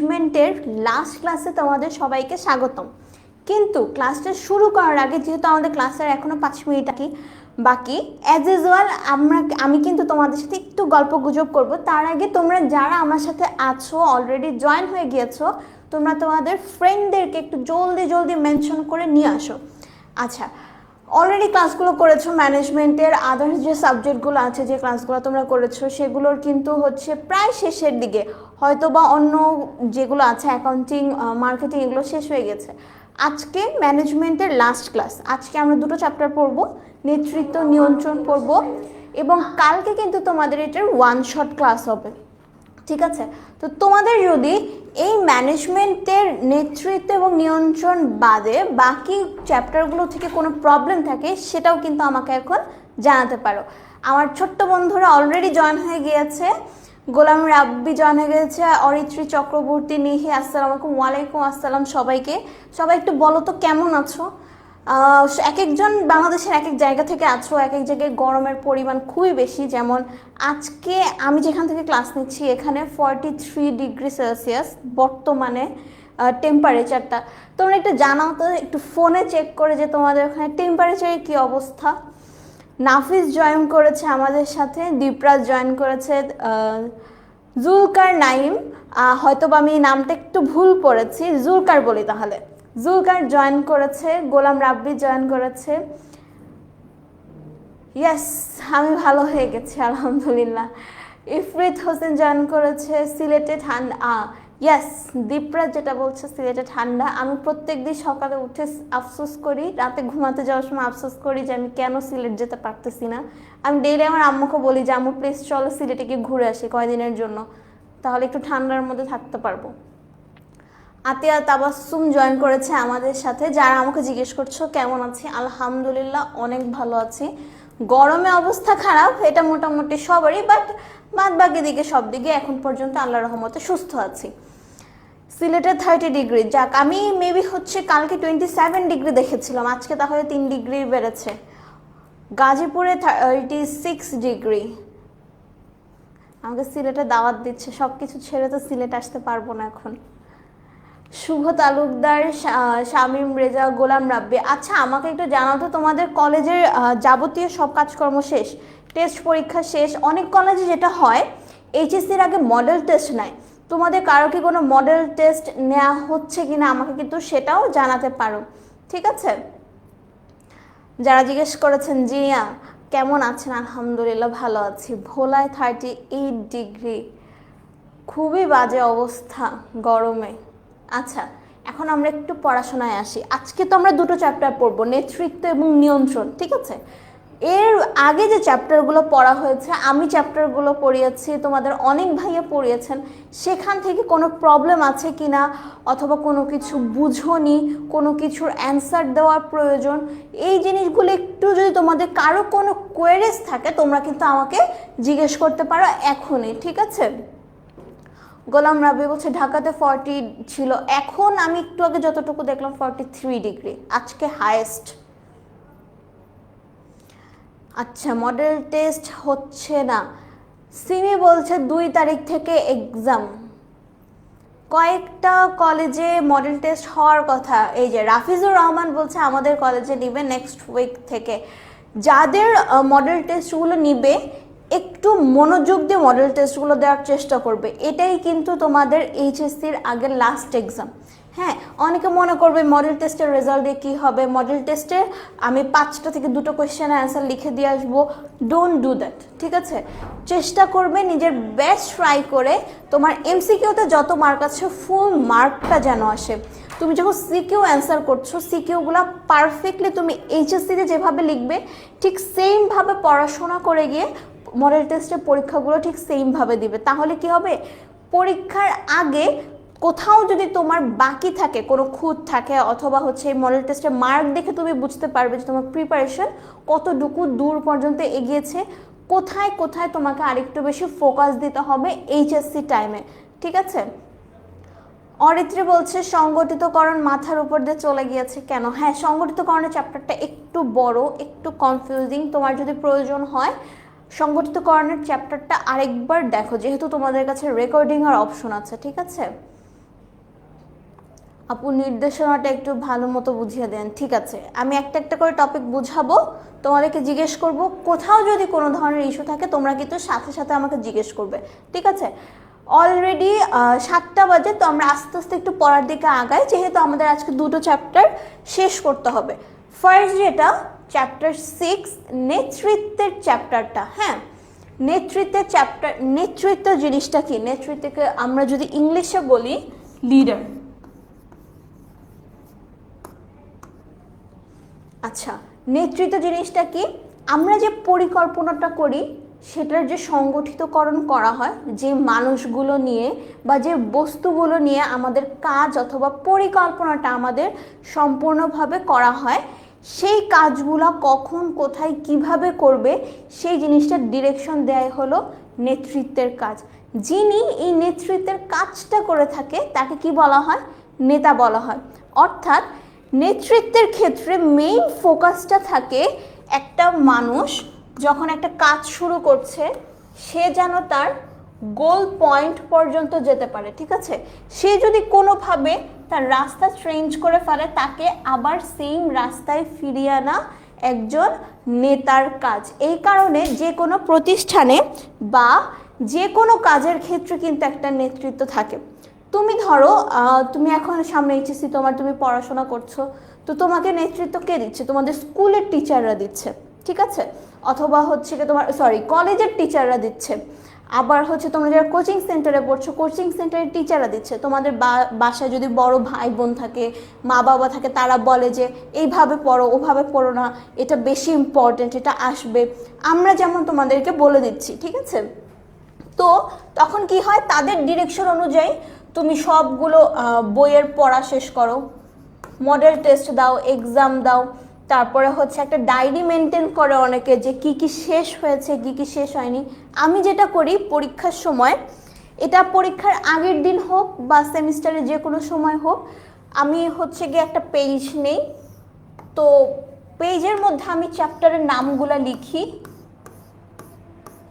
ম্যানেজমেন্টের লাস্ট ক্লাসে তোমাদের সবাইকে স্বাগতম। কিন্তু ক্লাসটা শুরু করার আগে যেহেতু আমাদের ক্লাসের এখনও 5 মিনিট বাকি অ্যাজ ইউজুয়াল আমি কিন্তু তোমাদের সাথে একটু গল্প গুজব করবো। তার আগে তোমরা যারা আমার সাথে আছো অলরেডি জয়েন হয়ে গিয়েছো, তোমরা তোমাদের ফ্রেন্ডদেরকে একটু জলদি মেনশন করে নিয়ে আসো। আচ্ছা, অলরেডি ক্লাসগুলো করেছো ম্যানেজমেন্টের আদার্স যে সাবজেক্টগুলো আছে, যে ক্লাসগুলো তোমরা করেছো সেগুলোর কিন্তু হচ্ছে প্রায় শেষের দিকে, হয়তো বা অন্য যেগুলো আছে অ্যাকাউন্টিং, মার্কেটিং, এগুলো শেষ হয়ে গেছে। আজকে ম্যানেজমেন্টের লাস্ট ক্লাস। আজকে আমরা 2টো চ্যাপ্টার পড়বো, নেতৃত্ব নিয়ন্ত্রণ পড়বো, এবং কালকে কিন্তু তোমাদের এটার 1 শট ক্লাস হবে, ঠিক আছে? তো তোমাদের যদি এই ম্যানেজমেন্টের নেতৃত্ব এবং নিয়ন্ত্রণ বাদে বাকি চ্যাপ্টারগুলো থেকে কোনো প্রবলেম থাকে সেটাও কিন্তু আমাকে এখন জানাতে পারো। আমার ছোট্ট বন্ধুরা অলরেডি জয়েন হয়ে গিয়েছে। গোলাম রাব্বি জয়েন হয়ে গেছে, অরিত্রী চক্রবর্তী, নিহি, আসসালামু আলাইকুম। ওয়ালাইকুম আসসালাম সবাইকে। সবাই একটু বলো তো কেমন আছো? এক একজন বাংলাদেশের এক এক জায়গা থেকে আছো, এক এক জায়গায় গরমের পরিমাণ খুবই বেশি। যেমন আজকে আমি যেখান থেকে ক্লাস নিচ্ছি এখানে 43 ডিগ্রি সেলসিয়াস বর্তমানে টেম্পারেচারটা। তোমরা একটু জানাও তো, একটু ফোনে চেক করে যে তোমাদের ওখানে টেম্পারেচারের কী অবস্থা। নাফিস জয়েন করেছে আমাদের সাথে, দীপরাজ জয়েন করেছে, জুলকার নাইম, হয়তো বা আমি নামটা একটু ভুল পড়েছি, জুলকার বলি তাহলে, জুলকার জয়েন করেছে, গোলাম রাব্বি জয়েন করেছে। ইয়েস, আমি ভালো হয়ে গেছি আলহামদুলিল্লাহ। ইফরিত হোসেন জয়েন করেছে, সিলেটে ঠান্ডা। ইয়েস, দীপরাজ যেটা বলছে সিলেটে ঠান্ডা। আমি প্রত্যেক দিন সকালে উঠে আফসোস করি, রাতে ঘুমাতে যাওয়ার সময় আফসোস করি যে আমি কেন সিলেট যেতে পারতেছি না। আমি ডেইলি আমার আম্মুকে বলি যে আম্মু প্লিজ চলো সিলেটে গিয়ে ঘুরে আসি কয়দিনের জন্য, তাহলে একটু ঠান্ডার মধ্যে থাকতে পারবো। আতিয়া তাবাসসুম জয়েন করেছে আমাদের সাথে। যারা আমাকে জিজ্ঞেস করছো কেমন আছি, আলহামদুলিল্লাহ অনেক ভালো আছি। গরমে অবস্থা খারাপ, এটা মোটামুটি সবারই, বাট বাদ বাকি দিকে সব দিকে এখন পর্যন্ত আল্লাহর রহমতে সুস্থ আছি। সিলেটে 30 ডিগ্রি, যাক আমি মেবি হচ্ছে কালকে 27 ডিগ্রি দেখেছিলাম, আজকে তাহলে 3 ডিগ্রি বেড়েছে। গাজীপুরে 36 ডিগ্রি। আমাকে সিলেটে দাওয়াত দিচ্ছে, সব কিছু ছেড়ে তো সিলেট আসতে পারবো না এখন। শুভ তালুকদার, শামীম রেজা, গোলাম রাব্বি। আচ্ছা, আমাকে একটু জানাও তো তোমাদের কলেজের যাবতীয় সব কাজকর্ম শেষ, টেস্ট পরীক্ষা শেষ। অনেক কলেজে যেটা হয় এইচএসসির আগে মডেল টেস্ট নেয়, তোমাদের কারো কি কোনো মডেল টেস্ট নেওয়া হচ্ছে কিনা আমাকে কিন্তু সেটাও জানাতে পারো, ঠিক আছে? যারা জিজ্ঞেস করেছেন জিয়া কেমন আছেন, আলহামদুলিল্লাহ ভালো আছি। ভোলায় 38 ডিগ্রি, খুবই বাজে অবস্থা গরমে। আচ্ছা, এখন আমরা একটু পড়াশোনায় আসি। আজকে তো আমরা 2টো চ্যাপ্টার পড়বো, নেতৃত্ব এবং নিয়ন্ত্রণ, ঠিক আছে? এর আগে যে চ্যাপ্টারগুলো পড়া হয়েছে, আমি চ্যাপ্টারগুলো পড়িয়েছি, তোমাদের অনেক ভাইয়া পড়িয়েছেন, সেখান থেকে কোনো প্রবলেম আছে কি না, অথবা কোনো কিছু বুঝোনি, কোনো কিছুর অ্যান্সার দেওয়ার প্রয়োজন, এই জিনিসগুলো একটু যদি তোমাদের কারো কোনো কোয়েরিজ থাকে তোমরা কিন্তু আমাকে জিজ্ঞেস করতে পারো এখনই, ঠিক আছে? গোলাম রাবি বলছে ঢাকাতে 40 ছিল, এখন আমি একটু আগে যতটুকু দেখলাম 43 ডিগ্রি আজকে হাইয়েস্ট। আচ্ছা, মডেল টেস্ট হচ্ছে না, সিমি বলছে 2 তারিখ থেকে এক্সাম। কয়েকটা কলেজে মডেল টেস্ট হওয়ার কথা, এই যে রাফিজুর রহমান বলছে আমাদের কলেজে নিবে নেক্সট উইক থেকে। যাদের মডেল টেস্টগুলো নিবে একটু মনোযোগ দিয়ে মডেল টেস্টগুলো দেওয়ার চেষ্টা করবে, এটাই কিন্তু তোমাদের এইচএসসির আগের লাস্ট এক্সাম। হ্যাঁ, অনেকে মনে করবে মডেল টেস্টের রেজাল্ট দিয়ে কী হবে, মডেল টেস্টে আমি 5টা থেকে 2টো কোয়েশ্চেনের অ্যান্সার লিখে দিয়ে আসবো। ডোন্ট ডু দ্যাট, ঠিক আছে? চেষ্টা করবে নিজের বেস্ট ট্রাই করে তোমার এমসিকিউতে যত মার্ক আছে ফুল মার্কটা যেন আসে। তুমি যখন সিকিউ অ্যান্সার করছো, সিকিউগুলো পারফেক্টলি তুমি এইচএসসিতে যেভাবে লিখবে ঠিক সেমভাবে পড়াশোনা করে গিয়ে মডেল টেস্টের পরীক্ষাগুলো ঠিক সেমভাবে দিবে। তাহলে কি হবে, পরীক্ষার আগে কোথাও যদি তোমার বাকি থাকে, কোনো খুঁত থাকে, অথবা হচ্ছে এই মডেল টেস্টের মার্ক দেখে তুমি বুঝতে পারবে যে তোমার প্রিপারেশন কতটুকু দূর পর্যন্ত এগিয়েছে, কোথায় কোথায় তোমাকে আরেকটু বেশি ফোকাস দিতে হবে এইচএসসি টাইমে, ঠিক আছে? অরিত্রী বলছে সংগঠিতকরণ মাথার উপর দিয়ে চলে গিয়েছে কেন? হ্যাঁ, সংগঠিতকরণের চ্যাপ্টারটা একটু বড়, একটু কনফিউজিং। তোমার যদি প্রয়োজন হয় সংগঠিতকরণের চ্যাপ্টারটা আরেকবার দেখো, যেহেতু তোমাদের কাছে রেকর্ডিং আর অপশন আছে, ঠিক আছে? আপু নির্দেশনাটা একটু ভালো মতো বুঝিয়ে দেন। ঠিক আছে, আমি একটা একটা করে টপিক বুঝাবো, তোমাদেরকে জিজ্ঞেস করব, কোথাও যদি কোনো ধরনের ইস্যু থাকে তোমরা কিন্তু সাথে সাথে আমাকে জিজ্ঞেস করবে, ঠিক আছে? অলরেডি 7টা বাজে, তো আমরা আস্তে আস্তে একটু পড়ার দিকে আগাই, যেহেতু আমাদের আজকে দুটো চ্যাপ্টার শেষ করতে হবে। ফার্স্ট যেটা চ্যাপ্টার 6 নেতৃত্বের চ্যাপ্টারটা, হ্যাঁ নেতৃত্বের চ্যাপ্টার, নেতৃত্ব জিনিসটা কি, নেতৃত্বকে আমরা যদি ইংলিশে বলি লিডার। আচ্ছা, নেতৃত্ব জিনিসটা কি? আমরা যে পরিকল্পনাটা করি সেটার যে সংগঠিতকরণ করা হয়, যে মানুষগুলো নিয়ে বা যে বস্তুগুলো নিয়ে আমাদের কাজ অথবা পরিকল্পনাটা আমাদের সম্পূর্ণভাবে করা হয়, সেই কাজগুলো কখন কোথায় কিভাবে করবে সেই জিনিসটার ডিরেকশন দেয় হলো নেতৃত্বের কাজ। যিনি এই নেতৃত্বের কাজটা করে থাকে তাকে কি বলা হয়? নেতা বলা হয়। অর্থাৎ নেতৃত্বের ক্ষেত্রে মেইন ফোকাসটা থাকে একটা মানুষ যখন একটা কাজ শুরু করছে সে যেন তার গোল পয়েন্ট পর্যন্ত যেতে পারে, ঠিক আছে? সে যদি কোনোভাবে তার রাস্তা চেঞ্জ করে ফেলে তাকে আবার সেম রাস্তায় ফিরিয়ে আনা একজন নেতার কাজ। এই কারণে যে কোনো প্রতিষ্ঠানে বা যে কোনো কাজের ক্ষেত্রে কিন্তু একটা নেতৃত্ব থাকে। তুমি ধরো তুমি এখন সামনে এইচএসসি, তুমি পড়াশোনা করছো, তো তোমাকে নেতৃত্ব কে দিচ্ছে? তোমাদের স্কুলের টিচাররা দিচ্ছে, ঠিক আছে? অথবা হচ্ছে কি তোমার কলেজের টিচাররা দিচ্ছে, আবার হচ্ছে তোমরা যারা কোচিং সেন্টারে পড়ছো কোচিং সেন্টারের টিচাররা দিচ্ছে। তোমাদের বাসায় যদি বড় ভাই বোন থাকে, মা বাবা থাকে, তারা বলে যে এইভাবে পড়ো ওভাবে পড়ো না, এটা বেশি ইম্পর্টেন্ট, এটা আসবে, আমরা যেমন তোমাদেরকে বলে দিচ্ছি, ঠিক আছে? তো তখন কি হয়, তাদের ডিরেকশন অনুযায়ী তুমি সবগুলো বইয়ের পড়া শেষ করো, মডেল টেস্ট দাও, এক্সাম দাও, তারপরে হচ্ছে একটা ডায়েরি মেনটেন করে অনেকে যে কি কি শেষ হয়েছে কি কি শেষ হয়নি। আমি যেটা করি পরীক্ষার সময়, এটা পরীক্ষার আগের দিন হোক বা সেমিস্টারে যে কোনো সময় হোক, আমি হচ্ছে গিয়ে একটা পেজ নেই, তো পেজের মধ্যে আমি চ্যাপ্টারের নামগুলো লিখি,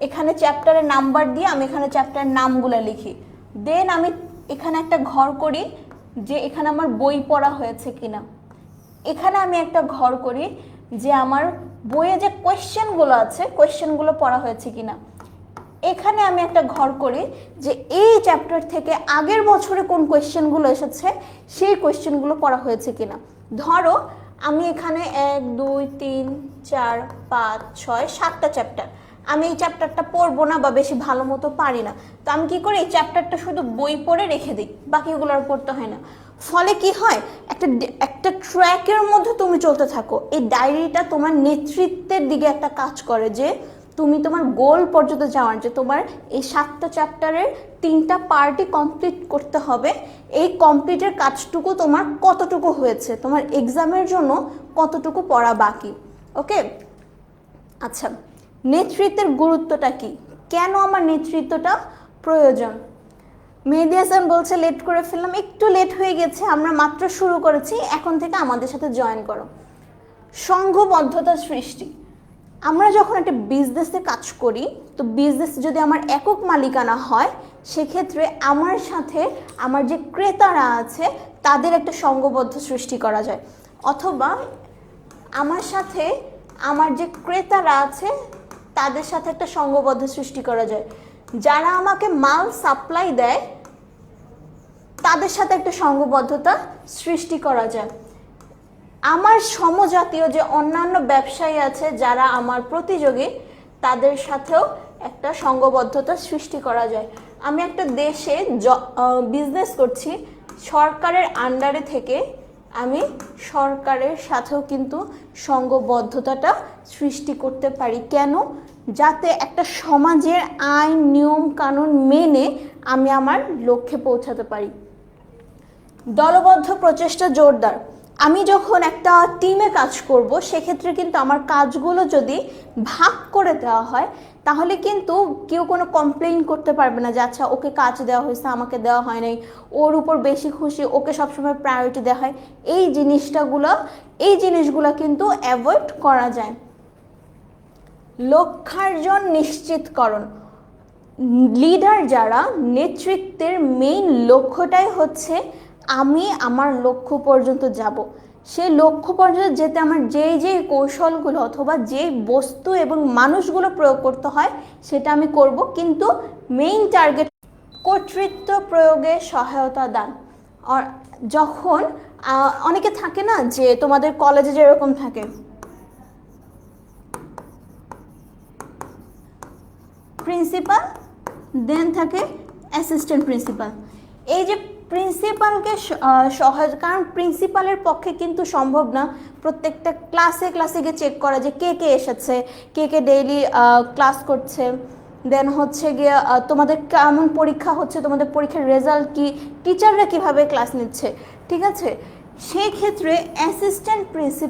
এখানে চ্যাপ্টারের নাম্বার দিয়ে আমি এখানে চ্যাপ্টারের নামগুলো লিখি। দেন আমি এখানে একটা ঘর করি যে এখানে আমার বই পড়া হয়েছে কিনা। এখানে আমি একটা ঘর করি যে আমার বইয়ে যে কোয়েশ্চেনগুলো আছে কোয়েশ্চেনগুলো পড়া হয়েছে কিনা। এখানে আমি একটা ঘর করি যে এই চ্যাপ্টার থেকে আগের বছরে কোন কোয়েশ্চেনগুলো এসেছে সেই কোয়েশ্চেনগুলো পড়া হয়েছে কিনা। ধরো আমি এখানে 1 2 3 4 5 6 7টা চ্যাপ্টার, আমি এই চ্যাপ্টারটা পড়বো না বা বেশি ভালো মতো পারি না, তো আমি কি করি এই চ্যাপ্টারটা শুধু বই পড়ে রেখে দিই, বাকিগুলো আর পড়তে হয় না। ফলে কি হয়, একটা ট্র্যাকের মধ্যে তুমি চলতে থাকো। এই ডায়েরিটা তোমার নেতৃত্বের দিকে একটা কাজ করে যে তুমি তোমার গোল পর্যন্ত যাওয়ার, যে তোমার এই 7টা চ্যাপ্টারের 3টা পার্টই কমপ্লিট করতে হবে। এই কমপ্লিটের কাজটুকু তোমার কতটুকু হয়েছে, তোমার এক্সামের জন্য কতটুকু পড়া বাকি। ওকে, আচ্ছা, নেতৃত্বের গুরুত্বটা কি, কেন আমার নেতৃত্বটা প্রয়োজন? মেহেদি হাসান বলছে লেট করে ফেললাম, একটু লেট হয়ে গেছে, আমরা মাত্র শুরু করেছি, এখন থেকে আমাদের সাথে জয়েন করো। সংঘবদ্ধতা সৃষ্টি, আমরা যখন একটা বিজনেসে কাজ করি, তো বিজনেস যদি আমার একক মালিকানা হয় সেক্ষেত্রে আমার সাথে আমার যে ক্রেতারা আছে তাদের একটা সংঘবদ্ধ সৃষ্টি করা যায়, অথবা আমার সাথে আমার যে ক্রেতারা আছে তাদের সাথে একটা সংঘবদ্ধ সৃষ্টি করা যায়, যারা আমাকে মাল সাপ্লাই দেয় তাদের সাথে একটা সংঘবদ্ধতা সৃষ্টি করা যায়। আমার সমজাতীয় যে অন্যান্য ব্যবসায়ী আছে যারা আমার প্রতিযোগী তাদের সাথেও একটা সংঘবদ্ধতা সৃষ্টি করা যায়। আমি একটা দেশে বিজনেস করছি সরকারের আন্ডারে থেকে, আমি সরকারের সাথেও কিন্তু সংঘবদ্ধতাটা সৃষ্টি করতে পারি। কেন? যাতে একটা সমাজের আইন নিয়ম কানুন মেনে আমি আমার লক্ষ্যে পৌঁছাতে পারি। দলবদ্ধ প্রচেষ্টা জোরদার, আমি যখন একটা টিমে কাজ করব সেক্ষেত্রে কিন্তু আমার কাজগুলো যদি ভাগ করে দেওয়া হয় তাহলে কিন্তু কেউ কোনো কমপ্লেইন করতে পারবে না যে আচ্ছা ওকে কাজ দেওয়া হয়েছে আমাকে দেওয়া হয় নাই, ওর উপর বেশি খুশি, ওকে সবসময় প্রায়োরিটি দেওয়া হয়। এই জিনিসগুলো কিন্তু অ্যাভয়েড করা যায়। লক্ষ্যার্জন নিশ্চিতকরণ, লিডার যারা নেতৃত্বের মেইন লক্ষ্যটাই হচ্ছে আমি আমার লক্ষ্য পর্যন্ত যাব। সেই লক্ষ্য পর্যন্ত যেতে আমার যেই যেই কৌশলগুলো অথবা যেই বস্তু এবং মানুষগুলো প্রয়োগ করতে হয় সেটা আমি করব, কিন্তু মেইন টার্গেট কর্তৃত্ব প্রয়োগে সহায়তা দান। আর যখন অনেকে থাকে না যে তোমাদের কলেজে যেরকম থাকে প্রিন্সিপাল, দেন থাকে অ্যাসিস্ট্যান্ট প্রিন্সিপাল। এই যে প্রিন্সিপালকে সহায়তা, কারণ প্রিন্সিপালের পক্ষে কিন্তু সম্ভব না প্রত্যেকটা ক্লাসে ক্লাসে গিয়ে চেক করা যে কে কে এসেছে, কে কে ডেইলি ক্লাস করছে, দেন হচ্ছে গিয়ে তোমাদের কেমন পরীক্ষা হচ্ছে, তোমাদের পরীক্ষার রেজাল্ট কি, টিচাররা কিভাবে ক্লাস নিচ্ছে, ঠিক আছে। সেই ক্ষেত্রে অ্যাসিস্ট্যান্ট প্রিন্সিপাল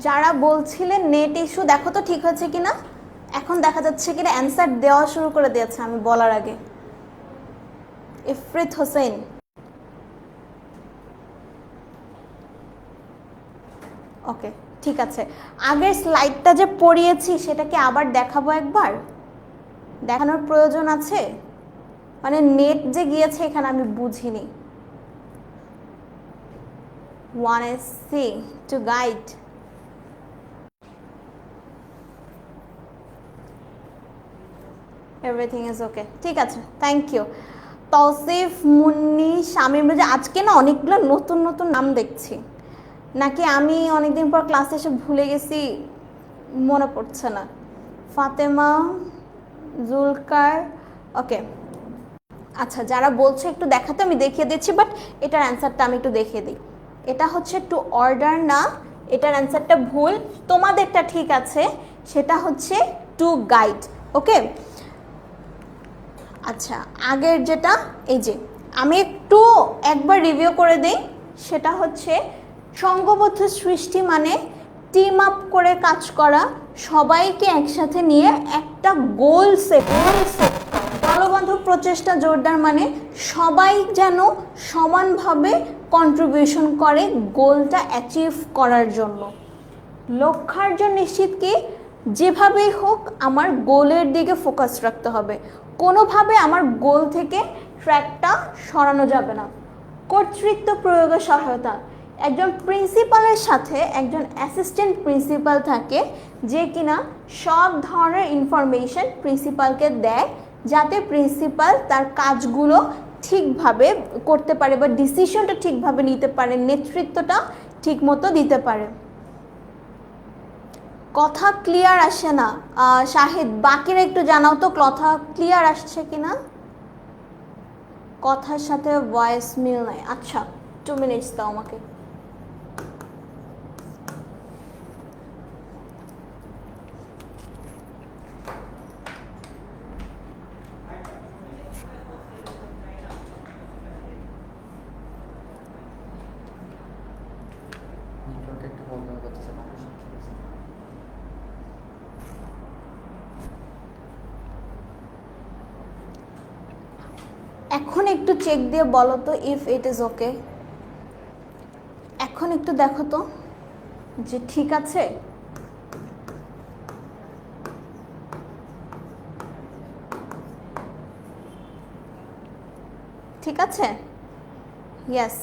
যারা বলছিলেন নেট ইস্যু, দেখো তো ঠিক হচ্ছে কিনা। এখন দেখা যাচ্ছে কিনা অ্যান্সার দেওয়া শুরু করে দিয়েছে আমি বলার আগে। ইফরিত হোসেন, ওকে ঠিক আছে। আগের স্লাইডটা যে পড়িয়েছি সেটা কি আবার দেখাবো একবার? দেখানোর প্রয়োজন আছে? মানে নেট যে গিয়েছে এখানে আমি বুঝিনি। 1SC to guide. Everything is okay, ঠিক আছে, থ্যাংক ইউ। তৌসিফ, মুন্নি, শামীম, যে আজকে না অনেকগুলো নতুন নতুন নাম দেখছি, নাকি আমি অনেকদিন পর ক্লাসে এসে ভুলে গেছি, মনে পড়ছে না। ফাতেমা, জুলকার, ওকে আচ্ছা। যারা বলছো একটু দেখাতে আমি দেখিয়ে দিচ্ছি, বাট এটার অ্যান্সারটা আমি একটু দেখিয়ে দিই। এটা হচ্ছে টু অর্ডার না, এটার অ্যান্সারটা ভুল, তোমাদেরটা ঠিক আছে, সেটা হচ্ছে টু গাইড। ওকে আচ্ছা, আগের যেটা এই যে আমি একটু একবার রিভিউ করে দিই, সেটা হচ্ছে সংঘবদ্ধ সৃষ্টি মানে টিম আপ করে কাজ করা, সবাইকে একসাথে নিয়ে একটা গোল সেট, দলবদ্ধ প্রচেষ্টা জোরদার মানে সবাই যেন সমানভাবে কন্ট্রিবিউশন করে গোলটা অ্যাচিভ করার জন্য। লক্ষ্যার্জন নিশ্চিত কি, যেভাবেই হোক আমার গোলের দিকে ফোকাস রাখতে হবে, কোনোভাবে আমার গোল থেকে ট্র্যাকটা সরানো যাবে না। কর্তৃত্ব প্রয়োগে সহায়তা, একজন প্রিন্সিপালের সাথে একজন অ্যাসিস্ট্যান্ট প্রিন্সিপাল থাকে যে কিনা সব ধরনের ইনফরমেশন প্রিন্সিপালকে দেয়, যাতে প্রিন্সিপাল তার কাজগুলো ঠিকভাবে করতে পারে বা ডিসিশনটা ঠিকভাবে নিতে পারে, নেতৃত্বটা ঠিকমতো দিতে পারে। কথা ক্লিয়ার আসে না শাহিদ, বাকিরা একটু জানাও তো কথা ক্লিয়ার আসছে কিনা, কথার সাথে ভয়েস মিল নাই। আচ্ছা 2 মিনিটস দাও আমাকে। এখন একটু চেক দিয়ে বলো তো ইফ ইট ইজ ওকে। এখন একটু দেখো তো যে ঠিক আছে। ঠিক আছে, ইয়েস।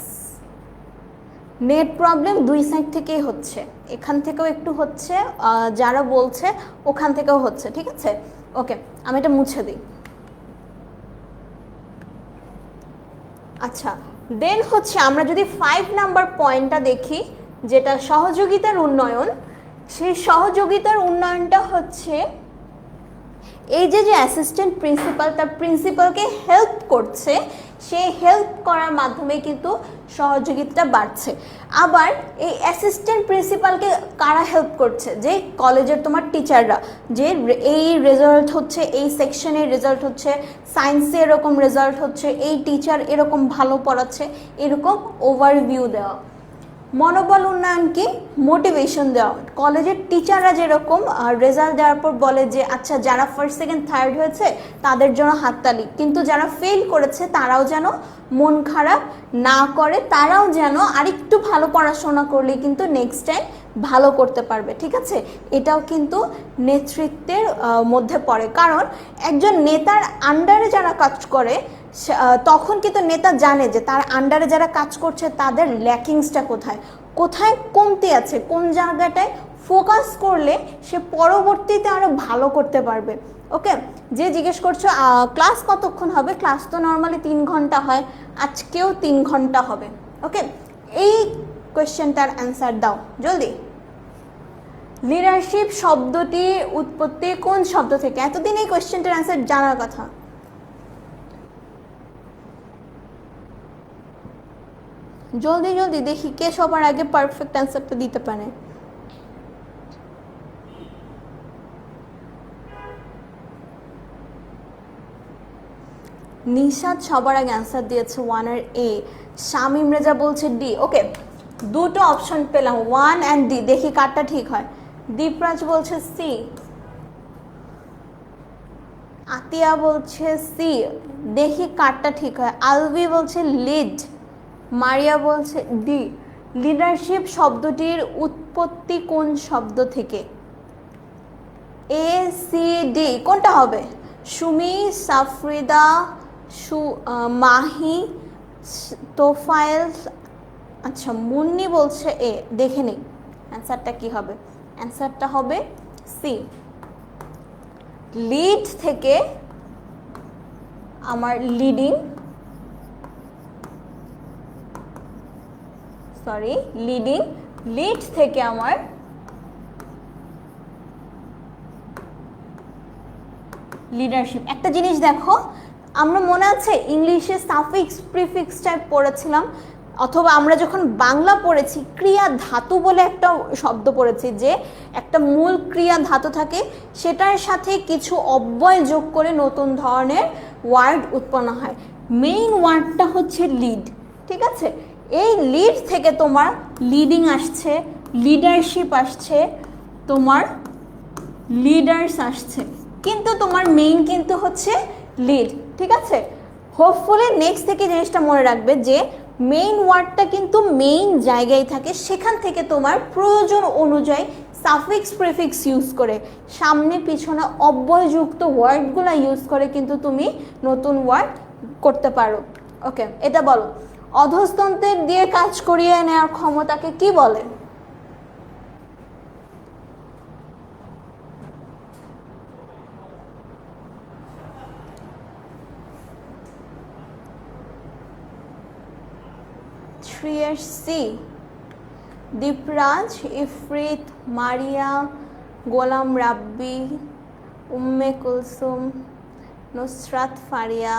নেট প্রবলেম দুই সাইড থেকেই হচ্ছে, এখান থেকেও একটু হচ্ছে, যারা বলছে ওখান থেকেও হচ্ছে, ঠিক আছে। ওকে আমি এটা মুছে দিই। আচ্ছা দেন হচ্ছে আমরা যদি 5 নাম্বার পয়েন্টটা দেখি, যেটা সহযোগিতার উন্নয়ন, সেই সহযোগিতার উন্নয়নটা হচ্ছে এই যে অ্যাসিস্ট্যান্ট প্রিন্সিপাল তার প্রিন্সিপালকে হেল্প করছে, সেই হেল্প করার মাধ্যমে কিন্তু সহযোগিতাটা বাড়ছে। আবার এই অ্যাসিস্ট্যান্ট প্রিন্সিপালকে কারা হেল্প করছে, যে কলেজের তোমার টিচাররা, যে এই রেজাল্ট হচ্ছে, এই সেকশনের রেজাল্ট হচ্ছে, সায়েন্সে এরকম রেজাল্ট হচ্ছে, এই টিচার এরকম ভালো পড়াচ্ছে, এরকম ওভারভিউ দেওয়া। মনোবল উন্নয়ন কি? মোটিভেশন দেওয়া। কলেজের টিচাররা যেরকম রেজাল্ট দেওয়ার পর বলে যে আচ্ছা যারা ফার্স্ট সেকেন্ড থার্ড হয়েছে তাদের জন্য হাততালি, কিন্তু যারা ফেল করেছে তারাও যেন মন খারাপ না করে, তারাও যেন আরেকটু ভালো পড়াশোনা করলে কিন্তু নেক্সট টাইম ভালো করতে পারবে। ঠিক আছে, এটাও কিন্তু নেতৃত্বের মধ্যে পড়ে। কারণ একজন নেতার আন্ডারে যারা কাজ করে তখন কিন্তু নেতা জানে যে তার আন্ডারে যারা কাজ করছে তাদের ল্যাকিংসটা কোথায়, কোথায় কমতি আছে, কোন জায়গাটায় ফোকাস করলে সে পরবর্তীতে আরও ভালো করতে পারবে। ওকে, যে জিজ্ঞেস করছো ক্লাস কতক্ষণ হবে, ক্লাস তো নর্মালি 3 ঘন্টা হয়, আজকেও 3 ঘন্টা হবে। ওকে, এই কোয়েশ্চেনটার অ্যান্সার দাও জলদি। লিডারশিপ শব্দটি উৎপত্তি কোন শব্দ থেকে? এতদিন এই কোয়েশ্চেনটার অ্যান্সার জানার কথা। জলদি জলদি দেখি কে সবার আগে পারফেক্ট অ্যান্সারটা দিতে পারে। নিশাদ সবার আগে অ্যান্সার দিয়েছে 1 আর এ। শামিম রেজা বলছে ডি। ওকে, দুটো অপশন পেলাম 1 অ্যান্ড ডি, দেখি কারটা ঠিক হয়। দীপরাজ বলছে সি, আতিয়া বলছে সি, দেখি কারটা ঠিক হয়। আলভি বলছে লিড, মারিয়া বলছে ডি। লিডারশিপ শব্দটির উৎপত্তি কোন শব্দ থেকে? এ সি ডি, কোনটা হবে? সুমি, সাফরিদা, মাহি, তোফায়েল, আচ্ছা মুন্নি বলছে এ। দেখে নিই অ্যান্সারটা কি হবে। অ্যান্সারটা হবে সি। লিড থেকে আমার লিডিং, সরি লিডিং, লিড থেকে আমার লিডারশিপ। একটা জিনিস দেখো, আমরা মনে আছে ইংলিশে সাফিক্স প্রিফিক্স টাইপ পড়েছিলাম, অথবা আমরা যখন বাংলা পড়েছি ক্রিয়া ধাতু বলে একটা শব্দ পড়েছি, যে একটা মূল ক্রিয়া ধাতু থাকে সেটার সাথে কিছু অব্যয় যোগ করে নতুন ধরনের ওয়ার্ড উৎপন্ন হয়। মেইন ওয়ার্ডটা হচ্ছে লিড। ঠিক আছে, এই লিড থেকে তোমার লিডিং আসছে, লিডারশিপ আসছে, তোমার লিডার্স আসছে, কিন্তু তোমার মেইন কিন্তু হচ্ছে লিড। ঠিক আছে, হোপফুলি নেক্সট থেকে জিনিসটা মনে রাখবে যে মেইন ওয়ার্ডটা কিন্তু মেইন জায়গায় থাকে, সেখান থেকে তোমার প্রয়োজন অনুযায়ী সাফিক্স প্রিফিক্স ইউজ করে সামনে পিছনে অব্যয়যুক্ত ওয়ার্ডগুলো ইউজ করে কিন্তু তুমি নতুন ওয়ার্ড করতে পারো। ওকে, এটা বলো, অধস্তন্ত্রের দিয়ে কাজ করিয়ে নেওয়ার ক্ষমতাকে কি বলে? সি। দীপরাজ, ইফরিত, মারিয়া, গোলাম রাব্বি, উম্মে কুলসুম, নুসরাত ফারিয়া,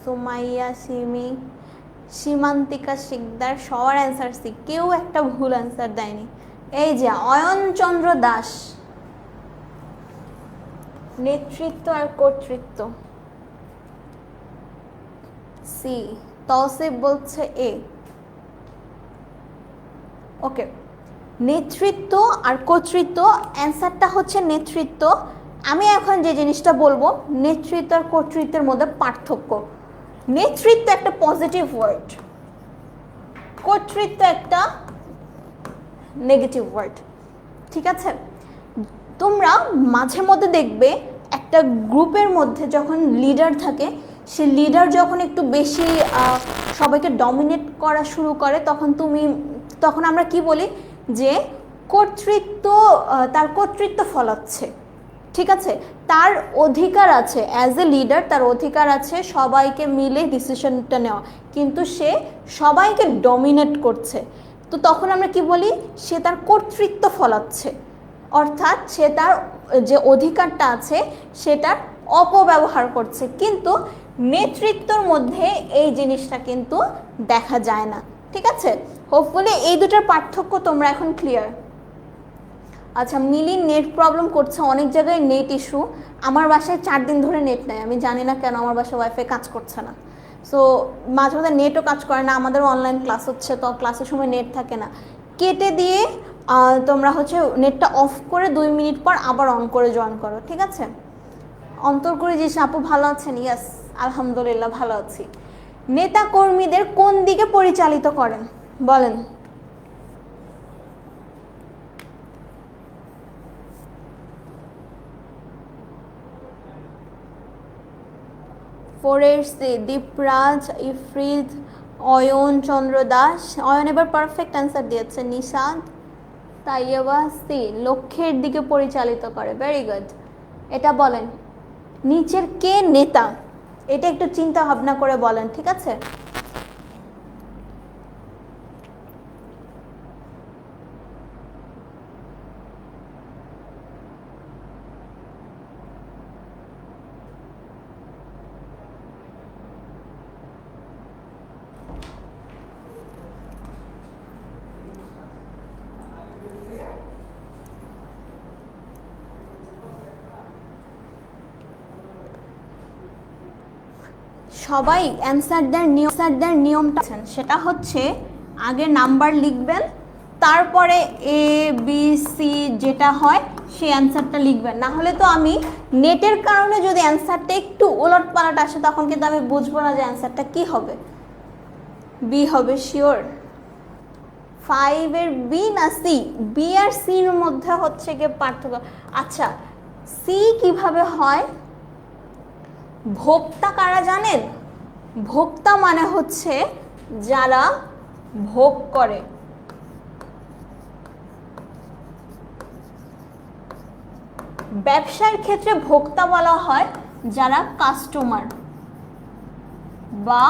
সুমাইয়া সিমি, সীমান্তিকা শিকদার, সবার অ্যান্সার সি, কেউ একটা ভুল অ্যান্সার দেয়নি। এই যে অয়নচন্দ্র দাস, নেতৃত্ব আর কর্তৃত্ব সি। তৌসিফ বলছে এ। ওকে, নেতৃত্ব আর কর্তৃত্ব, অ্যান্সারটা হচ্ছে নেতৃত্ব। আমি এখন যে জিনিসটা বলবো নেতৃত্ব আর কর্তৃত্বের মধ্যে পার্থক্য। নেতৃত্ব একটা পজিটিভ ওয়ার্ড, কর্তৃত্ব একটা নেগেটিভ ওয়ার্ড। ঠিক আছে, তোমরা মাঝে মধ্যে দেখবে একটা গ্রুপের মধ্যে যখন লিডার থাকে, সে লিডার যখন একটু বেশি সবাইকে ডমিনেট করা শুরু করে তখন আমরা কি বলি যে কর্তৃত্ব, তার কর্তৃত্ব ফলাচ্ছে। ঠিক আছে, তার অধিকার আছে, অ্যাজ এ লিডার তার অধিকার আছে সবাইকে মিলে ডিসিশনটা নেওয়া, কিন্তু সে সবাইকে ডমিনেট করছে। তো তখন আমরা কি বলি, সে তার কর্তৃত্ব ফলাচ্ছে, অর্থাৎ সে তার যে অধিকারটা আছে সেটার অপব্যবহার করছে। কিন্তু নেতৃত্বর মধ্যে এই জিনিসটা কিন্তু দেখা যায় না। ঠিক আছে, হোপফুলি এই দুটোর পার্থক্য তোমরা এখন ক্লিয়ার। আচ্ছা, মিলি নেট প্রবলেম করছে, অনেক জায়গায় নেট ইস্যু। আমার বাসায় 4 দিন ধরে নেট নেই, আমি জানি না কেন আমার বাসায় ওয়াইফাই কাজ করছে না। সো মাঝে মাঝে নেটও কাজ করে না, আমাদের অনলাইন ক্লাস হচ্ছে, তো ক্লাসের সময় নেট থাকে না, কেটে দিয়ে তোমরা হচ্ছে নেটটা অফ করে 2 মিনিট পর আবার অন করে জয়েন করো, ঠিক আছে? অন্তর করে যে আপু ভালো আছেন? ইয়াস, আলহামদুলিল্লাহ ভালো আছি। নেতা কর্মীদের কোন দিকে পরিচালিত করেন বলেন? ফোরেসি, দীপরাজ, ইফরিদ, অয়ন চন্দ্র দাস। অয়ন এবার পারফেক্ট অ্যান্সার দিয়েছে। নিশাদ, তাইয়েবা সি, লক্ষ্যের দিকে পরিচালিত করে। Very good. এটা বলেন, নিচের কে নেতা? এটা একটু চিন্তা ভাবনা করে বলেন, ঠিক আছে? সবাই অ্যান্সার দেওয়ার নিয়মটা সেটা হচ্ছে আগে নাম্বার লিখবেন, তারপরে এ বি সি যেটা হয় সেই অ্যান্সারটা লিখবেন। না হলে তো আমি নেটের কারণে যদি অ্যান্সারটা একটু ওলট পালট আসে তখন কিন্তু আমি বুঝবো না যে অ্যান্সারটা কি হবে। বি হবে শিওর? 5-এর বি না সি? বি আর সির মধ্যে হচ্ছে গিয়ে পার্থক্য। আচ্ছা, সি কিভাবে হয়? ভোক্তা কারা জানেন? ভোক্তা মানে হচ্ছে যারা ভোগ করে। ব্যবসার ক্ষেত্রে ভোক্তা বলা হয় যারা কাস্টমার বা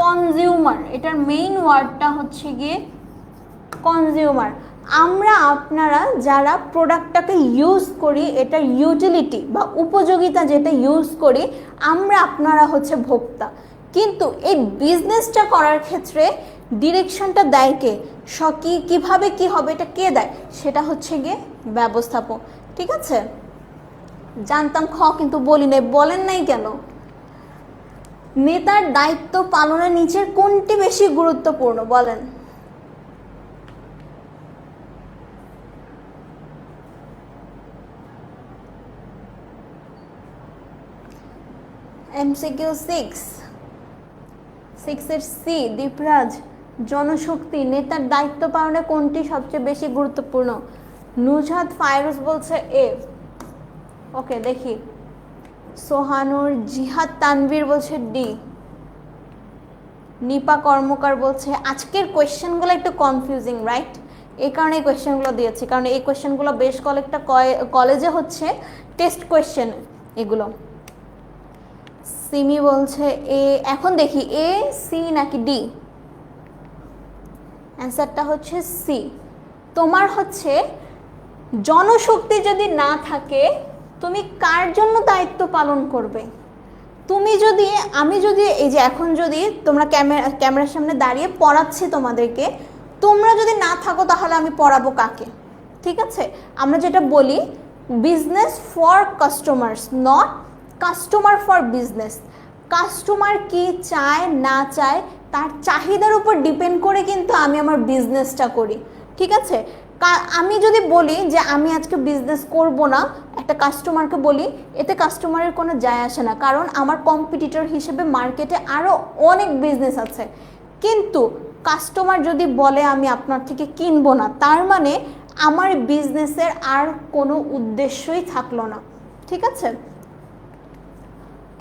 কনজিউমার। এটার মেইন ওয়ার্ডটা হচ্ছে গিয়ে কনজিউমার। আমরা আপনারা যারা প্রোডাক্টটাকে ইউজ করি, এটা ইউটিলিটি বা উপযোগিতা যেটা ইউজ করি, আমরা আপনারা হচ্ছে ভোক্তা। কিন্তু এই বিজনেসটা করার ক্ষেত্রে ডিরেকশনটা দেয় কে? কীভাবে কি হবে এটা কে দেয়? সেটা হচ্ছে গিয়ে ব্যবস্থাপক, ঠিক আছে? জানতাম খ, কিন্তু বলি নাই। বলেন নাই কেন? নেতার দায়িত্ব পালনের নিচের কোনটি বেশি গুরুত্বপূর্ণ বলেন? MCQ 6-এর সি, দীপরাজ। জনশক্তি, নেতার দায়িত্ব পালনে কোনটি সবচেয়ে বেশি গুরুত্বপূর্ণ? নুজহাত ফায়রুজ বলছে এ। ওকে, দেখি। সোহানুর, জিহাদ তানভীর বলছে ডি। নিপা কর্মকার বলছে, আজকের কোয়েশ্চেনগুলো একটু কনফিউজিং, রাইট? এই কারণে এই কোয়েশ্চেনগুলো দিয়েছি, কারণ এই কোয়েশ্চেনগুলো বেশ কয়েকটা কলেজে হচ্ছে টেস্ট কোয়েশ্চেন এগুলো। সিমি বলছে এ। এখন দেখি এ, সি নাকি ডি? অ্যান্সারটা হচ্ছে সি। তোমার হচ্ছে জনশক্তি যদি না থাকে তুমি কার জন্য দায়িত্ব পালন করবে? তুমি যদি, আমি যদি, এই যে এখন যদি তোমরা ক্যামেরার সামনে দাঁড়িয়ে পড়াচ্ছি তোমাদেরকে, তোমরা যদি না থাকো তাহলে আমি পড়াবো কাকে? ঠিক আছে? আমরা যেটা বলি business for customers, not customer for business. Customer কি চায় না চায় তার চাহিদার উপর ডিপেন্ড করে কিন্তু আমি আমার বিজনেসটা করি, ঠিক আছে? আমি যদি বলি যে আমি আজকে বিজনেস করব না, একটা কাস্টমারকে বলি, এতে কাস্টমারের কোনো যায় আসে না, কারণ আমার কম্পিটিটর হিসেবে মার্কেটে আরও অনেক বিজনেস আছে। কিন্তু কাস্টমার যদি বলে আমি আপনার থেকে কিনবো না, তার মানে আমার বিজনেসের আর কোনো উদ্দেশ্যই থাকলো না, ঠিক আছে?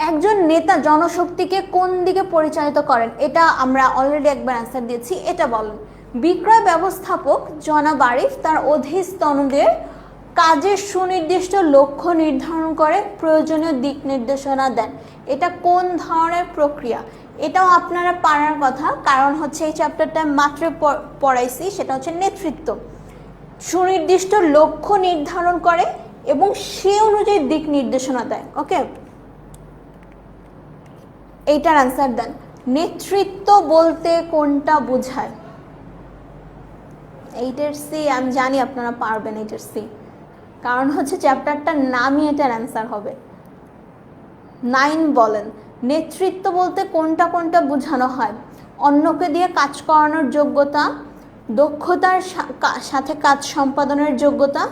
একজন নেতা জনশক্তিকে কোন দিকে পরিচালিত করেন? এটা আমরা অলরেডি একবার অ্যান্সার দিয়েছি। এটা বলেন। বিক্রয় ব্যবস্থাপক জনাব আরিফ তার অধীনস্থদের কাজের সুনির্দিষ্ট লক্ষ্য নির্ধারণ করে প্রয়োজনীয় দিক নির্দেশনা দেন। এটা কোন ধরনের প্রক্রিয়া? এটাও আপনারা পারার কথা, কারণ হচ্ছে এই চ্যাপ্টারটা মাত্র পড়াইছি। সেটা হচ্ছে নেতৃত্ব। সুনির্দিষ্ট লক্ষ্য নির্ধারণ করে এবং সে অনুযায়ী দিক নির্দেশনা দেয়। ওকে, এইটার অ্যান্সার দেন। নেতৃত্ব বলতে কোনটা বোঝায়? এইটার সি। আমি জানি আপনারা পারবেন এইটার সি, কারণ হচ্ছে চ্যাপ্টারটার নামই এটার অ্যান্সার হবে। 9 বলেন। নেতৃত্ব বলতে কোনটা কোনটা বোঝানো হয়? অন্যকে দিয়ে কাজ করানোর যোগ্যতা, দক্ষতার সাথে কাজ সম্পাদনের যোগ্যতা,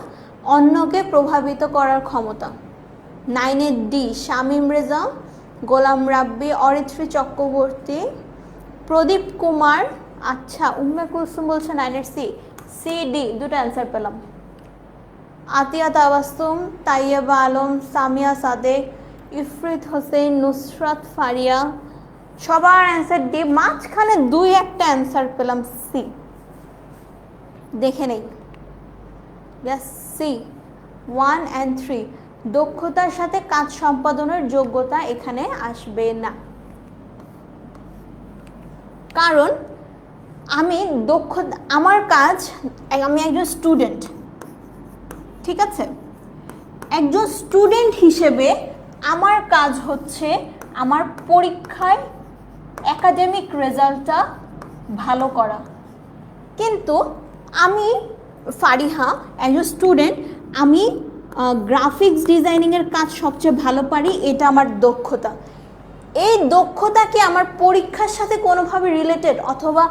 অন্যকে প্রভাবিত করার ক্ষমতা। 9-এর ডি শামীম রেজা, গোলাম রাব্বি, অরিত্রী চক্রবর্তী, প্রদীপ কুমার, আচ্ছা উম্মে কুলসুম বলছে 9-এর সি, সি ডি দুটো অ্যান্সার পেলাম। আতিয়া তাবাসসুম, তাইয়েবা আলম, সামিয়া সাদেক, ইফরিত হোসেন, নুসরাত ফারিয়া, সবার অ্যান্সার ডি। মাঝখানে 2-একটা অ্যান্সার পেলাম সি, দেখে নেই। সি 1 and 3, দক্ষতার সাথে কাজ সম্পাদনের যোগ্যতা এখানে আসবে না, কারণ আমি দক্ষতা, আমার কাজ, আমি একজন স্টুডেন্ট, ঠিক আছে, একজন স্টুডেন্ট হিসেবে আমার কাজ হচ্ছে আমার পরীক্ষায় একাডেমিক রেজাল্টটা ভালো করা। কিন্তু আমি ফারিহা একজন স্টুডেন্ট, আমি গ্রাফিক্স ডিজাইনিংয়ের কাজ সবচেয়ে ভালো পারি, এটা আমার দক্ষতা। এই দক্ষতা কি আমার পরীক্ষার সাথে কোনোভাবে রিলেটেড, অথবা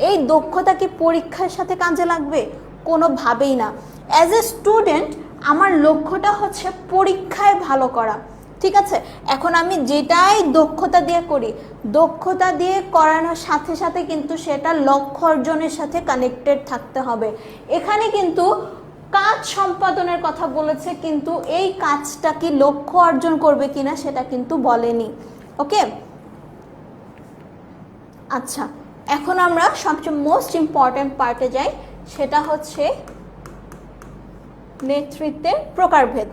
এই দক্ষতা কি পরীক্ষার সাথে কাজে লাগবে? কোনোভাবেই না। অ্যাজ এ স্টুডেন্ট আমার লক্ষ্যটা হচ্ছে পরীক্ষায় ভালো করা, ঠিক আছে। এখন আমি যেটাই দক্ষতা দিয়ে করি, দক্ষতা দিয়ে করানোর সাথে সাথে কিন্তু সেটা লক্ষ্য অর্জনের সাথে কানেক্টেড থাকতে হবে। এখানে কিন্তু কাজ সম্পাদনের কথা বলেছে, কিন্তু এই কাজটা কি লক্ষ্য অর্জন করবে কিনা সেটা কিন্তু বলেনি। ওকে, আচ্ছা এখন আমরা সবচেয়ে মোস্ট ইম্পর্ট্যান্ট পার্টে যাই, সেটা হচ্ছে নেতৃত্বের প্রকারভেদ।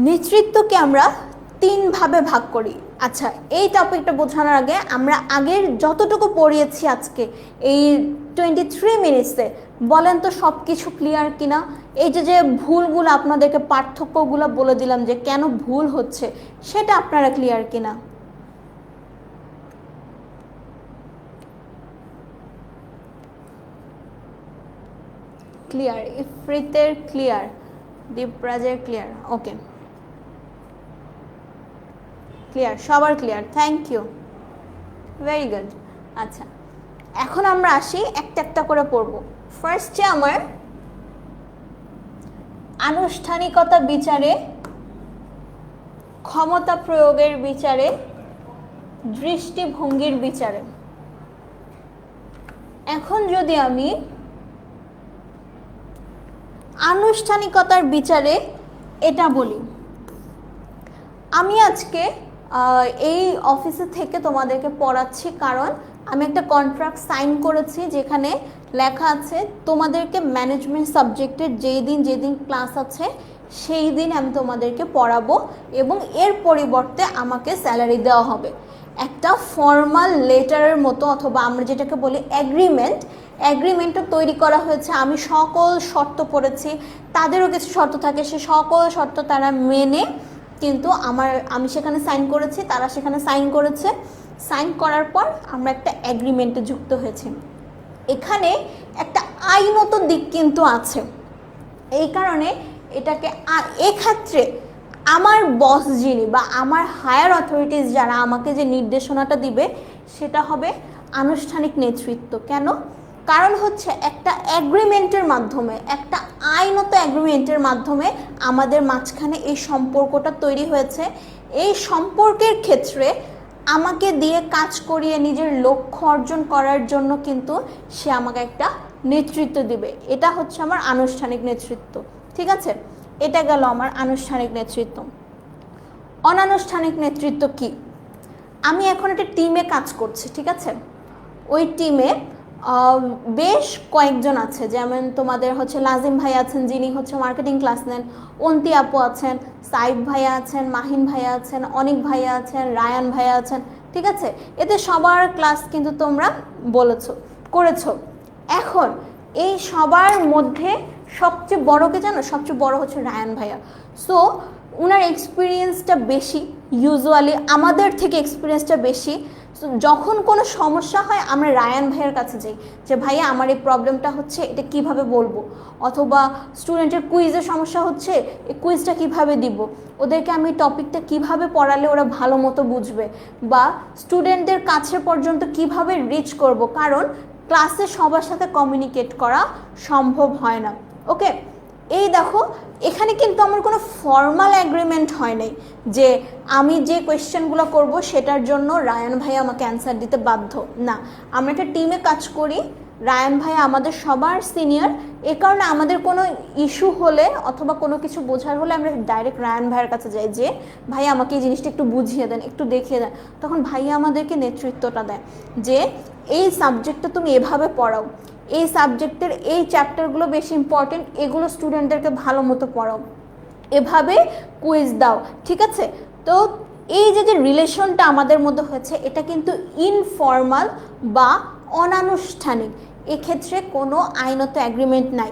নেতৃত্বকে আমরা 3 ভাবে ভাগ করি। আচ্ছা এই টপিকটা বোঝানোর আগে আমরা আগের যতটুকু পড়িয়েছি আজকে এই 23 মিনিটসে, বলেন তো সব কিছু ক্লিয়ার কিনা? এই যে ভুলগুলো আপনাদেরকে পার্থক্যগুলো বলে দিলাম যে কেন ভুল হচ্ছে, সেটা আপনারা ক্লিয়ার কিনা? ক্লিয়ার, ইফরিতের ক্লিয়ার, দীপরাজের ক্লিয়ার, ওকে ক্লিয়ার, সবার clear, thank you, very good. আচ্ছা এখন আমরা আসি একটা একটা করে পড়ব। ফার্স্টে আমার আনুষ্ঠানিকতা বিচারে, ক্ষমতা প্রয়োগের বিচারে, দৃষ্টিভঙ্গির বিচারে। এখন যদি আমি আনুষ্ঠানিকতার বিচারে এটা বলি, আমি আজকে এই অফিসে থেকে তোমাদেরকে পড়াচ্ছি, কারণ আমি একটা কন্ট্রাক্ট সাইন করেছি যেখানে লেখা আছে তোমাদেরকে ম্যানেজমেন্ট সাবজেক্টের যেদিন ক্লাস আছে সেই দিন আমি তোমাদেরকে পড়াবো, এবং এর পরিবর্তে আমাকে স্যালারি দেওয়া হবে। একটা ফর্মাল লেটারের মতো, অথবা আমরা যেটাকে বলি অ্যাগ্রিমেন্টও তৈরি করা হয়েছে। আমি সকল শর্ত পড়েছি, তাদেরও কিছু শর্ত থাকে, সে সকল শর্ত তারা মেনে কিন্তু আমি সেখানে সাইন করেছি, তারা সেখানে সাইন করেছে। সাইন করার পর আমরা একটা অ্যাগ্রিমেন্টে যুক্ত হয়েছি। এখানে একটা আইনত দিক কিন্তু আছে, এই কারণে এটাকে এক্ষেত্রে আমার বস যিনি বা আমার হায়ার অথরিটিস যারা আমাকে যে নির্দেশনাটা দিবে সেটা হবে আনুষ্ঠানিক নেতৃত্ব। কেন? কারণ হচ্ছে একটা অ্যাগ্রিমেন্টের মাধ্যমে, একটা আইনত অ্যাগ্রিমেন্টের মাধ্যমে আমাদের মাঝখানে এই সম্পর্কটা তৈরি হয়েছে। এই সম্পর্কের ক্ষেত্রে আমাকে দিয়ে কাজ করিয়ে নিজের লক্ষ্য অর্জন করার জন্য কিন্তু সে আমাকে একটা নেতৃত্ব দিবে। এটা হচ্ছে আমার আনুষ্ঠানিক নেতৃত্ব, ঠিক আছে। এটা গেল আমার আনুষ্ঠানিক নেতৃত্ব। অনানুষ্ঠানিক নেতৃত্ব কি? আমি এখন একটা টিমে কাজ করছি, ঠিক আছে। ওই টিমে বেশ কয়েকজন আছে, যেমন তোমাদের হচ্ছে লাজিম ভাই আছেন যিনি হচ্ছে মার্কেটিং ক্লাস নেন, অন্তি আপু আছেন, সাইফ ভাইয়া আছেন, মাহিন ভাইয়া আছেন, অনিক ভাইয়া আছেন, রায়ান ভাইয়া আছেন, ঠিক আছে। এতে সবার ক্লাস কিন্তু তোমরা করেছো। এখন এই সবার মধ্যে সবচেয়ে বড়কে জানো? সবচেয়ে বড় হচ্ছে রায়ান ভাইয়া। সো ওনার এক্সপিরিয়েন্সটা বেশি, ইউজুয়ালি আমাদের থেকে এক্সপিরিয়েন্সটা বেশি। যখন কোনো সমস্যা হয় আমরা রায়ান ভাইয়ের কাছে যাই যে ভাইয়া আমার এই প্রবলেমটা হচ্ছে, এটা কিভাবে বলবো, অথবা স্টুডেন্টের কুইজের সমস্যা হচ্ছে, এই কুইজটা কিভাবে দিব, ওদেরকে আমি টপিকটা কিভাবে পড়ালে ওরা ভালো মতো বুঝবে, বা স্টুডেন্টদের কাছে পর্যন্ত কিভাবে রিচ করব, কারণ ক্লাসে সবার সাথে কমিউনিকেট করা সম্ভব হয় না। ওকে, এই দেখো এখানে কিন্তু আমার কোনো ফর্মাল অ্যাগ্রিমেন্ট হয় নাই যে আমি যে কোয়েশ্চেনগুলো করব সেটার জন্য রায়ান ভাই আমাকে অ্যান্সার দিতে বাধ্য না। আমরা একটা টিমে কাজ করি, রায়ান ভাই আমাদের সবার সিনিয়র, এ কারণে আমাদের কোনো ইস্যু হলে অথবা কোনো কিছু বোঝার হলে আমরা ডাইরেক্ট রায়ান ভাইয়ের কাছে যাই যে ভাই আমাকে এই জিনিসটা একটু বুঝিয়ে দেন, একটু দেখিয়ে দেন। তখন ভাইয়া আমাদেরকে নেতৃত্বটা দেয় যে এই সাবজেক্টটা তুমি এভাবে পড়াও, এই সাবজেক্টের এই চ্যাপ্টারগুলো বেশি ইম্পর্টেন্ট, এগুলো স্টুডেন্টদেরকে ভালো মতো পড়াও, এভাবে কুইজ দাও। ঠিক আছে, তো এই যে রিলেশনটা আমাদের মধ্যে হয়েছে এটা কিন্তু ইনফর্মাল বা অনানুষ্ঠানিক, এক্ষেত্রে কোনো আইনত অ্যাগ্রিমেন্ট নাই।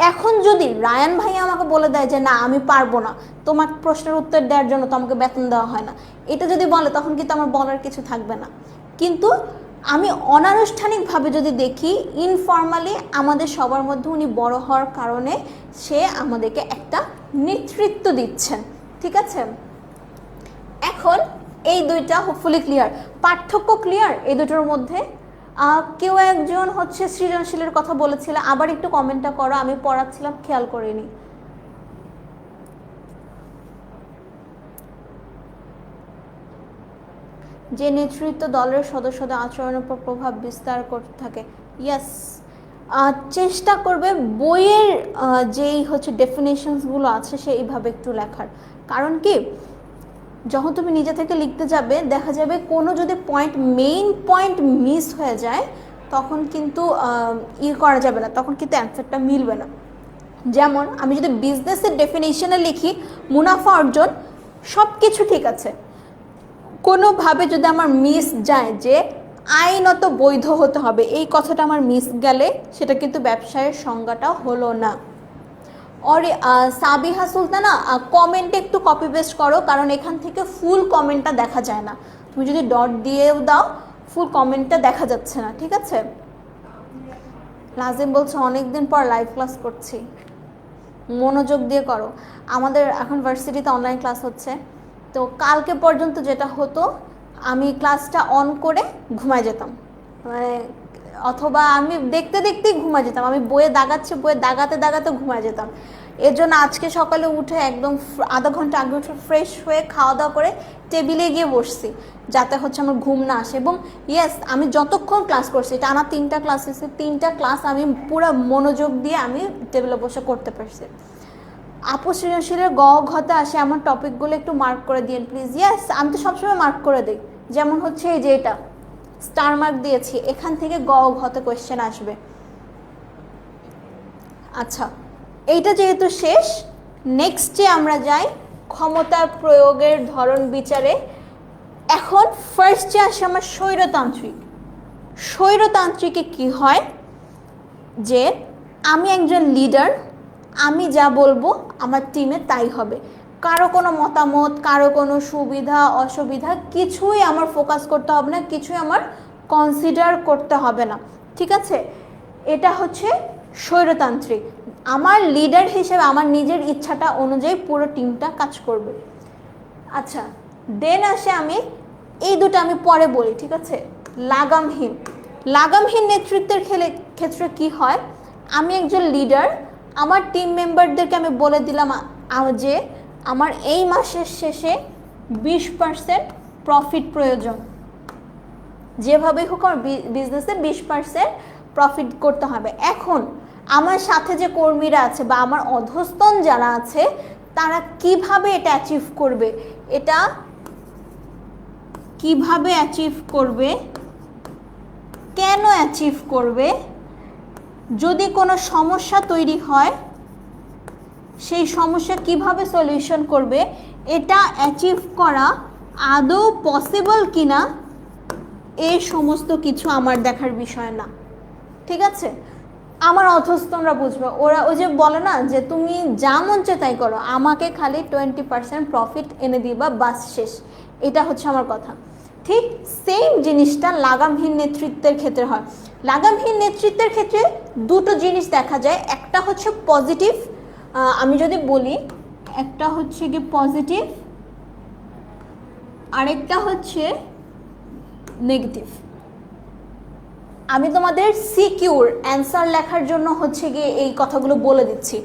এখন যদি রায়ান ভাই আমাকে বলে দেয় যে না আমি পারবো না, তোমার প্রশ্নের উত্তর দেওয়ার জন্য তো আমাকে বেতন দেওয়া হয় না, এটা যদি বলে তখন কিন্তু আমার বলার কিছু থাকবে না। কিন্তু আমি অনানুষ্ঠানিকভাবে যদি দেখি, ইনফর্মালি আমাদের সবার মধ্যে উনি বড় হওয়ার কারণে সে আমাদেরকে একটা নেতৃত্ব দিচ্ছেন। ঠিক আছে, এখন এই দুইটা হোপফুলি ক্লিয়ার, পার্থক্য ক্লিয়ার এই দুটোর মধ্যে। কেউ একজন হচ্ছে সৃজনশীলের কথা বলেছিল, আবার একটু কমেন্টটা করো, আমি পড়াচ্ছিলাম খেয়াল করিনি। যে নেতৃত্ব দলের সদস্যদের আচরণের উপর প্রভাব বিস্তার করতে থাকে। ইয়েস, চেষ্টা করবে বইয়ের যেই হচ্ছে ডেফিনেশনসগুলো আছে সেইভাবে একটু লেখার। কারণ কি, যখন তুমি নিজে থেকে লিখতে যাবে দেখা যাবে কোনো যদি মেইন পয়েন্ট মিস হয়ে যায় তখন কিন্তু করা যাবে না, তখন কিন্তু অ্যান্সারটা মিলবে না। যেমন আমি যদি বিজনেসের ডেফিনেশনে লিখি মুনাফা অর্জন, সব কিছু ঠিক আছে, কোনোভাবে যদি আমার মিস যায় যে আইনত বৈধ হতে হবে, এই কথাটা আমার মিস গেলে সেটা কিন্তু ব্যবসায়ের সংজ্ঞাটা হলো না। और সাবিহা সুলতানা কমেন্টে একটু কপি পেস্ট করো, কারণ এখান থেকে ফুল কমেন্টটা দেখা যায় না, তুমি যদি ডট দিয়েও দাও ফুল কমেন্টটা দেখা যাচ্ছে না। ঠিক আছে, লাজিম বলছে অনেকদিন পর লাইভ ক্লাস করছি, মনোযোগ দিয়ে করো। আমাদের এখন ভার্সিটিতে অনলাইন ক্লাস হচ্ছে, তো কালকে পর্যন্ত যেটা হতো আমি ক্লাসটা অন করে ঘুমায় যেতাম, মানে অথবা আমি দেখতে দেখতেই ঘুমায় যেতাম, আমি বইয়ে দাগাচ্ছি, বইয়ে দাগাতে দাগাতে ঘুমায় যেতাম। এর জন্য আজকে সকালে উঠে একদম আধা ঘন্টা আগে উঠে ফ্রেশ হয়ে খাওয়া দাওয়া করে টেবিলে গিয়ে বসছি যাতে হচ্ছে আমার ঘুম না আসে। এবং ইয়েস, আমি যতক্ষণ ক্লাস করছি, টানা 3টা ক্লাস হয়েছে, 3টা ক্লাস আমি পুরো মনোযোগ দিয়ে আমি টেবিলে বসে করতে পারছি। আপু সৃজনশীলের ঘতে আসে আমার টপিকগুলো একটু মার্ক করে দিন প্লিজ। ইয়েস, আমি তো সবসময় মার্ক করে দিই, যেমন হচ্ছে এই যে এটা স্টার মার্ক দিয়েছি, এখান থেকে ঘতে কোয়েশ্চেন আসবে। আচ্ছা, এইটা যেহেতু শেষ, নেক্সটে আমরা যাই ক্ষমতার প্রয়োগের ধরন বিচারে। এখন ফার্স্টে আসে আমার স্বৈরতান্ত্রিক। স্বৈরতান্ত্রিকে কি হয় যে আমি একজন লিডার, আমি যা বলবো আমার টিমে তাই হবে, কারো কোনো মতামত, কারো কোনো সুবিধা অসুবিধা কিছুই আমার ফোকাস করতে হবে না, কিছুই আমার কনসিডার করতে হবে না। ঠিক আছে, এটা হচ্ছে স্বৈরতান্ত্রিক। আমার লিডার হিসেবে আমার নিজের ইচ্ছাটা অনুযায়ী পুরো টিমটা কাজ করবে। আচ্ছা, দেন আসে আমি এই দুটো আমি পরে বলি। ঠিক আছে, লাগামহীন। লাগামহীন নেতৃত্বের ক্ষেত্রে কি হয়, আমি একজন লিডার, আমার টিম মেম্বারদেরকে আমি বলে দিলাম যে আমার এই মাসের শেষে 20% প্রফিট প্রয়োজন, যেভাবেই হোক আমার বিজনেসে 20% প্রফিট করতে হবে। এখন আমার সাথে যে কর্মীরা আছে বা আমার অধস্তন যারা আছে তারা কিভাবে এটা অ্যাচিভ করবে, এটা কিভাবে অ্যাচিভ করবে, কেন অ্যাচিভ করবে, যদি কোনো সমস্যা তৈরি হয় সেই সমস্যা কিভাবে সলিউশন করবে, এটা অ্যাচিভ করা আদৌ পসিবল কিনা, এই সমস্ত কিছু আমার দেখার বিষয় না। ঠিক আছে, আমার অধস্তনরা বুঝবে, ওরা ওই যে বলে না যে তুমি যা মন চায় তাই করো, আমাকে খালি 20% প্রফিট এনে দিবা, বাস শেষ। এটা হচ্ছে আমার কথা। ঠিক সেম জিনিসটা লাগামহীন নেতৃত্বের ক্ষেত্রে হয়। লাগামহীন নেতৃত্বের ক্ষেত্রে দুটো জিনিস দেখা যায়, একটা হচ্ছে পজিটিভ, আমি যদি বলি একটা হচ্ছে কি পজিটিভ, আরেকটা হচ্ছে নেগেটিভ। আমি তোমাদের সিকিউর অ্যান্সার লেখার জন্য হচ্ছে গিয়ে এই কথাগুলো বলে দিচ্ছি,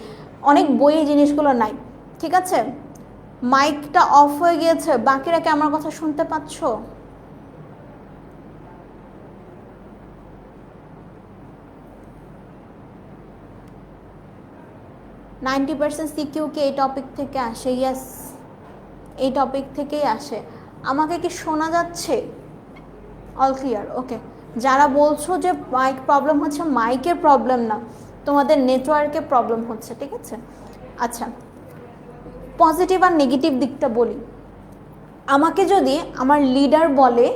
অনেক বইয়ে জিনিসগুলো নাই, ঠিক আছে? মাইকটা অফ হয়ে গিয়েছে, বাকিরা কি আমার কথা শুনতে পাচ্ছ? %90 সিকিউ কি এই টপিক থেকে আসে? ইয়েস, এই টপিক থেকেই আসে। আমাকে কি শোনা যাচ্ছে? অল ক্লিয়ার, ওকে। যারা বলছো যে মাইক প্রবলেম হচ্ছে, মাইকের প্রবলেম না, তোমাদের নেটওয়ার্কের প্রবলেম হচ্ছে, ঠিক আছে? আচ্ছা, পজিটিভ আর নেগেটিভ দিকটা বলি। আমাকে যদি আমার লিডার বলে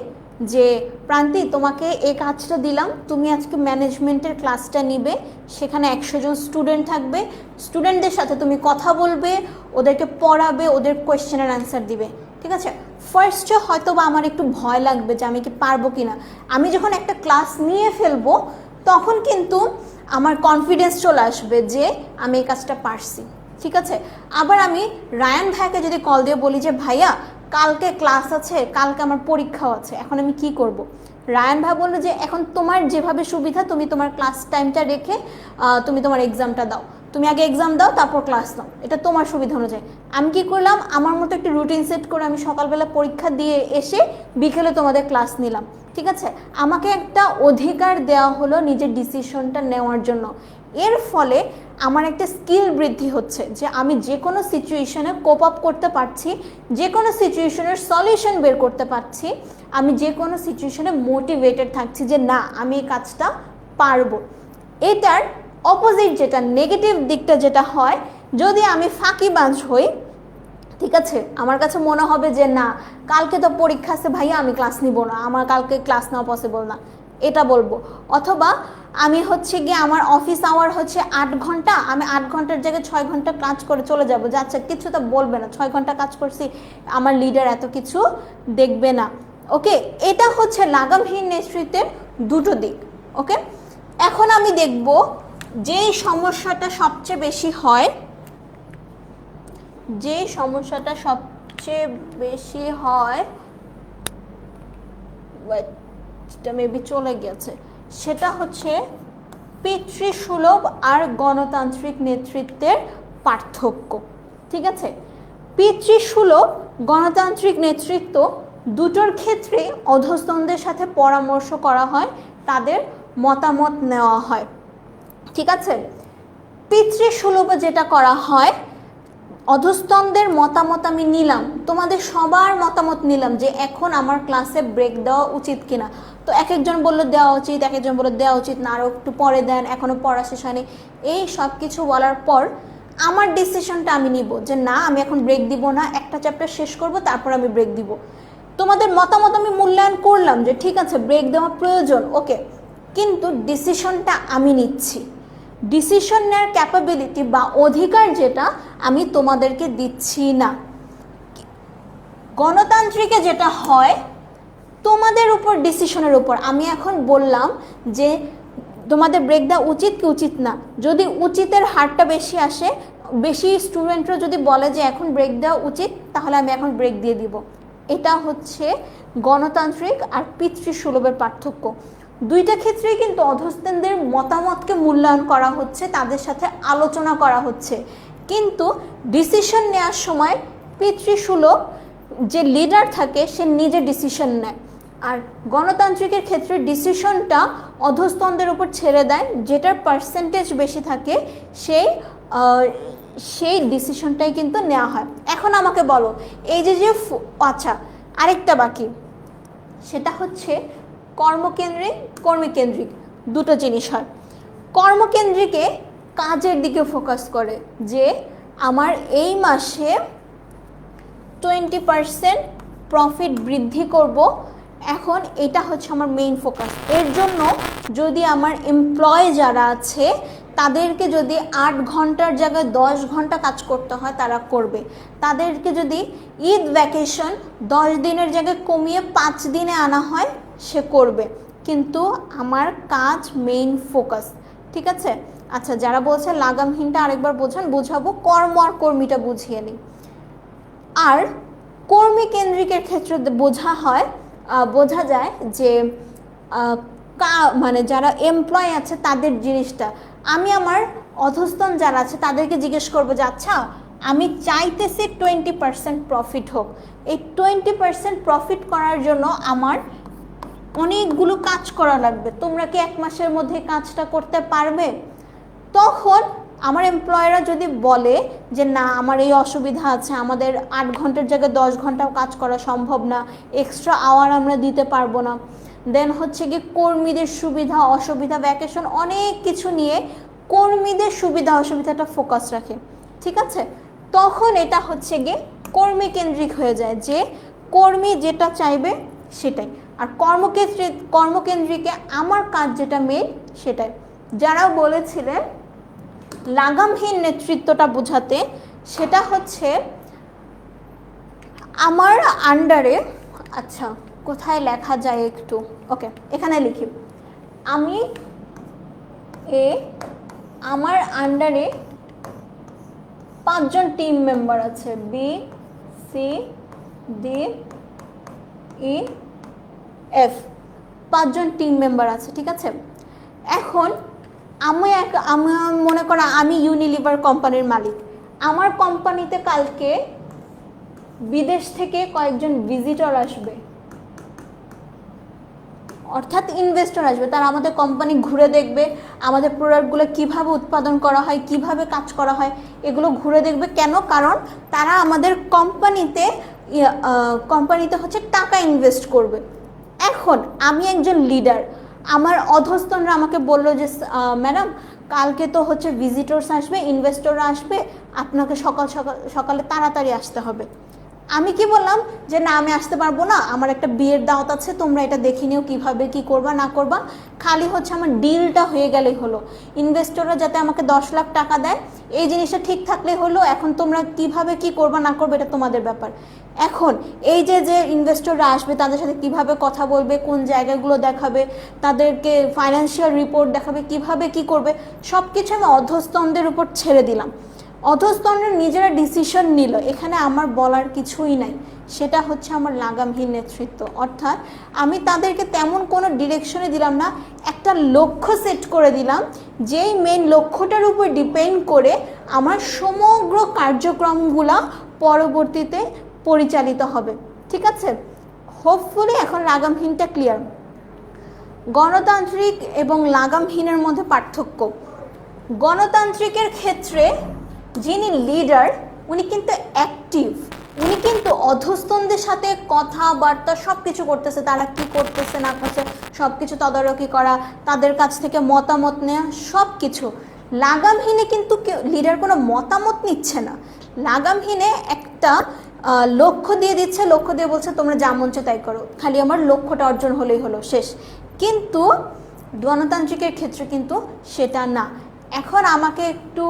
যে প্রান্তি তোমাকে এই কাজটা দিলাম, তুমি আজকে ম্যানেজমেন্টের ক্লাসটা নিবে, সেখানে 100 জন স্টুডেন্ট থাকবে, স্টুডেন্টদের সাথে তুমি কথা বলবে, ওদেরকে পড়াবে, ওদের কোয়েশ্চেনের অ্যান্সার দিবে, ঠিক আছে? ফার্স্টে হয়তো বা আমার একটু ভয় লাগবে যে আমি কি পারবো কি না। আমি যখন একটা ক্লাস নিয়ে ফেলবো তখন কিন্তু আমার কনফিডেন্স চলে আসবে যে আমি এই কাজটা পারছি, ঠিক আছে? আবার আমি রায়ান ভাইকে যদি কল দিয়ে বলি যে ভাইয়া কালকে ক্লাস আছে, কালকে আমার পরীক্ষাও আছে, এখন আমি কি করব? রায়ান ভাই বললো যে এখন তোমার যেভাবে সুবিধা তুমি তোমার ক্লাস টাইমটা রেখে তুমি তোমার এক্সামটা দাও, তুমি আগে এক্সাম দাও তারপর ক্লাস নাও, এটা তোমার সুবিধা অনুযায়ী। আমি কি করলাম, আমার মতো একটা রুটিন সেট করে আমি সকালবেলা পরীক্ষা দিয়ে এসে বিকেলে তোমাদের ক্লাস নিলাম, ঠিক আছে? আমাকে একটা অধিকার দেওয়া হলো নিজের ডিসিশনটা নেওয়ার জন্য। এর ফলে আমার একটা স্কিল বৃদ্ধি হচ্ছে যে আমি যে কোনো সিচুয়েশনে কোপ আপ করতে পারছি, যে কোনো সিচুয়েশনের সলিউশন বের করতে পারছি, আমি যে কোনো সিচুয়েশনে মোটিভেটেড থাকছি যে না আমি এই কাজটা পারবো। এটার অপোজিট যেটা নেগেটিভ দিকটা যেটা হয়, যদি আমি ফাঁকিবাজ হই, ঠিক আছে, আমার কাছে মনে হবে যে না কালকে তো পরীক্ষা আছে ভাইয়া, আমি ক্লাস নিব না, আমার কালকে ক্লাস নেওয়া পসিবল না, এটা বলবো। অথবা আমি হচ্ছে গিয়ে আমার অফিস আওয়ার হচ্ছে 8 ঘন্টা, আমি 8 ঘন্টার জায়গায় 6 ঘন্টা কাজ করে চলে যাবো, যে আচ্ছা কিছু তো বলবে না, 6 ঘন্টা কাজ করছি, আমার লিডার এত কিছু দেখবে না, ওকে? এটা হচ্ছে লাগামহীন নেতৃত্বের দুটো দিক, ওকে? এখন আমি দেখব যেই সমস্যাটা সবচেয়ে বেশি হয়, যে সমস্যাটা সবচেয়ে বেশি হয়, এটা মেবি চলে গেছে, সেটা হচ্ছে পিতৃসুলভ আর গণতান্ত্রিক নেতৃত্বের পার্থক্য, ঠিক আছে? পিতৃসুলভ গণতান্ত্রিক নেতৃত্ব দুটোর ক্ষেত্রে অধস্তনদের সাথে পরামর্শ করা হয়, তাদের মতামত নেওয়া হয়, ঠিক আছে? পিতৃসুলভ যেটা করা হয়, অধস্তনদের মতামত আমি নিলাম, তোমাদের সবার মতামত নিলাম যে এখন আমার ক্লাসে ব্রেক দেওয়া উচিত কিনা। তো এক একজন বললো দেওয়া উচিত, এক একজন বললো দেওয়া উচিত না, আরও একটু পরে দেন, এখনও পড়া শেষ হয়নি। এই সব কিছু বলার পর আমার ডিসিশনটা আমি নিব যে না আমি এখন ব্রেক দিব না, একটা চ্যাপ্টার শেষ করব তারপর আমি ব্রেক দিব। তোমাদের মতামত আমি মূল্যায়ন করলাম যে ঠিক আছে ব্রেক দেওয়া প্রয়োজন, ওকে, কিন্তু ডিসিশনটা আমি নিচ্ছি। ডিসিশন নেওয়ার ক্যাপাবিলিটি বা অধিকার যেটা আমি তোমাদেরকে দিচ্ছি না। গণতান্ত্রিকে যেটা হয় তোমাদের উপর ডিসিশনের উপর, আমি এখন বললাম যে তোমাদের ব্রেক দেওয়া উচিত কি উচিত না, যদি উচিতের হারটা বেশি আসে, বেশি স্টুডেন্টরা যদি বলে যে এখন ব্রেক দেওয়া উচিত, তাহলে আমি এখন ব্রেক দিয়ে দিব। এটা হচ্ছে গণতান্ত্রিক আর পিতৃসুলভের পার্থক্য। দুইটা ক্ষেত্রেই কিন্তু অধস্তনদের মতামতকে মূল্যায়ন করা হচ্ছে, তাদের সাথে আলোচনা করা হচ্ছে, কিন্তু ডিসিশন নেওয়ার সময় পিতৃসুলভ যে লিডার থাকে সে নিজে ডিসিশন নেয়, আর গণতান্ত্রিকের ক্ষেত্রে ডিসিশনটা অধস্তনদের উপর ছেড়ে দেয়, যেটার পার্সেন্টেজ বেশি থাকে সেই ডিসিশনটাই কিন্তু নেওয়া হয়। এখন আমাকে বলো এই যে আচ্ছা আরেকটা বাকি, সেটা হচ্ছে কর্মকেন্দ্রিক কর্মীকেন্দ্রিক, দুটো জিনিস হয়। কর্মকেন্দ্রিকে কাজের দিকে ফোকাস করে যে আমার এই মাসে 20% প্রফিট বৃদ্ধি করব, এখন এটা হচ্ছে আমার মেইন ফোকাস। এর জন্য যদি আমার এমপ্লয় যারা আছে তাদেরকে যদি 8 ঘন্টার জায়গায় 10 ঘন্টা কাজ করতে হয় তারা করবে। তাদেরকে যদি ঈদ ভ্যাকেশন 10 দিনের জায়গায় কমিয়ে 5 দিনে আনা হয় সে করবে, কিন্তু আমার কাজ মেইন ফোকাস। ঠিক আছে? আচ্ছা, যারা বলছে লাগামহীনটা আরেকবার বুঝাবো, কর্ম আর কর্মীটা বুঝিয়ে নিই। আর কর্মী কেন্দ্রিকের ক্ষেত্রে বোঝা যায় যে মানে যারা এমপ্লয় আছে তাদের জিনিসটা, আমি আমার অধস্তন যারা আছে তাদেরকে জিজ্ঞেস করবো যে আচ্ছা আমি চাইতেছি 20% প্রফিট হোক, এই 20% প্রফিট করার জন্য আমার অনেকগুলো কাজ করা লাগবে, তোমরা কি 1 মাসের মধ্যে কাজটা করতে পারবে? তখন আমার এমপ্লয়াররা যদি বলে যে না আমার এই অসুবিধা আছে, আমাদের 8 ঘন্টার জায়গায় 10 ঘন্টাও কাজ করা সম্ভব না, এক্সট্রা আওয়ার আমরা দিতে পারবো না, দেন হচ্ছে কি কর্মীদের সুবিধা অসুবিধা ভ্যাকেশন অনেক কিছু নিয়ে কর্মীদের সুবিধা অসুবিধাটা ফোকাস রাখে। ঠিক আছে? তখন এটা হচ্ছে গিয়ে কর্মী কেন্দ্রিক হয়ে যায়, যে কর্মী যেটা চাইবে সেটাই। আর কর্মকেন্দ্রিকে আমার কাজ যেটা মেইন সেটাই। যারা বলেছিলেন লাগামহীন নেতৃত্বটা বোঝাতে, সেটা হচ্ছে আমার আন্ডারে, আচ্ছা কোথায় লেখা যায় একটু, ওকে এখানে লিখি, আমার আন্ডারে 5 জন টিম মেম্বার আছে, B C D E F, 5 জন টিম মেম্বার আছে। ঠিক আছে? এখন আমি মনে করো আমি ইউনিলিভার কোম্পানির মালিক, আমার কোম্পানিতে কালকে বিদেশ থেকে কয়েকজন ভিজিটর আসবে, অর্থাৎ ইনভেস্টর আসবে, তারা আমাদের কোম্পানি ঘুরে দেখবে, আমাদের প্রোডাক্টগুলো কিভাবে উৎপাদন করা হয়, কিভাবে কাজ করা হয়, এগুলো ঘুরে দেখবে। কেন? কারণ তারা আমাদের কোম্পানিতে হচ্ছে টাকা ইনভেস্ট করবে। এখন আমি একজন লিডার, আমার অধস্তনরা আমাকে বললো যে ম্যাডাম কালকে তো হচ্ছে ভিজিটর্স আসবে, ইনভেস্টররা আসবে, আপনাকে সকালে তাড়াতাড়ি আসতে হবে। আমি কি বললাম যে না আমি আসতে পারবো না, আমার একটা বিয়ের দাওয়াত আছে, তোমরা এটা দেখে নিও কীভাবে কী করবা না করবা, খালি হচ্ছে আমার ডিলটা হয়ে গেলেই হলো, ইনভেস্টররা যাতে আমাকে 10 লাখ টাকা দেয় এই জিনিসটা ঠিক থাকলেই হলো, এখন তোমরা কিভাবে কি করবা না করবে এটা তোমাদের ব্যাপার। এখন এই যে ইনভেস্টররা আসবে তাদের সাথে কিভাবে কথা বলবে, কোন জায়গাগুলো দেখাবে, তাদেরকে ফাইন্যান্সিয়াল রিপোর্ট দেখাবে, কিভাবে কি করবে, সব কিছু আমি অধস্তনদের উপর ছেড়ে দিলাম। অধস্তনরা নিজেরা ডিসিশন নিল, এখানে আমার বলার কিছুই নাই। সেটা হচ্ছে আমার লাগামহীন নেতৃত্ব। অর্থাৎ আমি তাদেরকে তেমন কোনো ডিরেকশনে দিলাম না, একটা লক্ষ্য সেট করে দিলাম, যেই মেন লক্ষ্যটার উপর ডিপেন্ড করে আমার সমগ্র কার্যক্রমগুলো পরবর্তীতে পরিচালিত হবে। ঠিক আছে? হোপফুলি এখন লাগামহীনটা ক্লিয়ার। গণতান্ত্রিক এবং লাগামহীনের মধ্যে পার্থক্য, গণতান্ত্রিকের ক্ষেত্রে যিনি লিডার উনি কিন্তু অ্যাক্টিভ, উনি কিন্তু অধস্তনদের সাথে কথাবার্তা সব কিছু করতেছে, তারা কি করতেছে না করছে সব কিছু তদারকি করা, তাদের কাছ থেকে মতামত নেওয়া, সব কিছু। লাগামহীনে কিন্তু লিডার কোনো মতামত নিচ্ছে না, লাগামহীনে একটা লক্ষ্য দিয়ে দিচ্ছে, লক্ষ্য দিয়ে বলছে তোমরা যা মন চায় তাই করো, খালি আমার লক্ষ্যটা অর্জন হলেই হলো, শেষ। কিন্তু গণতান্ত্রিকের ক্ষেত্রে কিন্তু সেটা না। এখন আমাকে একটু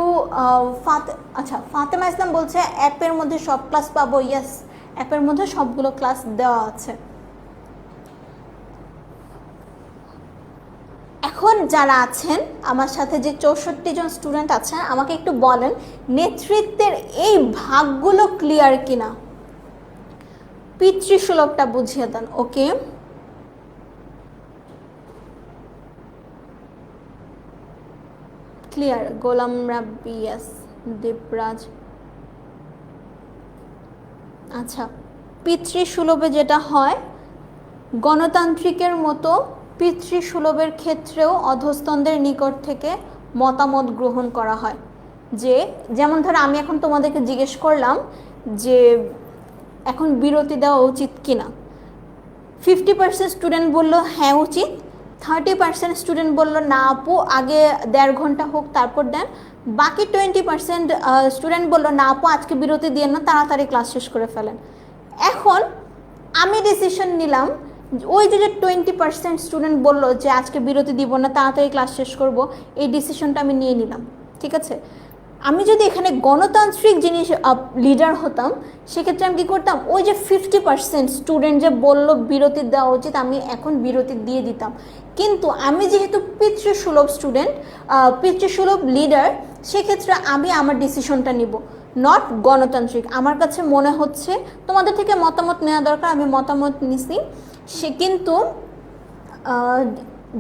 ফাতেমা ইসলাম বলছে অ্যাপের মধ্যে সব ক্লাস পাবো। ইয়েস, অ্যাপের মধ্যে সবগুলো ক্লাস দেওয়া আছে। এখন যারা আছেন আমার সাথে, যে 64 জন স্টুডেন্ট আছেন, আমাকে একটু বলেন নেতৃত্বের এই ভাগগুলো ক্লিয়ার কিনা, পিতৃসুলভটা বুঝিয়ে দেন। ওকে, ক্লিয়ার। গোলাম রাব্বি, ইয়েস। দীপরাজ, আচ্ছা। পিতৃসুলভে যেটা হয়, গণতান্ত্রিকের মতো পিতৃসুলভের ক্ষেত্রেও অধস্তনদের নিকট থেকে মতামত গ্রহণ করা হয়। যেমন ধরো আমি এখন তোমাদেরকে জিজ্ঞেস করলাম যে এখন বিরতি দেওয়া উচিত কিনা, 50% স্টুডেন্ট বললো হ্যাঁ উচিত, 30% স্টুডেন্ট বললো না আপু আগে 1.5 ঘন্টা হোক তারপর দেন, বাকি 20% স্টুডেন্ট বললো না আপু আজকে বিরতি দিয়ে না, তাড়াতাড়ি ক্লাস শেষ করে ফেলেন। এখন আমি ডিসিশন নিলাম ওই যে 20% স্টুডেন্ট বললো যে আজকে বিরতি দিব না, তাড়াতাড়ি ক্লাস শেষ করব, এই ডিসিশনটা আমি নিয়ে নিলাম। ঠিক আছে, আমি যদি এখানে গণতান্ত্রিক জিনিস লিডার হতাম, সেক্ষেত্রে আমি কী করতাম, ওই যে 50% স্টুডেন্ট যে বললো বিরতি দেওয়া উচিত, আমি এখন বিরতি দিয়ে দিতাম। কিন্তু আমি যেহেতু পিতৃসুলভ স্টুডেন্ট, পিতৃসুলভ লিডার, সেক্ষেত্রে আমি আমার ডিসিশনটা নিব, নট গণতান্ত্রিক। আমার কাছে মনে হচ্ছে তোমাদের থেকে মতামত নেওয়া দরকার, আমি মতামত নিছি। সে কিন্তু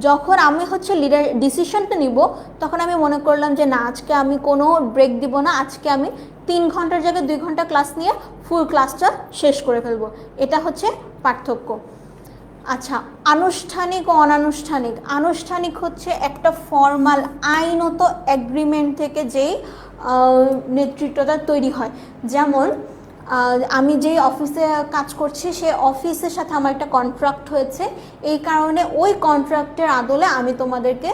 যখন আমি হচ্ছে লিডার ডিসিশনটা নিব, তখন আমি মনে করলাম যে না, আজকে আমি কোনো ব্রেক দিব না, আজকে আমি 3 ঘন্টার জায়গায় 2 ঘন্টা ক্লাস নিয়ে ফুল ক্লাসটা শেষ করে ফেলবো। এটা হচ্ছে পার্থক্য। আচ্ছা, আনুষ্ঠানিক ও অনানুষ্ঠানিক। আনুষ্ঠানিক হচ্ছে একটা ফর্মাল আইনত এগ্রিমেন্ট থেকে যেই নেতৃত্বটা তৈরি হয়। যেমন আমি যেই অফিসে কাজ করছি, সেই অফিসের সাথে আমার একটা কন্ট্রাক্ট হয়েছে, এই কারণে ওই কন্ট্রাক্টের আদলে আমি তোমাদেরকে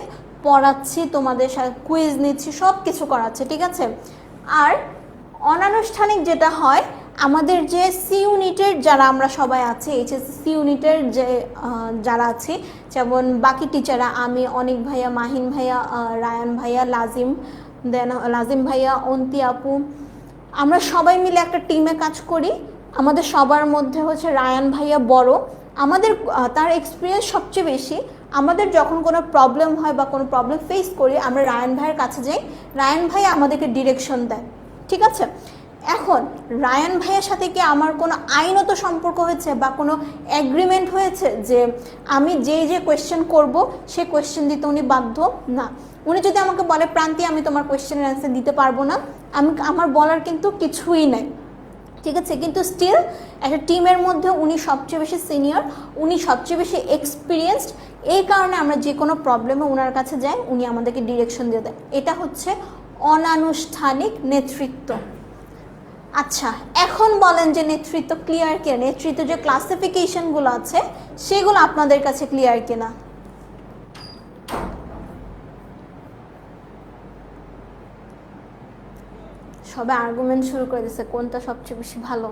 পড়াচ্ছি, তোমাদের সাথে কুইজ নিচ্ছি, সব কিছু করাচ্ছি। ঠিক আছে। আর অনানুষ্ঠানিক যেটা হয়, আমাদের যে সি ইউনিটের যারা আমরা সবাই আছি, এইচএসসি সি ইউনিটের যে যারা আছি, যেমন বাকি টিচাররা, আমি, অনিক ভাইয়া, মাহিন ভাইয়া, রায়ান ভাইয়া, লাজিম ভাইয়া, অন্তি আপু, আমরা সবাই মিলে একটা টিমে কাজ করি। আমাদের সবার মধ্যে হচ্ছে রায়ান ভাইয়া বড়, আমাদের তার এক্সপিরিয়েন্স সবচেয়ে বেশি। আমাদের যখন কোনো প্রবলেম হয় বা কোনো প্রবলেম ফেস করি, আমরা রায়ান ভাইয়ের কাছে যাই, রায়ান ভাই আমাদেরকে ডিরেকশন দেয়। ঠিক আছে। এখন রায়ান ভাইয়ের সাথে কি আমার কোনো আইনত সম্পর্ক হয়েছে বা কোনো এগ্রিমেন্ট হয়েছে যে আমি যে কোয়েশ্চেন করব সেই কোয়েশ্চেন দিতে উনি বাধ্য? না। উনি যদি আমাকে বলে প্রান্তি আমি তোমার কোয়েশ্চেনের অ্যান্সার দিতে পারবো না, আমার বলার কিন্তু কিছুই নাই। ঠিক আছে। কিন্তু স্টিল একটা টিমের মধ্যে উনি সবচেয়ে বেশি সিনিয়র, উনি সবচেয়ে বেশি এক্সপিরিয়েন্সড, এই কারণে আমরা যে কোনো প্রবলেমে ওনার কাছে যাই, উনি আমাদেরকে ডিরেকশন দিয়ে দেয়। এটা হচ্ছে অনানুষ্ঠানিক নেতৃত্ব। আচ্ছা, এখন বলেন যে নেতৃত্ব ক্লিয়ার কিনা, নেতৃত্ব যে ক্লাসিফিকেশনগুলো আছে সেগুলো আপনাদের কাছে ক্লিয়ার কিনা? সবাই আর্গুমেন্ট শুরু করে দিচ্ছে কোনটা সবচেয়ে বেশি ভালো।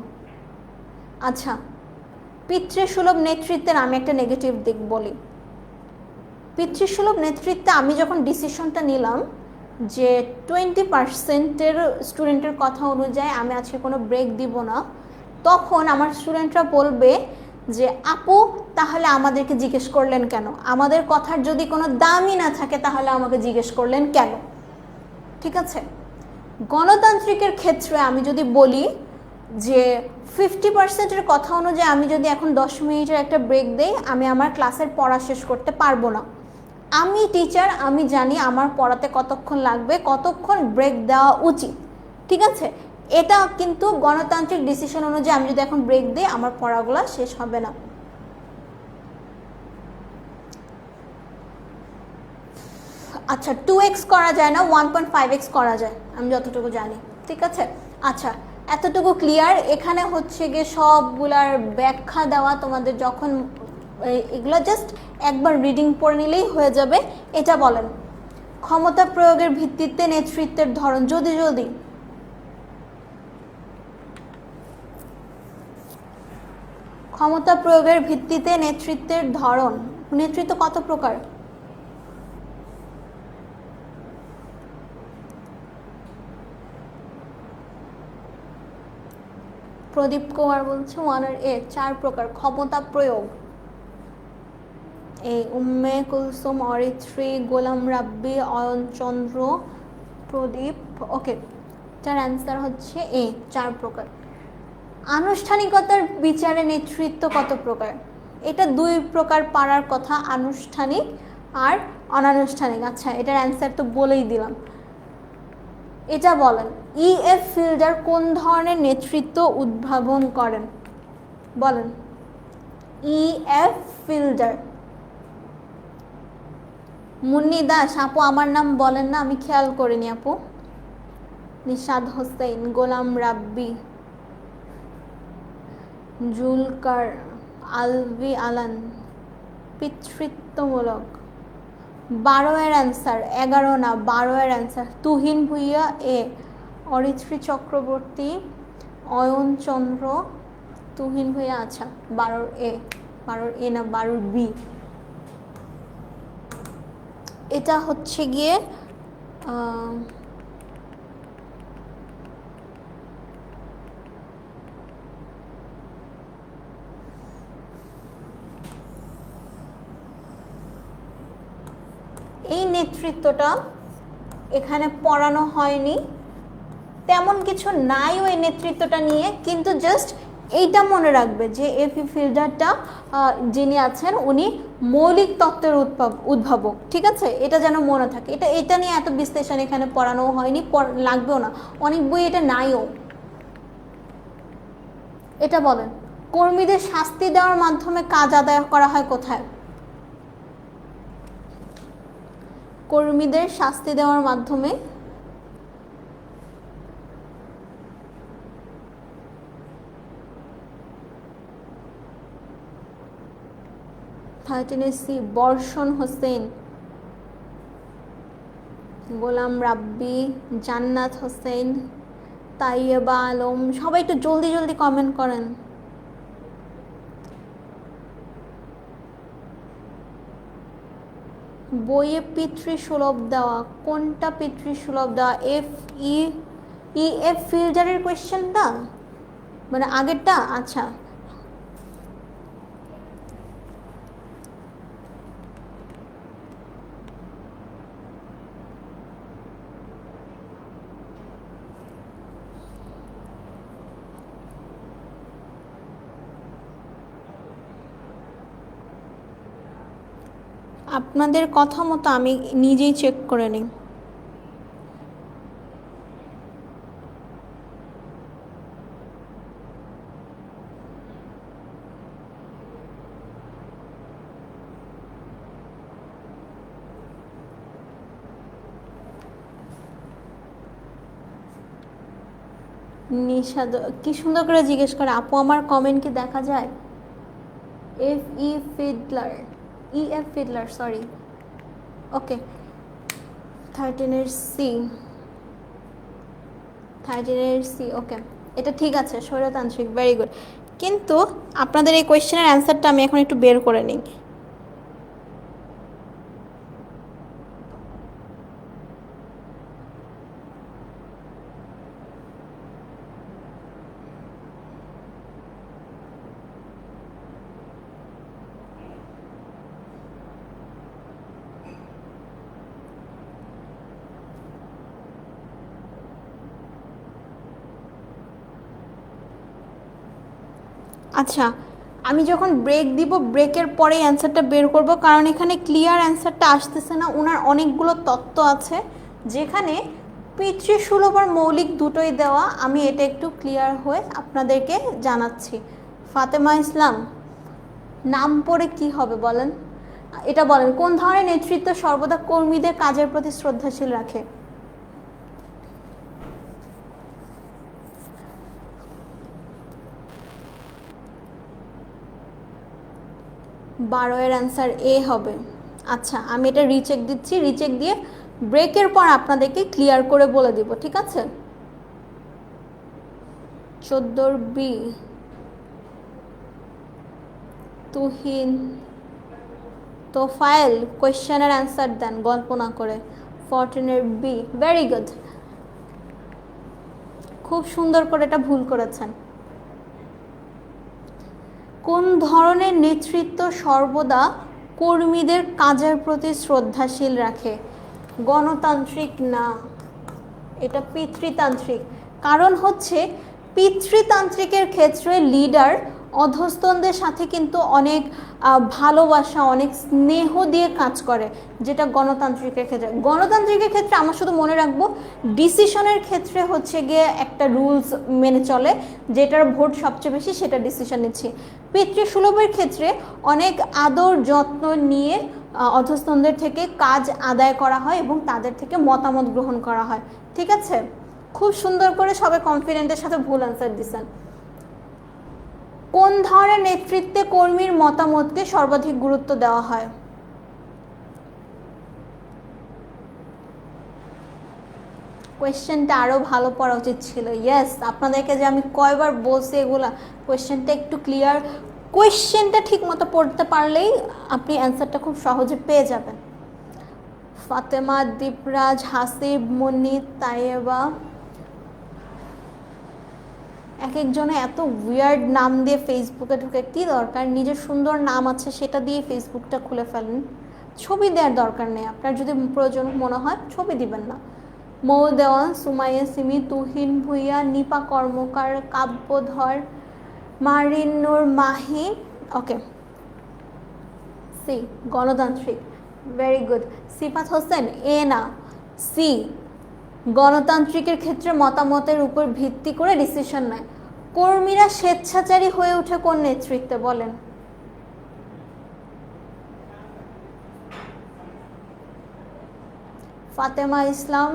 আচ্ছা, পিতৃসুলভ নেতৃত্বের আমি একটা নেগেটিভ দিক বলি। পিতৃসুলভ নেতৃত্বে আমি যখন ডিসিশনটা নিলাম যে 20%-এর স্টুডেন্টের কথা অনুযায়ী আমি আজকে কোনো ব্রেক দিব না, তখন আমার স্টুডেন্টরা বলবে যে আপু তাহলে আমাদেরকে জিজ্ঞেস করলেন কেন? আমাদের কথার যদি কোনো দামই না থাকে তাহলে আমাকে জিজ্ঞেস করলেন কেন? ঠিক আছে। গণতান্ত্রিকের ক্ষেত্রে আমি যদি বলি যে 50%-এর কথা অনুযায়ী আমি যদি এখন 10 মিনিটের একটা ব্রেক দেই, আমি আমার ক্লাসের পড়া শেষ করতে পারবো না। আমি টিচার, আমি জানি আমার পড়াতে কতক্ষণ লাগবে, কতক্ষণ ব্রেক দেওয়া উচিত। ঠিক আছে। এটা কিন্তু গণতান্ত্রিক ডিসিশন অনুযায়ী আমি যদি এখন ব্রেক দিই, আমার পড়াগুলো শেষ হবে না। আচ্ছা, 2x করা যায় না, 1.5x করা যায়, আমি যতটুকু জানি। ঠিক আছে। আচ্ছা, এতটুকু ক্লিয়ার। এখানে হচ্ছে গিয়ে সবগুলার ব্যাখ্যা দেওয়া, তোমাদের যখন এগুলো জাস্ট একবার রিডিং পড়ে নিলেই হয়ে যাবে। এটা বলেন, ক্ষমতা প্রয়োগের ভিত্তিতে নেতৃত্বের ধরন। যদি ক্ষমতা প্রয়োগের ভিত্তিতে নেতৃত্বের ধরন, নেতৃত্ব কত প্রকার? প্রদীপ কুমার বলছে 1 4 প্রকার ক্ষমতা প্রয়োগ। এই উম্মে কুলসুম, অরিত্রী, গোলাম রাব্বি, অয়নচন্দ্র, প্রদীপ। ওকে, তার অ্যান্সার হচ্ছে 4 প্রকার। আনুষ্ঠানিকতার বিচারে নেতৃত্ব কত প্রকার? এটা 2 প্রকার পারার কথা, আনুষ্ঠানিক আর অনানুষ্ঠানিক। আচ্ছা, এটার অ্যান্সার তো বলেই দিলাম। এটা বলেন, EF ফিল্ডার কোন ধরনের নেতৃত্ব উদ্ভাবন করেন? বলেন। EF fielder. মুন্নি দাস আপু আমার নাম বলেন না, আমি খেয়াল করিনি আপু। নিশাদ হোসেন, গোলাম রাব্বি, জুলকার, আলভি আলান। পিতৃত্বমূলক। 12-এর অ্যান্সার, 11 না 12-এর অ্যান্সার। তুহিন ভুইয়া অরিত্রী চক্রবর্তী, অয়নচন্দ্র, তুহিন ভুইয়া। আচ্ছা, 12 কারোর এ না, বারোর বি। এটা হচ্ছে গিয়ে এই নেতৃত্বটা এখানে পড়ানো হয়নি, তেমন কিছু নাই ওই নেতৃত্বটা নিয়ে, কিন্তু জাস্ট এইটা মনে রাখবে যে এফি ফিল্ডারটা যিনি আছেন উনি মৌলিক তত্ত্বের উদ্ভাবক, ঠিক আছে? এটা যেন মনে থাকে। এটা নিয়ে এত বিশ্লেষণ এখানে পড়ানো হয়নি, লাগবেও না, অনেক বই এটা নাইও। এটা বলেন, কর্মীদের শাস্তি দেওয়ার মাধ্যমে কাজ আদায় করা হয় কোথায়? কর্মীদের শাস্তি দেওয়ার মাধ্যমে সি বর্ষণ হোসেন, গোলাম রাব্বি, জান্নাত হোসেন, তাইয়েবা আলম, সবাই একটু জলদি জলদি কমেন্ট করেন। বইয়ে পিতৃসুলভ দেওয়া, কোনটা পিতৃসুলভ দেওয়া? এফ ফিল্ডারের কোয়েশ্চেনটা, মানে আগেরটা? আচ্ছা, আপনাদের কথা মতো আমি নিজেই চেক করে নিই। নিশাদ কি সুন্দর করে জিজ্ঞেস করে, আপু আমার কমেন্ট কি দেখা যায়? এফ ফিডলার সরি, ওকে। 13 সি, ওকে, এটা ঠিক আছে, স্বৈরতান্ত্রিক, ভেরি গুড। কিন্তু আপনাদের এই কোয়েশ্চেনের অ্যান্সারটা আমি এখন একটু বের করে নিই। আচ্ছা, আমি যখন ব্রেক দিব, ব্রেকের পরে অ্যান্সারটা বের করব, কারণ এখানে ক্লিয়ার অ্যান্সারটা আসতেছে না। ওনার অনেকগুলো তত্ত্ব আছে যেখানে পিতৃসুলভ আর মৌলিক দুটোই দেওয়া। আমি এটা একটু ক্লিয়ার হয়ে আপনাদেরকে জানাচ্ছি। ফাতেমা ইসলাম, নাম পড়ে কি হবে বলেন? এটা বলেন, কোন ধরনের নেতৃত্ব সর্বদা কর্মীদের কাজের প্রতি শ্রদ্ধাশীল রাখে? বারোয়ের অ্যান্সার এ হবে। আচ্ছা, আমি এটা রিচেক দিচ্ছি, রিচেক দিয়ে ব্রেকের পর আপনাদেরকে ক্লিয়ার করে বলে দিব, ঠিক আছে? 14 বি, তুহিন তোফায়েল, কোয়েশ্চেনের অ্যান্সার দেন গল্প না করে। 14 বি, ভেরি গুড, খুব সুন্দর করে এটা ভুল করেছেন। কোন ধরনের নেতৃত্ব সর্বদা কর্মীদের কাজের প্রতি শ্রদ্ধাশীল রাখে? গণতান্ত্রিক না, এটা পিতৃতান্ত্রিক। কারণ হচ্ছে পিতৃতান্ত্রিকের ক্ষেত্রে লিডার অধস্তনদের সাথে কিন্তু অনেক ভালোবাসা, অনেক স্নেহ দিয়ে কাজ করে, যেটা গণতান্ত্রিকের ক্ষেত্রে আমরা শুধু মনে রাখবো ডিসিশনের ক্ষেত্রে হচ্ছে গিয়ে একটা রুলস মেনে চলে, যেটার ভোট সবচেয়ে বেশি সেটা ডিসিশন নিচ্ছে। পিতৃসুলভের ক্ষেত্রে অনেক আদর যত্ন নিয়ে অধস্তনদের থেকে কাজ আদায় করা হয় এবং তাদের থেকে মতামত গ্রহণ করা হয়, ঠিক আছে? খুব সুন্দর করে সবাই কনফিডেন্টের সাথে ভুল আনসার দিচ্ছেন। কোন ধরনের নেতৃত্বে কর্মীর মতামতকে সর্বাধিক গুরুত্ব দেওয়া হয়? কোয়েশ্চেনটা আরও ভালো পড়া উচিত ছিল। ইয়েস, আপনাদেরকে যে আমি কয়বার বলছি এগুলা, কোয়েশ্চেনটা একটু ক্লিয়ার কোয়েশ্চেনটা ঠিক মতো পড়তে পারলেই আপনি অ্যান্সারটা খুব সহজে পেয়ে যাবেন। ফাতেমা, দীপরাজ, হাসিব, মুন্নিত, তাইয়েবা, এক একজনে এত উইয়ার্ড নাম দিয়ে ফেসবুকে ঢুকে কী দরকার? নিজের সুন্দর নাম আছে সেটা দিয়ে ফেসবুকটা খুলে ফেলেন। ছবি দেওয়ার দরকার নেই, আপনার যদি প্রয়োজন মনে হয় ছবি দিবেন না। মৌ দেওয়ান, সুমাইয়া সিমি, তুহিন ভুইয়া, নিপা কর্মকার, কাব্যধর, মারিন নূর, মাহি। ওকে, সি গণতান্ত্রিক, ভেরি গুড। সিফাত হোসেন, এ না, সি গণতান্ত্রিকের ক্ষেত্রে মতামতের উপর ভিত্তি করে ডিসিশন নেয়। কর্মীরা স্বেচ্ছাচারী হয়ে ওঠে কোন নেতৃত্বে বলেন? ফাতেমা ইসলাম,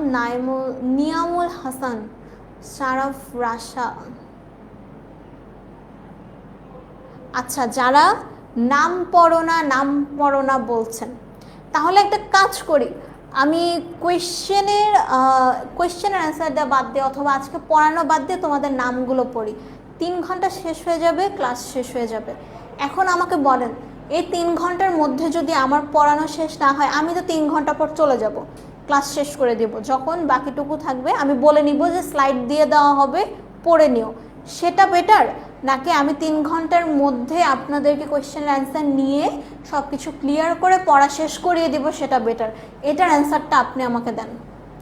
নিয়ামুল হাসান, শারাফ রাশা। আচ্ছা, যারা নাম পড়ো না বলছেন, তাহলে একটা কাজ করি, আমি কোয়েশ্চেনের অ্যান্সার দেওয়া বাদ দিয়ে অথবা আজকে পড়ানো বাদ দিয়ে তোমাদের নামগুলো পড়ি। 3 ঘন্টা শেষ হয়ে যাবে, ক্লাস শেষ হয়ে যাবে। এখন আমাকে বলেন, এই 3 ঘন্টার মধ্যে যদি আমার পড়ানো শেষ না হয়, আমি তো 3 ঘন্টা পর চলে যাব, ক্লাস শেষ করে দেব। যখন বাকিটুকু থাকবে আমি বলে নিব যে স্লাইড দিয়ে দেওয়া হবে, পড়ে নিও। সেটা বেটার নাকি আমি 3 ঘন্টার মধ্যে আপনাদেরকে কোয়েশ্চেনের অ্যান্সার নিয়ে সব কিছু ক্লিয়ার করে পড়া শেষ করিয়ে দেব? সেটা বেটার। এটার অ্যান্সারটা আপনি আমাকে দেন,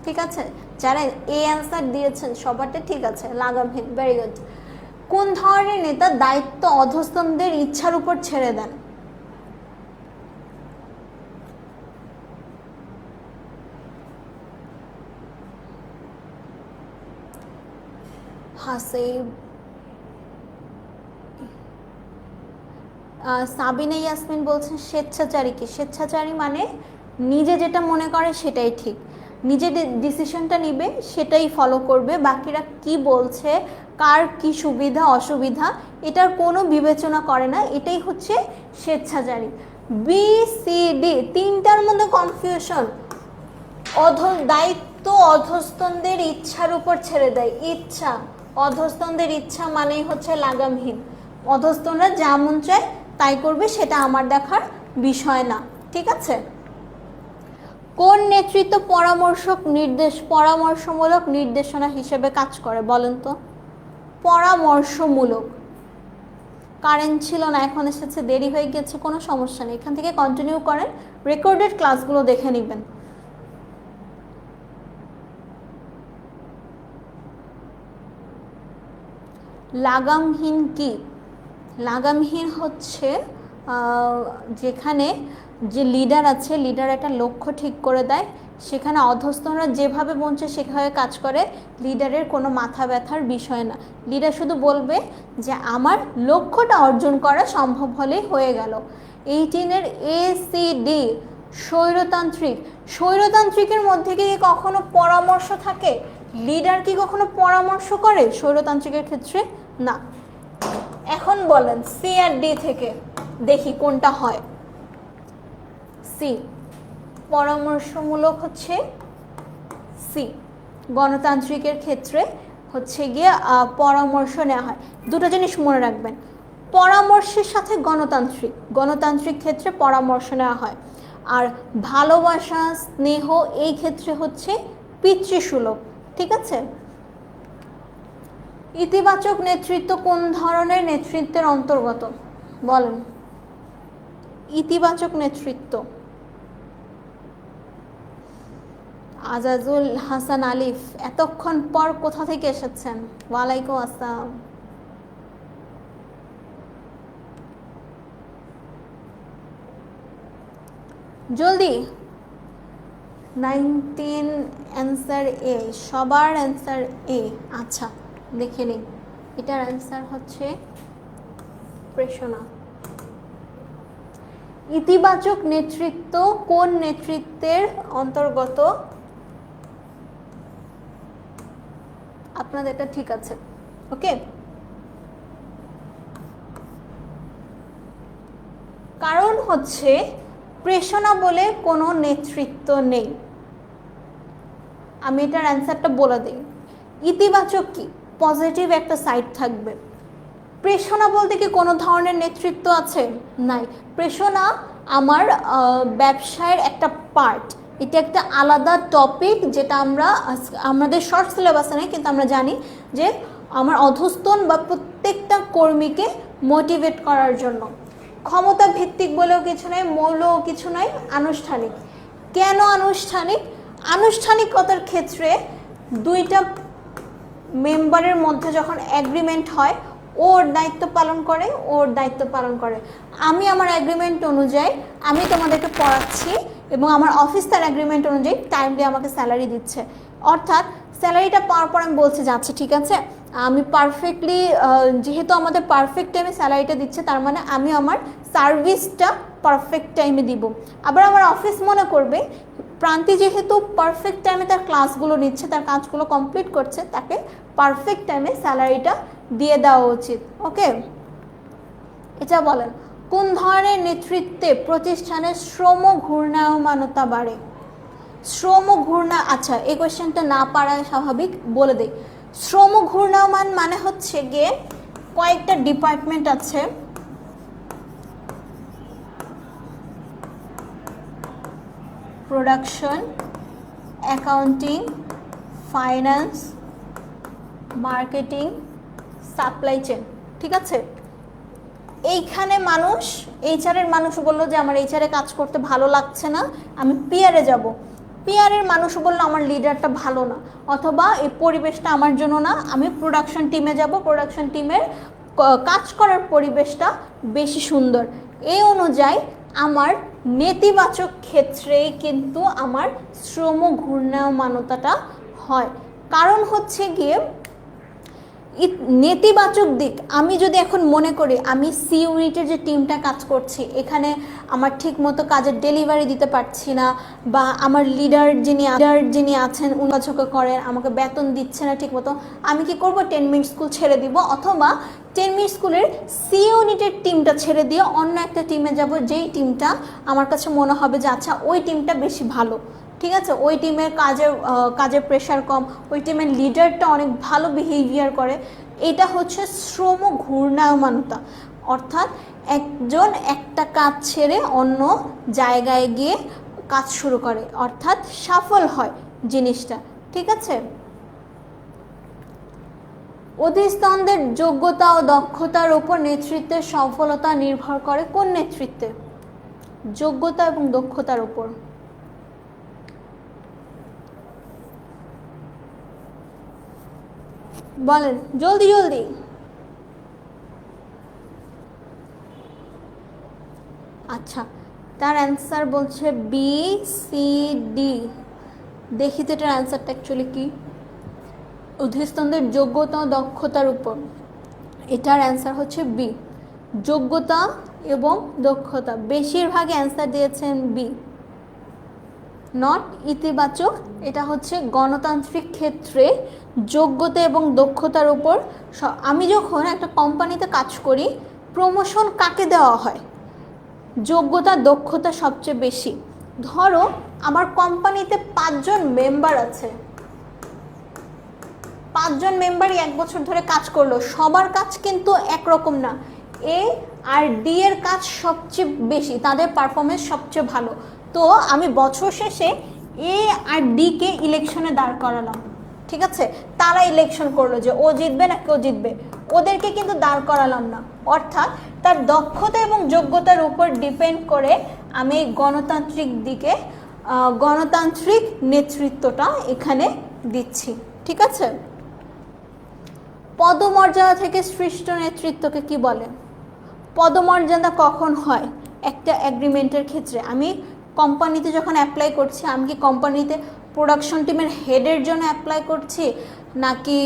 ঠিক আছে? যারা এই অ্যান্সার দিয়েছেন সবারটা ঠিক আছে, লাগামহীন, ভেরি গুড। কোন ধরনের নেতা দায়িত্ব অধস্তনদের ইচ্ছার উপর ছেড়ে দেন? হাসিব, সাবিনা ইয়াসমিন বলছেন স্বেচ্ছাচারী কি? স্বেচ্ছাচারী মানে নিজে যেটা মনে করে সেটাই ঠিক, নিজে ডিসিশনটা নিবে, সেটাই ফলো করবে, বাকিরা কি বলছে, কার কি সুবিধা অসুবিধা এটার কোনো বিবেচনা করে না, এটাই হচ্ছে স্বেচ্ছাচারী। বি সি ডি তিনটার মধ্যে কনফিউশন। দায়িত্ব অধস্তনদের ইচ্ছার উপর ছেড়ে দেয়। ইচ্ছা, অধস্তনদের ইচ্ছা মানেই হচ্ছে লাগামহীন। অধস্তনরা যা মন চায় তাই করবে, সেটা আমার দেখার বিষয় না, ঠিক আছে? কোন নেতৃত্ব পরামর্শমূলক নির্দেশনা হিসেবে কাজ করে বলেন তো? পরামর্শমূলক। কারেন্ট ছিল না, এখন এসেছে, দেরি হয়ে গেছে, কোনো সমস্যা নেই, এখান থেকে কন্টিনিউ করেন, রেকর্ডেড ক্লাসগুলো দেখে নেবেন। লাগামহীন কি? লাগামহীন হচ্ছে যেখানে যে লিডার আছে, লিডার একটা লক্ষ্য ঠিক করে দেয়, সেখানে অধস্তনরা যেভাবে বলছে সেভাবে কাজ করে, লিডারের কোনো মাথা ব্যথার বিষয় না। লিডার শুধু বলবে যে আমার লক্ষ্যটা অর্জন করা সম্ভব হলেই হয়ে গেল। 18-এর ACD স্বৈরতান্ত্রিক। স্বৈরতান্ত্রিকের মধ্যে কি কখনো পরামর্শ থাকে? লিডার কি কখনো পরামর্শ করে স্বৈরতান্ত্রিকের ক্ষেত্রে? না। এখন বলেন সি আর ডি থেকে দেখি কোনটা হয়। সি পরামর্শমূলক হচ্ছে সি। গণতান্ত্রিকের ক্ষেত্রে হচ্ছে গিয়ে পরামর্শ নেওয়া হয়। দুটো জিনিস মনে রাখবেন, পরামর্শের সাথে গণতান্ত্রিক ক্ষেত্রে পরামর্শ নেওয়া হয়, আর ভালোবাসা স্নেহ এই ক্ষেত্রে হচ্ছে পিতৃসুলভ, ঠিক আছে? ইতিবাচক নেতৃত্ব কোন ধরনের নেতৃত্বের অন্তর্গত বলেন? ইতিবাচক নেতৃত্ব। আজাজুল হাসান আলিফ, এতক্ষণ পর কোথা থেকে এসেছেন? ওয়ালাইকুম আসসালাম। জলদি 19 অ্যান্সার এ, সবার অ্যান্সার এ। আচ্ছা দেখে নিই, এটার অ্যান্সার হচ্ছে প্রেষণা। ইতিবাচক নেতৃত্ব কোন নেতৃত্বের অন্তর্গত? আপনাদের এটা ঠিক আছে, ওকে? কারণ হচ্ছে প্রেষণা বলে কোনো নেতৃত্ব নেই। আমি এটার অ্যান্সারটা বলে দিই। ইতিবাচক কি? পজিটিভ একটা সাইড থাকবে, প্রেষণা বলতে কি কোনো ধরনের নেতৃত্ব আছে? নাই। প্রেষণা আমার ব্যবসায়ের একটা পার্ট, এটা একটা আলাদা টপিক যেটা আমরা আমাদের শর্ট সিলেবাসে নেই, কিন্তু আমরা জানি যে আমার অধস্তন বা প্রত্যেকটা কর্মীকে মোটিভেট করার জন্য। ক্ষমতা ভিত্তিক বলেও কিছু নেই, মৌলও কিছু নাই, আনুষ্ঠানিক। কেন আনুষ্ঠানিক? আনুষ্ঠানিকতার ক্ষেত্রে দুইটা মেম্বারের মধ্যে যখন এগ্রিমেন্ট হয়, ওর দায়িত্ব পালন করে, ওর দায়িত্ব পালন করে। আমি আমার এগ্রিমেন্ট অনুযায়ী আমি তোমাদেরকে পড়াচ্ছি এবং আমার অফিস তার এগ্রিমেন্ট অনুযায়ী টাইমলি আমাকে স্যালারি দিচ্ছে। অর্থাৎ স্যালারিটা পাওয়ার পর আমি বলছি যে আচ্ছা ঠিক আছে, আমি পারফেক্টলি, যেহেতু আমাদের পারফেক্ট টাইমে স্যালারিটা দিচ্ছে, তার মানে আমি আমার সার্ভিসটা পারফেক্ট টাইমে দিব। আবার আমার অফিস মনে করবে প্রান্তি যেহেতু পারফেক্ট টাইমে তার ক্লাসগুলো নিচ্ছে, তার কাজগুলো কমপ্লিট করছে, তাকে পারফেক্ট টাইমে স্যালারিটা দিয়ে দেওয়া উচিত। ওকে, এটা বলেন কোন ধরনের নেতৃত্বে প্রতিষ্ঠানের শ্রম ঘূর্ণায়মানতা বাড়ে? শ্রম ঘূর্ণা, আচ্ছা এই কোয়েশ্চেনটা না পারায় স্বাভাবিক, বলে দিই। শ্রম ঘূর্ণায়মান মানে হচ্ছে গিয়ে কয়েকটা ডিপার্টমেন্ট আছে, production, accounting, finance, marketing, supply chain, ঠিক আছে? এইখানে মানুষ, এইচআরের মানুষ বললো যে আমার এইচআরে কাজ করতে ভালো লাগছে না, আমি পিআরে যাব। পিআরের মানুষ বললো আমার লিডারটা ভালো না, অথবা এই পরিবেশটা আমার জন্য না, আমি প্রোডাকশন টিমে যাব, প্রোডাকশন টিমের কাজ করার পরিবেশটা বেশি সুন্দর। এই অনুযায়ী আমার নেতিবাচক ক্ষেত্রেই কিন্তু আমার শ্রম ঘূর্ণায়মানতাটা হয়। কারণ হচ্ছে গিয়ে নেতিবাচক দিক, আমি যদি এখন মনে করি আমি সি ইউনিটের যে টিমটা কাজ করছি, এখানে আমার ঠিক মতো কাজের ডেলিভারি দিতে পারছি না, বা আমার লিডার যিনি আছেন উন্নচক করেন, আমাকে বেতন দিচ্ছে না ঠিক মতো, আমি কি করব? 10 মিনিট স্কুল ছেড়ে দিব, অথবা 10 মিনিট স্কুলের সি ইউনিটের টিমটা ছেড়ে দিয়ে অন্য একটা টিমে যাব, যেই টিমটা আমার কাছে মনে হবে যে আচ্ছা ওই টিমটা বেশি ভালো, ঠিক আছে, ওই টিমের কাজের প্রেশার কম, ওই টিমের লিডারটা অনেক ভালো বিহেভিয়ার করে। এটা হচ্ছে শ্রম ঘূর্ণায়মানতা, অর্থাৎ একজন একটা কাজ ছেড়ে অন্য জায়গায় গিয়ে কাজ শুরু করে, অর্থাৎ সফল হয় জিনিসটা, ঠিক আছে? অধীনস্থদের যোগ্যতা ও দক্ষতার উপর নেতৃত্বের সফলতা নির্ভর করে কোন নেতৃত্বে? যোগ্যতা এবং দক্ষতার উপর। বলেন জলদি জলদি। আচ্ছা, তার অ্যান্সার বলছে বি সি ডি। দেখি তো এটার অ্যান্সারটা অ্যাকচুয়ালি কি। অধীনস্থদের যোগ্যতা ও দক্ষতার উপর, এটার অ্যান্সার হচ্ছে বি, যোগ্যতা এবং দক্ষতা। বেশিরভাগ অ্যান্সার দিয়েছেন বি, নট ইতিবাচক। এটা হচ্ছে গণতান্ত্রিক ক্ষেত্রে যোগ্যতা এবং দক্ষতার উপর। আমি যখন একটা কোম্পানিতে কাজ করি, প্রমোশন কাকে দেওয়া হয়? যোগ্যতা দক্ষতা সবচেয়ে বেশি। ধরো আমার কোম্পানিতে 5 জন মেম্বার আছে, 5 জন মেম্বারই 1 বছর ধরে কাজ করলো, সবার কাজ কিন্তু একরকম না। এ আর ডি এর কাজ সবচেয়ে বেশি, তাদের পারফরমেন্স সবচেয়ে ভালো। তো আমি বছর শেষে এ আর ডি কে ইলেকশনে দাঁড় করালাম, ঠিক আছে? তারা ইলেকশন করলো যে ও জিতবে না কেউ জিতবে, ওদেরকে কিন্তু দাঁড় করালাম না। অর্থাৎ তার দক্ষতা এবং যোগ্যতার উপর ডিপেন্ড করে আমি গণতান্ত্রিক দিকে গণতান্ত্রিক নেতৃত্বটা এখানে দিচ্ছি, ঠিক আছে? পদমর্যাদা থেকে সৃষ্ট নেতৃত্বকে কি বলে? পদমর্যাদা কখন হয়? একটা এগ্রিমেন্টের ক্ষেত্রে। আমি কোম্পানিতে যখন অ্যাপ্লাই করছি, আমি কি কোম্পানিতে প্রোডাকশন টিমের হেডের জন্য অ্যাপ্লাই করছি, নাকি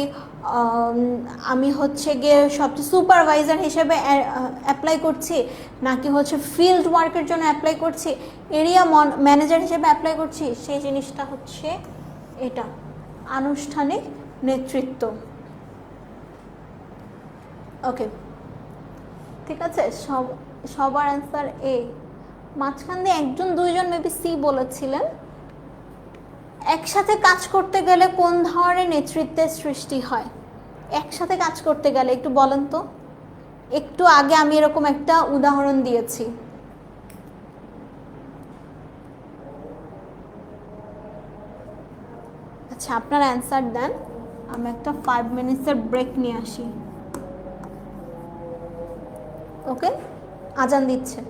আমি হচ্ছে গিয়ে সবচেয়ে সুপারভাইজার হিসেবে অ্যাপ্লাই করছি, নাকি হচ্ছে ফিল্ড ওয়ার্কের জন্য অ্যাপ্লাই করছি, এরিয়া ম্যানেজার হিসেবে অ্যাপ্লাই করছি? সেই জিনিসটা হচ্ছে এটা আনুষ্ঠানিক নেতৃত্ব। ওকে, ঠিক আছে, সবার অ্যান্সার এ। মাঝখান দিয়ে 1-2 জন মেবি সি বলেছিলেন। একসাথে কাজ করতে গেলে কোন ধরনের নেতৃত্বের সৃষ্টি হয়? একসাথে কাজ করতে গেলে একটু বলেন তো, একটু আগে আমি এরকম একটা উদাহরণ দিয়েছি। আচ্ছা, আপনার অ্যান্সার দেন, আমি একটা 5 মিনিটসের ব্রেক নিয়ে আসি। ওকে, আজান দিচ্ছে।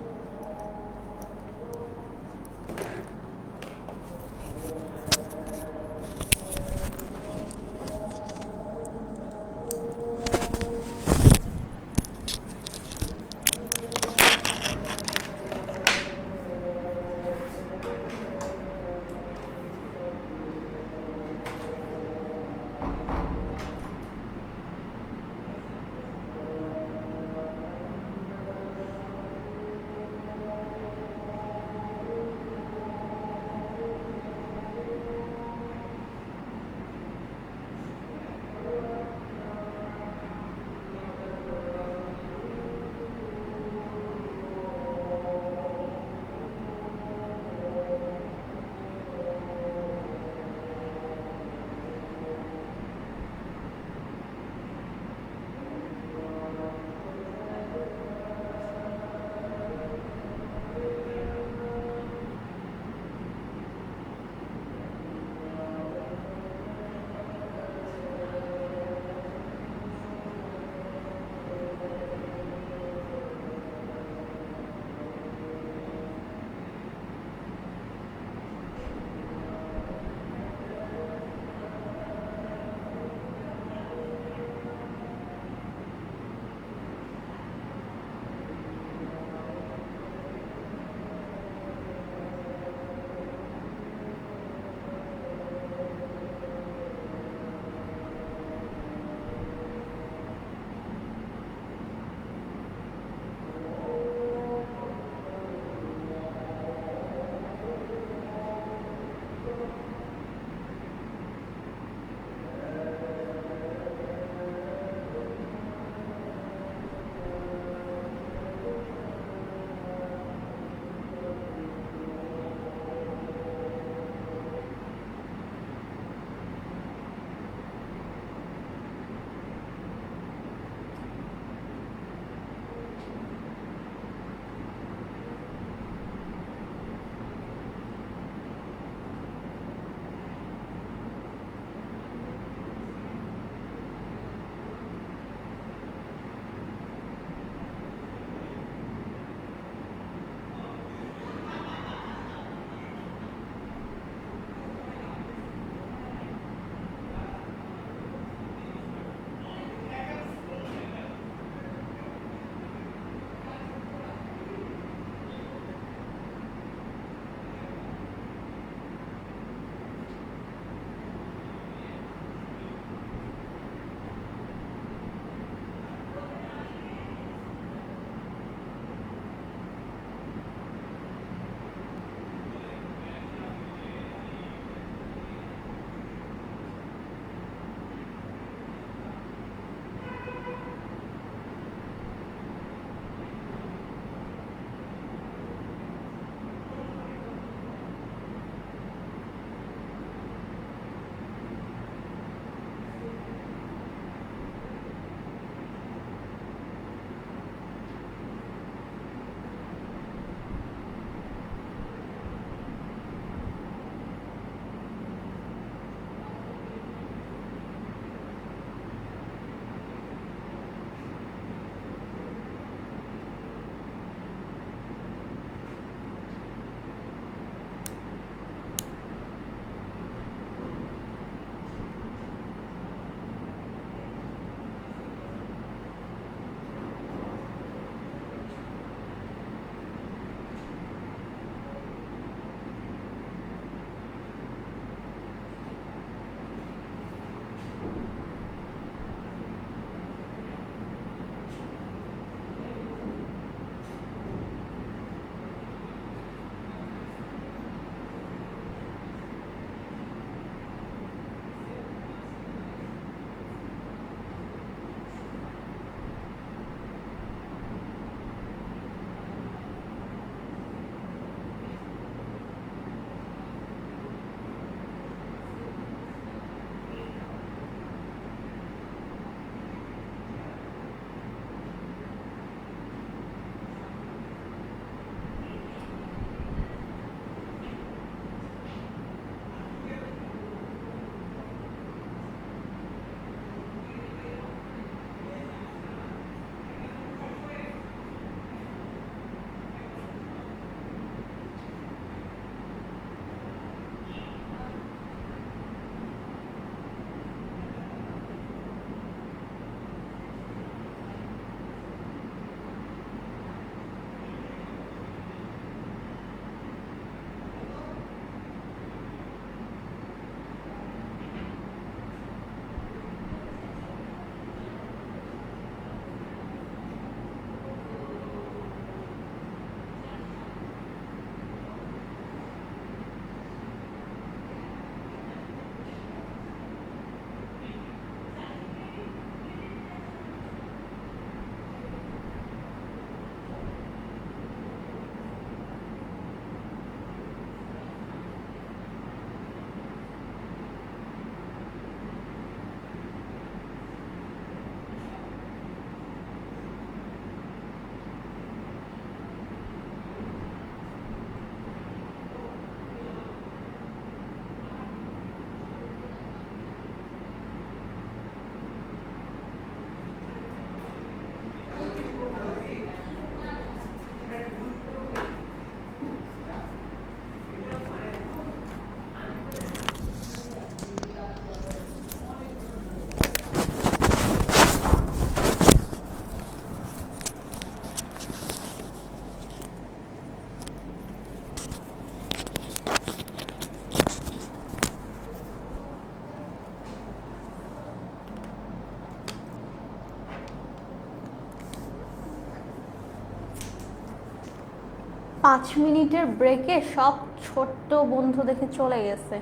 5 মিনিটের ব্রেকে সব ছোট্ট বন্ধু দেখে চলে গেছে,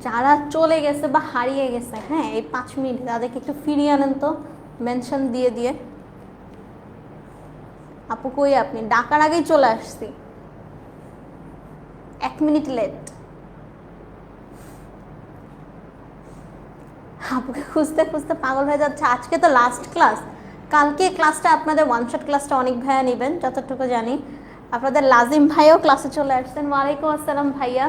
যারা চলে গেছে বা হারিয়ে গেছে, হ্যাঁ এই 5 মিনিট তাদেরকে একটু ফিরিয়ে আনেন তো মেনশন দিয়ে দিয়ে। আপু কই আপনি? ডাকার আগেই চলে আসছি, 1 মিনিট লেট। আপুকে খুঁজতে খুঁজতে পাগল হয়ে যাচ্ছে। আজকে তো লাস্ট ক্লাস, কালকে ক্লাসটা আপনাদের ওয়ান শট ক্লাসটা অনেক ভাইয়া নেবেন যতটুকু জানি। আপনাদের লাজিম ভাইয়াও ক্লাসে চলে আসছেন। ওয়ালাইকুম আসসালাম ভাইয়া।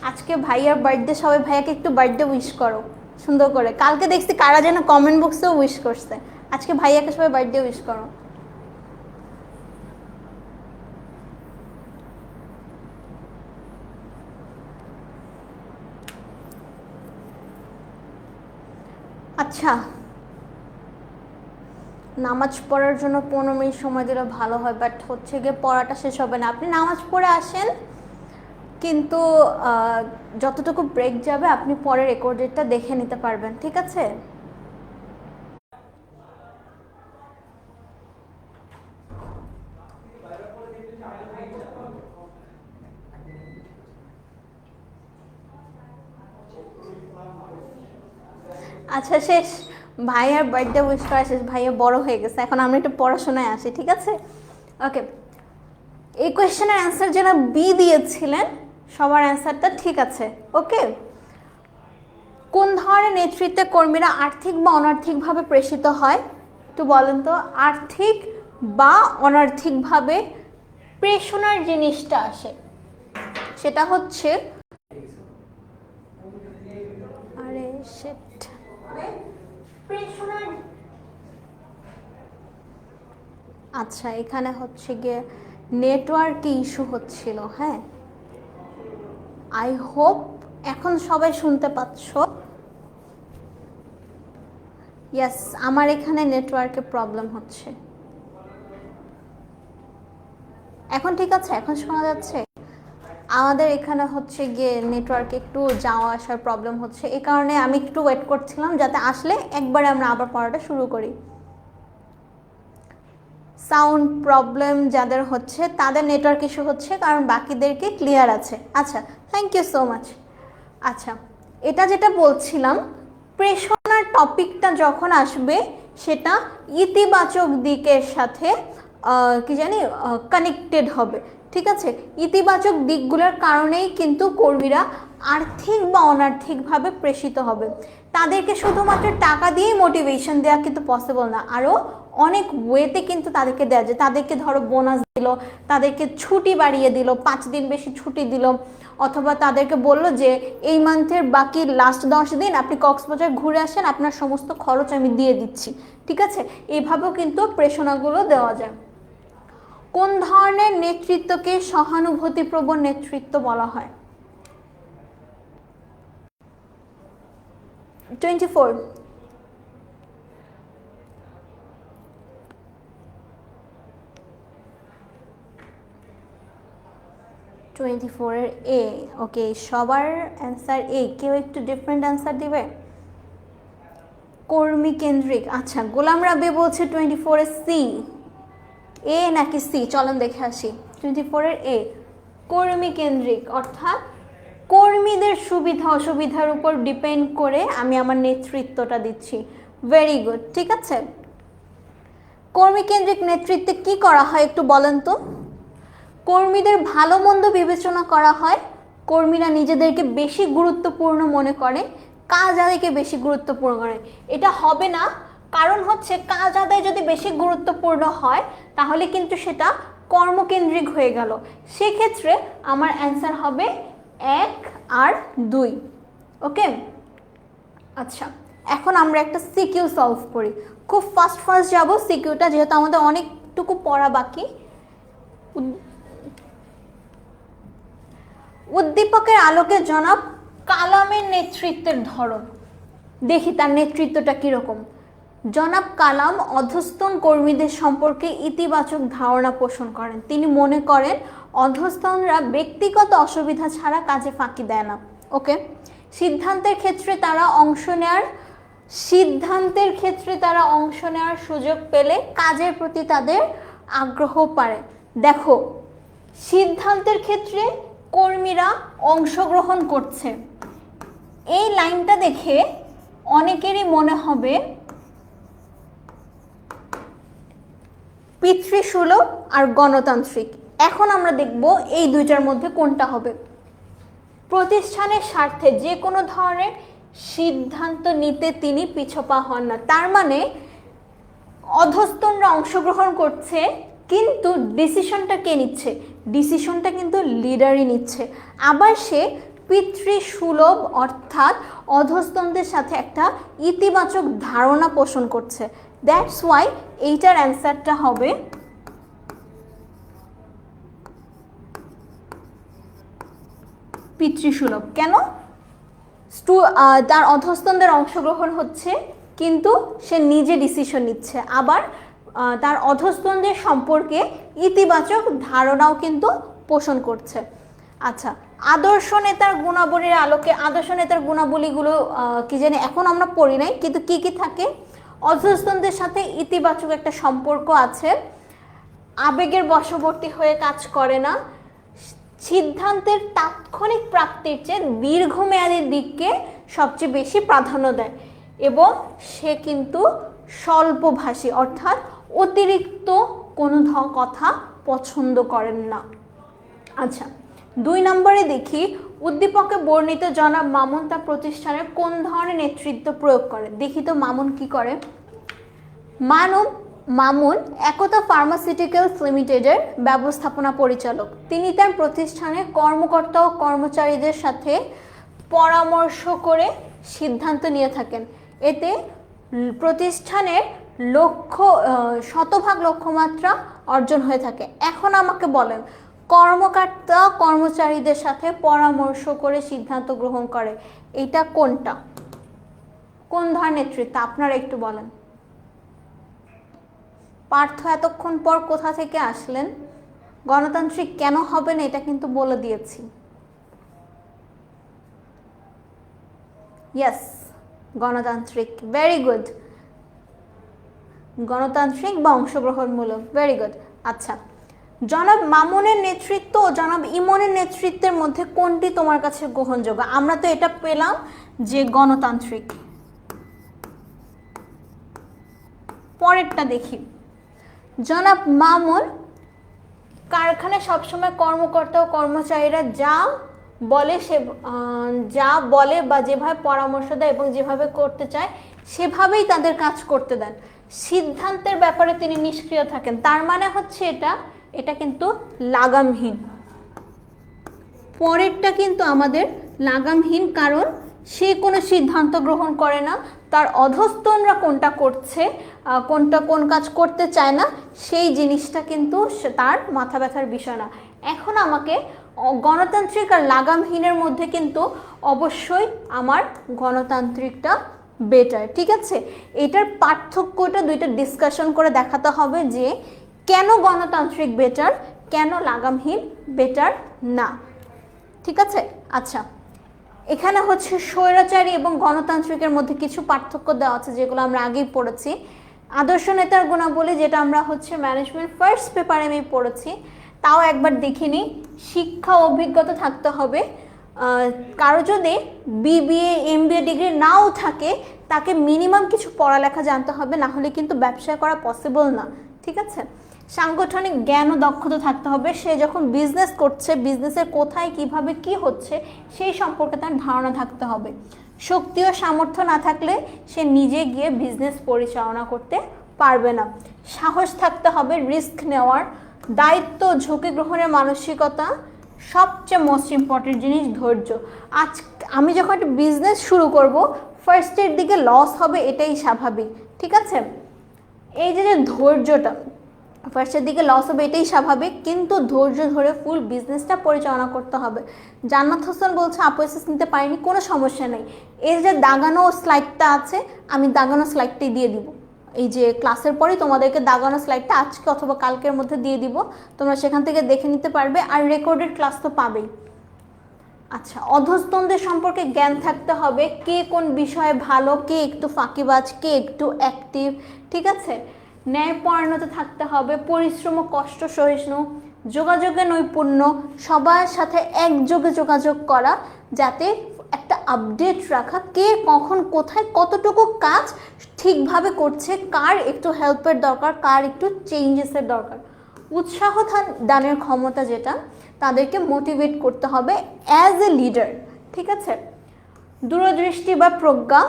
আজকে ভাইয়ার বার্থডে, সবাই ভাইয়াকে একটু বার্থডে উইশ করো সুন্দর করে। কালকে দেখছি কারা যেন কমেন্ট বক্সেও উইশ করছে, আজকে ভাইয়াকে সবাই বার্থডে উইশ করো। আচ্ছা, নামাজ পড়ার জন্য 15 মিনিট সময় দিলে ভালো হয়, বাট হচ্ছে গিয়ে পড়াটা শেষ হবে না। আপনি নামাজ পড়ে আসেন, কিন্তু যতটুকু ব্রেক যাবে আপনি পরে রেকর্ডেডটা দেখে নিতে পারবেন, ঠিক আছে? আচ্ছা শেষ, ভাইয়ার বার্থডে উইশ করা শেষ, ভাইয়া বড় হয়ে গেছে, এখন আমরা একটু পড়াশোনায় আসি, ঠিক আছে? ওকে, এই কোয়েশ্চেনের অ্যান্সার যারা বি দিয়েছিলেন সবার অ্যান্সারটা ঠিক আছে। ওকে, কোন ধরনের নেতৃত্বে কর্মীরা আর্থিক বা অনার্থিকভাবে প্রেষিত হয়? একটু বলেন তো, আর্থিক বা অনার্থিকভাবে প্রেষণার জিনিসটা আসে, সেটা হচ্ছে আরে শিট, প্রেষণার। আচ্ছা, এখানে হচ্ছে গিয়ে নেটওয়ার্কে ইস্যু হচ্ছিল, হ্যাঁ। আই হোপ এখন সবাই শুনতে পাচ্ছ। ইয়েস, আমার এখানে নেটওয়ার্কে প্রবলেম হচ্ছে। এখন ঠিক আছে? এখন শোনা যাচ্ছে? আমাদের এখানে হচ্ছে গিয়ে নেটওয়ার্কে একটু যাওয়া আসার প্রবলেম হচ্ছে, এই কারণে আমি একটু ওয়েট করছিলাম যাতে আসলে একবারে আমরা আবার পড়াটা শুরু করি। সাউন্ড প্রবলেম যাদের হচ্ছে তাদের নেটওয়ার্ক ইস্যু হচ্ছে, কারণ বাকিদেরকে ক্লিয়ার আছে। আচ্ছা, থ্যাংক ইউ সো মাচ। আচ্ছা, এটা যেটা বলছিলাম, প্রেষণার টপিকটা যখন আসবে সেটা ইতিবাচক দিকের সাথে কি জানি কানেক্টেড হবে, ঠিক আছে? ইতিবাচক দিকগুলোর কারণেই কিন্তু কর্মীরা আর্থিক বা অনার্থিকভাবে প্রেষিত হবে। তাদেরকে শুধুমাত্র টাকা দিয়েই মোটিভেশন দেওয়া কিন্তু পসিবল না, আরও অনেক ওয়েতে কিন্তু তাদেরকে দেওয়া যায়। তাদেরকে ধরো বোনাস দিল, তাদেরকে ছুটি বাড়িয়ে দিল, 5 দিন বেশি ছুটি দিল, অথবা তাদেরকে বললো যে এই মান্থের বাকি লাস্ট 10 দিন আপনি কক্সবাজার ঘুরে আসেন, আপনার সমস্ত খরচ আমি দিয়ে দিচ্ছি, ঠিক আছে? এইভাবেও কিন্তু প্রেষণাগুলো দেওয়া যায়। কোন ধরনের নেতৃত্বকে সহানুভূতিপ্রবণ নেতৃত্ব বলা হয়? 24। 24-এর এ। ওকে, সবার অ্যান্সার এ, কেউ একটু ডিফারেন্ট অ্যান্সার দিবে? কর্মী কেন্দ্রিক। আচ্ছা, গোলাম রাব্বি বলছে 24-এর সি। এ নাকি সি? চলেন দেখে আসি। 24-এর এ, কর্মী কেন্দ্রিক, অর্থাৎ কর্মীদের সুবিধা অসুবিধার উপর ডিপেন্ড করে আমি আমার নেতৃত্বটা দিচ্ছি। ভেরি গুড, ঠিক আছে। কর্মী কেন্দ্রিক নেতৃত্বে কি করা হয় একটু বলেন তো? কর্মীদের ভালো মন্দ বিবেচনা করা হয়, কর্মীরা নিজেদেরকে বেশি গুরুত্বপূর্ণ মনে করে, কাজ আদায়কে বেশি গুরুত্বপূর্ণ করে। এটা হবে না, কারণ হচ্ছে কাজ আদায় যদি বেশি গুরুত্বপূর্ণ হয় তাহলে কিন্তু সেটা কর্মকেন্দ্রিক হয়ে গেল। সেক্ষেত্রে আমার অ্যান্সার হবে 1 আর 2। ওকে, আচ্ছা, এখন আমরা একটা সিকিউ সলভ করি। খুব ফাস্ট যাব সিকিউটা, যেহেতু আমাদের অনেকটুকু পড়া বাকি। উদ্দীপকের আলোকে জনাব কালামের নেতৃত্বের ধরন দেখি, তার নেতৃত্বটা কিরকম। জনাব কালাম অধস্তন কর্মীদের সম্পর্কে ইতিবাচক ধারণা পোষণ করেন। তিনি মনে করেন অধস্তনরা ব্যক্তিগত অসুবিধা ছাড়া কাজে ফাঁকি দেয় না। ওকে, সিদ্ধান্তের ক্ষেত্রে তারা অংশ নেওয়ার সুযোগ পেলে কাজের প্রতি তাদের আগ্রহ বাড়ে। দেখো, সিদ্ধান্তের ক্ষেত্রে কর্মীরা অংশগ্রহণ করছে। এই লাইনটা দেখে অনেকেরই মনে হবে পিতৃসুলভ আর গণতান্ত্রিক। এখন আমরা দেখব এই দুইটার মধ্যে কোনটা হবে। প্রতিষ্ঠানের স্বার্থে যে কোনো ধরনের সিদ্ধান্ত নিতে তিনি পিছপা হন না। তার মানে অধস্তনরা অংশগ্রহণ করছে, কিন্তু ডিসিশনটা কে নিচ্ছে? ডিসিশনটা কিন্তু লিডারই নিচ্ছে। আবার সে পিতৃসুলভ অর্থাৎ অধস্তনদের সাথে একটা ইতিবাচক ধারণা পোষণ করছে। দ্যাটস ওয়াই এইটার অ্যান্সারটা হবে পিতৃসুলভ। কেন? তার অধস্তনদের অংশগ্রহণ হচ্ছে, কিন্তু সে নিজে ডিসিশন নিচ্ছে। আবার তার অধস্তনদের সম্পর্কে ইতিবাচক ধারণাও কিন্তু পোষণ করছে। আচ্ছা, আদর্শ নেতার গুণাবলীর আলোকে আদর্শ নেতার গুণাবলীগুলো কি জানি এখন আমরা পড়ি নাই, কিন্তু কি কি থাকে? অধস্তনদের সাথে ইতিবাচক একটা সম্পর্ক আছে, আবেগের বশবর্তী হয়ে কাজ করে না, সিদ্ধান্তের তাৎক্ষণিক প্রাপ্তির চেয়ে দীর্ঘমেয়াদী দিককে সবচেয়ে বেশি প্রাধান্য দেয়, এবং সে কিন্তু স্বল্পভাষী অর্থাৎ অতিরিক্ত কোনো কথা পছন্দ করেন না। আচ্ছা, 2 নম্বরে দেখি, উদ্দীপকে বর্ণিত জনাব মামুন তার প্রতিষ্ঠানের কোন ধরনের নেতৃত্ব প্রয়োগ করে? দেখি তো মামুন কি করে। মামুন একতা ফার্মাসিউটিক্যালস লিমিটেডের ব্যবস্থাপনা পরিচালক। তিনি তার প্রতিষ্ঠানের কর্মকর্তা ও কর্মচারীদের সাথে পরামর্শ করে সিদ্ধান্ত নিয়ে থাকেন। এতে প্রতিষ্ঠানের শতভাগ লক্ষ্যমাত্রা অর্জন হয়ে থাকে। এখন আমাকে বলেন, কর্মকর্তা কর্মচারীদের সাথে পরামর্শ করে সিদ্ধান্ত গ্রহণ করে, এটা কোনটা? কোন ধরনের নেতৃত্ব? আপনারা একটু বলেন। পার্থ এতক্ষণ পর কোথা থেকে আসলেন? গণতান্ত্রিক কেন হবে না এটা কিন্তু বলে দিয়েছি। ইয়েস, গণতান্ত্রিক। ভেরি গুড, গণতান্ত্রিক বা অংশগ্রহণমূলক। Very good. আচ্ছা, জনাব মামুনের নেতৃত্ব ও জনাব ইমনের নেতৃত্বের মধ্যে কোনটি তোমার কাছে গ্রহণযোগ্য? আমরা তো এটা পেলাম যে গণতান্ত্রিক। পরেরটা দেখি, জনাব মামুন কারখানায় সবসময় কর্মকর্তা ও কর্মচারীরা যা বলে বা যেভাবে পরামর্শ দেয় এবং যেভাবে করতে চায় সেভাবেই তাদের কাজ করতে দেন। সিদ্ধান্তের ব্যাপারে তিনি নিষ্ক্রিয় থাকেন। তার মানে হচ্ছে এটা কিন্তু লাগামহীন। পরেরটা কিন্তু আমাদের লাগামহীন, কারণ সে কোনো সিদ্ধান্ত গ্রহণ করে না। তার অধস্তনরা কোনটা করছে, কোন কাজ করতে চায় না, সেই জিনিসটা কিন্তু তার মাথা ব্যথার বিষয় না। এখন আমাকে গণতান্ত্রিক আর লাগামহীনের মধ্যে কিন্তু অবশ্যই আমার গণতান্ত্রিকটা বেটার। ঠিক আছে, এটার পার্থক্যটা দুইটা ডিসকাশন করে দেখাতে হবে যে কেন গণতান্ত্রিক বেটার, কেন লাগামহীন বেটার না। ঠিক আছে। আচ্ছা, এখানে হচ্ছে স্বৈরাচারী এবং গণতান্ত্রিকের মধ্যে কিছু পার্থক্য দেওয়া আছে যেগুলো আমরা আগেই পড়েছি। আদর্শ নেতার গুণাবলী যেটা আমরা হচ্ছে ম্যানেজমেন্ট ফার্স্ট পেপারে আমি পড়েছি, তাও একবার দেখিনি। শিক্ষা অভিজ্ঞতা থাকতে হবে। কারো যদি বিবিএ এমবিএ ডিগ্রি নাও থাকে, তাকে মিনিমাম কিছু পড়ালেখা জানতে হবে, না হলে কিন্তু ব্যবসা করা পসিবল না। ঠিক আছে। সাংগঠনিক জ্ঞান ও দক্ষতা থাকতে হবে। সে যখন বিজনেস করছে, বিজনেসের কোথায় কিভাবে কি হচ্ছে সেই সম্পর্কে তার ধারণা থাকতে হবে। শক্তি ও সামর্থ্য না থাকলে সে নিজে গিয়ে বিজনেস পরিচালনা করতে পারবে না। সাহস থাকতে হবে রিস্ক নেওয়ার, দায়িত্ব ঝুঁকি গ্রহণের মানসিকতা, সবচেয়ে মোস্ট ইম্পর্টেন্ট জিনিস ধৈর্য। আজ আমি যখন একটা বিজনেস শুরু করব, ফার্স্টের দিকে লস হবে, এটাই স্বাভাবিক। ঠিক আছে, এই যে ধৈর্যটা, ফার্স্টের দিকে লস হবে এটাই স্বাভাবিক, কিন্তু ধৈর্য ধরে ফুল বিজনেসটা পরিচালনা করতে হবে। জান্নাত হোসেন বলছে আপু এসএস নিতে পারিনি, কোনো সমস্যা নেই। এই যে দাগানো স্লাইডটা আছে, আমি দাগানো স্লাইডটাই দিয়ে দিব। এই যে ক্লাসের পরেই তোমাদেরকে দাগানো স্লাইডটা আজকে অথবা কালকের মধ্যে দিয়ে দিব, তোমরা সেখান থেকে দেখে নিতে পারবে, আর রেকর্ডেড ক্লাস তো পাবেই। আচ্ছা, অধস্তনদের সম্পর্কে জ্ঞান থাকতে হবে, কে কোন বিষয়ে ভালো, কে একটু ফাঁকিবাজ, কে একটু অ্যাক্টিভ। ঠিক আছে। ন্যায়পরায়ণতা থাকতে হবে, পরিশ্রম ও কষ্ট সহিষ্ণু, যোগাযোগে নৈপুণ্য, সবার সাথে একযোগে যোগাযোগ করা, যাতে একটা আপডেট রাখা, কে কখন কোথায় কতটুকু কাজ ঠিকভাবে করছে, কার একটু হেল্পের দরকার, কার একটু চেঞ্জেসের দরকার। উৎসাহ দানের ক্ষমতা যেটা, তাদেরকে মোটিভেট করতে হবে অ্যাজ এ লিডার, ঠিক আছে। দূরদৃষ্টি বা প্রজ্ঞা,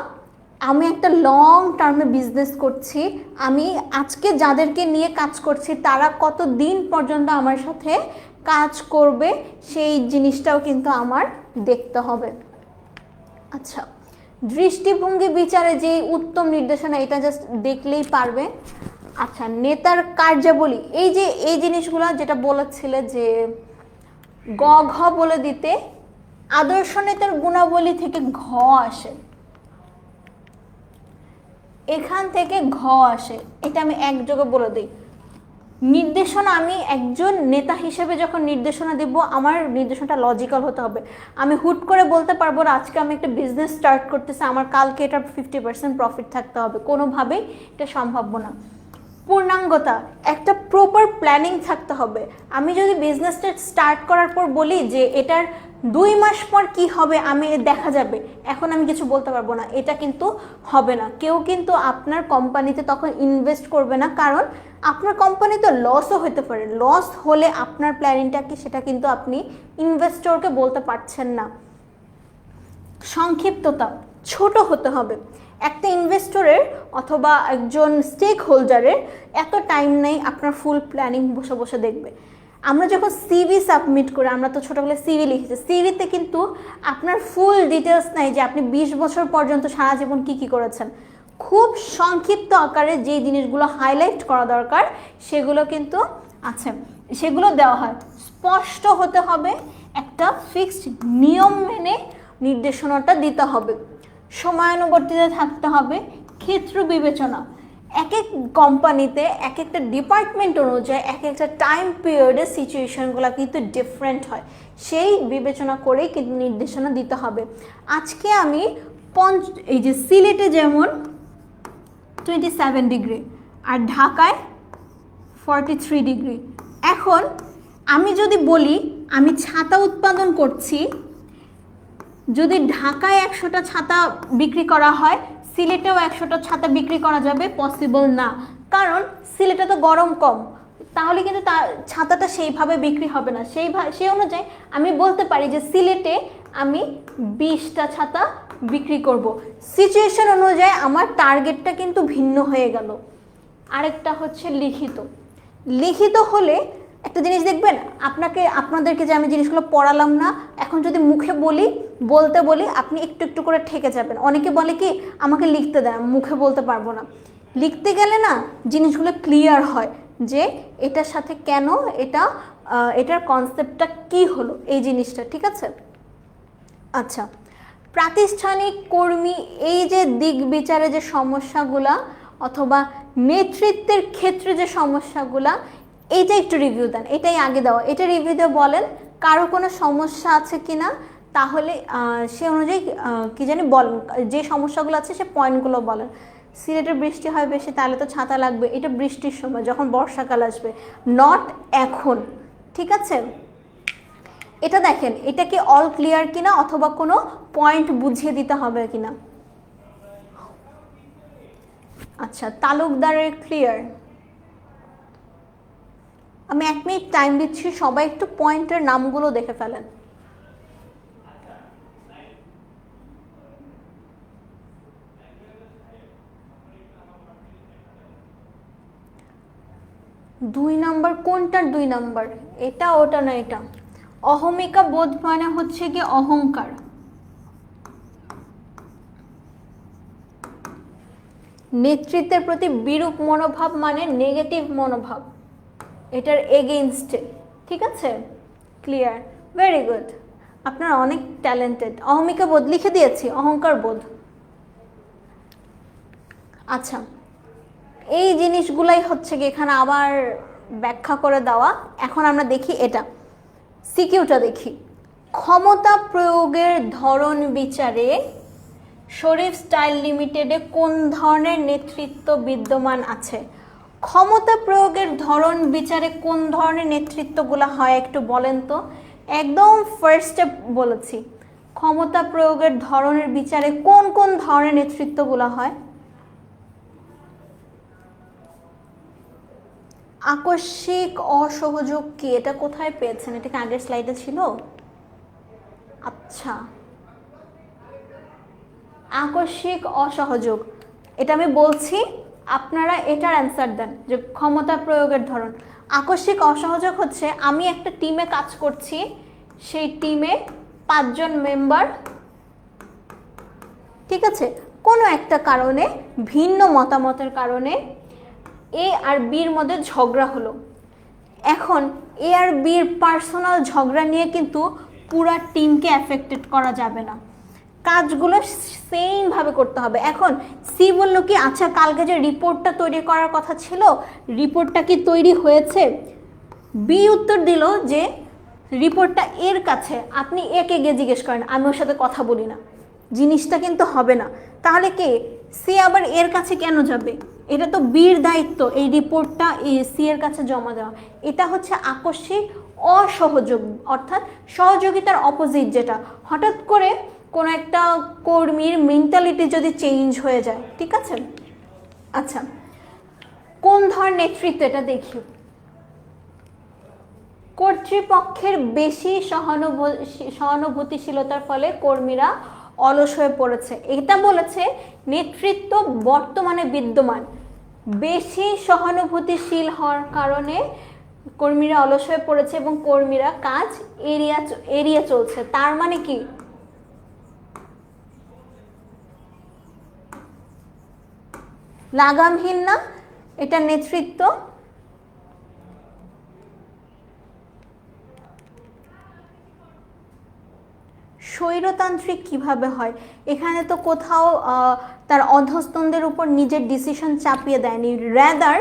আমি একটা লং টার্মে বিজনেস করছি, আমি আজকে যাদেরকে নিয়ে কাজ করছি তারা কত দিন পর্যন্ত আমার সাথে কাজ করবে, সেই জিনিসটাও কিন্তু আমার দেখতে হবে। আচ্ছা, দৃষ্টিভঙ্গি বিচারে যে উত্তম নির্দেশনা, এটা জাস্ট দেখলেই পারবে। আচ্ছা, নেতার কার্যাবলী, এই যে এই জিনিসগুলো যেটা বলেছিলে যে গ ঘ বলে দিতে, আদর্শ নেতার গুণাবলী থেকে ঘ আসে, এখান থেকে ঘ আসে, এটা আমি একযোগে বলে দিই। নির্দেশনা, আমি একজন নেতা হিসেবে যখন নির্দেশনা দেব, আমার নির্দেশনাটা লজিক্যাল হতে হবে। আমি হুট করে বলতে পারবো না আজকে আমি একটা বিজনেস স্টার্ট করতেছি, আমার কালকে এটা 50% প্রফিট থাকতে হবে, কোনোভাবেই এটা সম্ভাব্য না। পূর্ণাঙ্গতা, একটা প্রপার প্ল্যানিং থাকতে হবে। আমি যদি বিজনেসটা স্টার্ট করার পর বলি যে এটার 2 মাস পর কি হবে আমি দেখা যাবে, এখন আমি কিছু বলতে পারবো না, এটা কিন্তু হবে না। কেউ কিন্তু আপনার কোম্পানিতে তখন ইনভেস্ট করবে না, কারণ আপনার কোম্পানিতে লসও হতে পারে। লস হলে আপনার প্ল্যানিংটা কি সেটা কিন্তু আপনি ইনভেস্টরকে বলতে পারছেন না। সংক্ষিপ্ততা, ছোট হতে হবে। একটা ইনভেস্টরের অথবা একজন স্টেক হোল্ডারের এত টাইম নেই আপনার ফুল প্ল্যানিং বসে বসে দেখবে। আমরা যখন সিভি সাবমিট করি, আমরা তো ছোটোবেলায় সিভি লিখেছি, সিভিতে কিন্তু আপনার ফুল ডিটেলস নাই যে আপনি 20 বছর পর্যন্ত সারা জীবন কী কী করেছেন। খুব সংক্ষিপ্ত আকারে যে জিনিসগুলো হাইলাইট করা দরকার সেগুলো কিন্তু আছে, সেগুলো দেওয়া হয়। স্পষ্ট হতে হবে, একটা ফিক্সড নিয়ম মেনে নির্দেশনাটা দিতে হবে। সময়ানুবর্তিতা থাকতে হবে। ক্ষেত্র বিবেচনা, এক এক কোম্পানিতে এক একটা ডিপার্টমেন্ট অনুযায়ী এক একটা টাইম পিরিয়ডে সিচুয়েশনগুলো কিন্তু ডিফারেন্ট হয়, সেই বিবেচনা করেই কিন্তু নির্দেশনা দিতে হবে। আজকে আমি এই যে সিলেটে যেমন 27 ডিগ্রি আর ঢাকায় 43 ডিগ্রি, এখন আমি যদি বলি আমি ছাতা উৎপাদন করছি, যদি ঢাকায় 100টা ছাতা বিক্রি করা হয়, সিলেটেও 100টা ছাতা বিক্রি করা যাবে? পসিবল না, কারণ সিলেটে তো গরম কম, তাহলে কিন্তু ছাতাটা সেইভাবে বিক্রি হবে না। সেই অনুযায়ী আমি বলতে পারি যে সিলেটে আমি 20টা ছাতা বিক্রি করব। সিচুয়েশন অনুযায়ী আমার টার্গেটটা কিন্তু ভিন্ন হয়ে গেল। আরেকটা হচ্ছে লিখিত। লিখিত হলে একটা জিনিস দেখবেন, আপনাদেরকে যে আমি জিনিসগুলো পড়ালাম না, এখন যদি মুখে বলতে বলি আপনি একটু একটু করে ঠেকে যাবেন। অনেকে বলে কি আমাকে লিখতে দেন, মুখে বলতে পারবো না। লিখতে গেলে না জিনিসগুলো ক্লিয়ার হয় যে এটার সাথে কেন, এটার কনসেপ্টটা কি হলো, এই জিনিসটা, ঠিক আছে। আচ্ছা, প্রাতিষ্ঠানিক কর্মী, এই যে দিক বিচারে যে সমস্যাগুলা অথবা নেতৃত্বের ক্ষেত্রে যে সমস্যাগুলা, এইটা একটু রিভিউ দেন। এটাই আগে দেওয়া, এটা রিভিউ দিয়ে বলেন কারো কোনো সমস্যা আছে কিনা, তাহলে সে অনুযায়ী কি জানি বলেন, যে সমস্যাগুলো আছে সে পয়েন্টগুলো বলেন। সিলেটে বৃষ্টি হয় বেশি, তাহলে তো ছাতা লাগবে, এটা বৃষ্টির সময় যখন বর্ষাকাল আসবে, নট এখন, ঠিক আছে। এটা দেখেন, এটা কি অল ক্লিয়ার কিনা অথবা কোনো পয়েন্ট বুঝিয়ে দিতে হবে কিনা। আচ্ছা, তালুকদারের ক্লিয়ার। আমি 1 মিনিট টাইম দিচ্ছি, সবাই একটু পয়েন্টের নামগুলো দেখে ফেলেন। দুই নাম্বার কোনটার 2 নাম্বার? এটা ওটা না, এটা অহমিকা বোধ মানে হচ্ছে কি অহংকার। নেতৃত্বের প্রতি বিরূপ মনোভাব মানে নেগেটিভ মনোভাব, এটার এগেইনস্টে, ঠিক আছে। ক্লিয়ার, ভেরি গুড, আপনারা অনেক ট্যালেন্টেড। অহমিকা বোধ লিখে দিয়েছি, অহংকার বোধ। আচ্ছা, এই জিনিসগুলাই হচ্ছে কি এখানে আবার ব্যাখ্যা করে দেওয়া। এখন আমরা দেখি এটা, সিকিউটা দেখি। ক্ষমতা প্রয়োগের ধরন বিচারে শরীফ স্টাইল লিমিটেডে কোন ধরনের নেতৃত্ব বিদ্যমান আছে? ক্ষমতা প্রয়োগের ধরন বিচারে কোন ধরনের নেতৃত্বগুলো হয় একটু বলেন তো। একদম ফার্স্টে বলেছি, ক্ষমতা প্রয়োগের ধরনের বিচারে কোন কোন ধরনের নেতৃত্বগুলো হয়। আকস্মিক অসহযোগ কি, এটা কোথায় পেয়েছেন? এটা কি আগের স্লাইডে ছিল? আচ্ছা, আকস্মিক অসহযোগ, এটা আমি বলছি, আপনারা এটার অ্যান্সার দেন যে ক্ষমতা প্রয়োগের ধরন। আকস্মিক অসহযোগ হচ্ছে আমি একটা টিমে কাজ করছি, সেই টিমে 5 জন মেম্বার, ঠিক আছে, কোনো একটা কারণে, ভিন্ন মতামতের কারণে এ আর বির মধ্যে ঝগড়া হলো। এখন এ আর বির পার্সোনাল ঝগড়া নিয়ে কিন্তু পুরা টিমকে অ্যাফেক্টেড করা যাবে না, কাজগুলো সেমভাবে করতে হবে। এখন সি বললো কি আচ্ছা কালকে যে রিপোর্টটা তৈরি করার কথা ছিল, রিপোর্টটা কি তৈরি হয়েছে? বি উত্তর দিল যে রিপোর্টটা এর কাছে, আপনি একে গিয়ে জিজ্ঞেস করেন, আমি ওর সাথে কথা বলি না, জিনিসটা কিন্তু হবে না। তাহলে কে সি আবার এর কাছে কেন যাবে? এটা তো বির দায়িত্ব এই রিপোর্টটা সি এর কাছে জমা দেওয়া। এটা হচ্ছে আকস্মিক অসহযোগ, অর্থাৎ সহযোগিতার অপোজিট, যেটা হঠাৎ করে কোনো একটা কর্মীর মেন্টালিটি যদি চেঞ্জ হয়ে যায়, ঠিক আছে। আচ্ছা, কোন ধরনের নেতৃত্ব এটা দেখি। কর্তৃপক্ষের বেশি সহানুভূতিশীলতার ফলে কর্মীরা অলস হয়ে পড়েছে, এটা বলেছে নেতৃত্ব বর্তমানে বিদ্যমান, বেশি সহানুভূতিশীল হওয়ার কারণে কর্মীরা অলস হয়ে পড়েছে এবং কর্মীরা কাজ এড়িয়ে চলছে। তার মানে কি? লাগামহীন না, এটা নেতৃত্ব স্বৈরতান্ত্রিক কিভাবে হয়? এখানে তো কোথাও তার অধস্তনদের উপর নিজের ডিসিশন চাপিয়ে দেয়নি, র্যাদার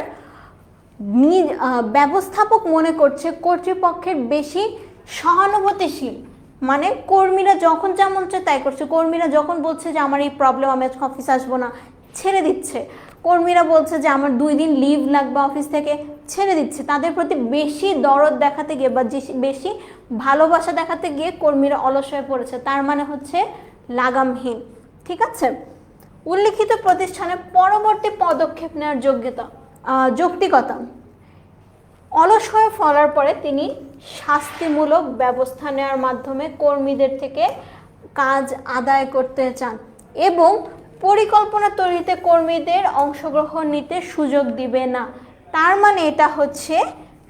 ব্যবস্থাপক মনে করছে কর্তৃপক্ষের বেশি সহানুভূতিশীল, মানে কর্মীরা যখন যেমন চায় তাই করছে। কর্মীরা যখন বলছে যে আমার এই প্রবলেম, আমি আজকে অফিস আসবো না, ছেড়ে দিচ্ছে। কর্মীরা বলছে যে আমার 2 দিন লিভ লাগবে অফিস থেকে, ছেড়ে দিচ্ছে। তাদের প্রতি বেশি দরদ দেখাতে গিয়ে বা বেশি ভালোবাসা দেখাতে গিয়ে কর্মীরা অলস হয়ে পড়েছে, তার মানে হচ্ছে লাগামহীন, ঠিক আছে। উল্লিখিত প্রতিষ্ঠানে পরবর্তী পদক্ষেপ নেওয়ার যৌক্তিকতা, অলস হয়ে ফলার পরে তিনি শাস্তিমূলক ব্যবস্থা নেওয়ার মাধ্যমে কর্মীদের থেকে কাজ আদায় করতে চান এবং পরিকল্পনা তৈরিতে কর্মীদের অংশগ্রহণ নিতে সুযোগ দিবে না। তার মানে এটা হচ্ছে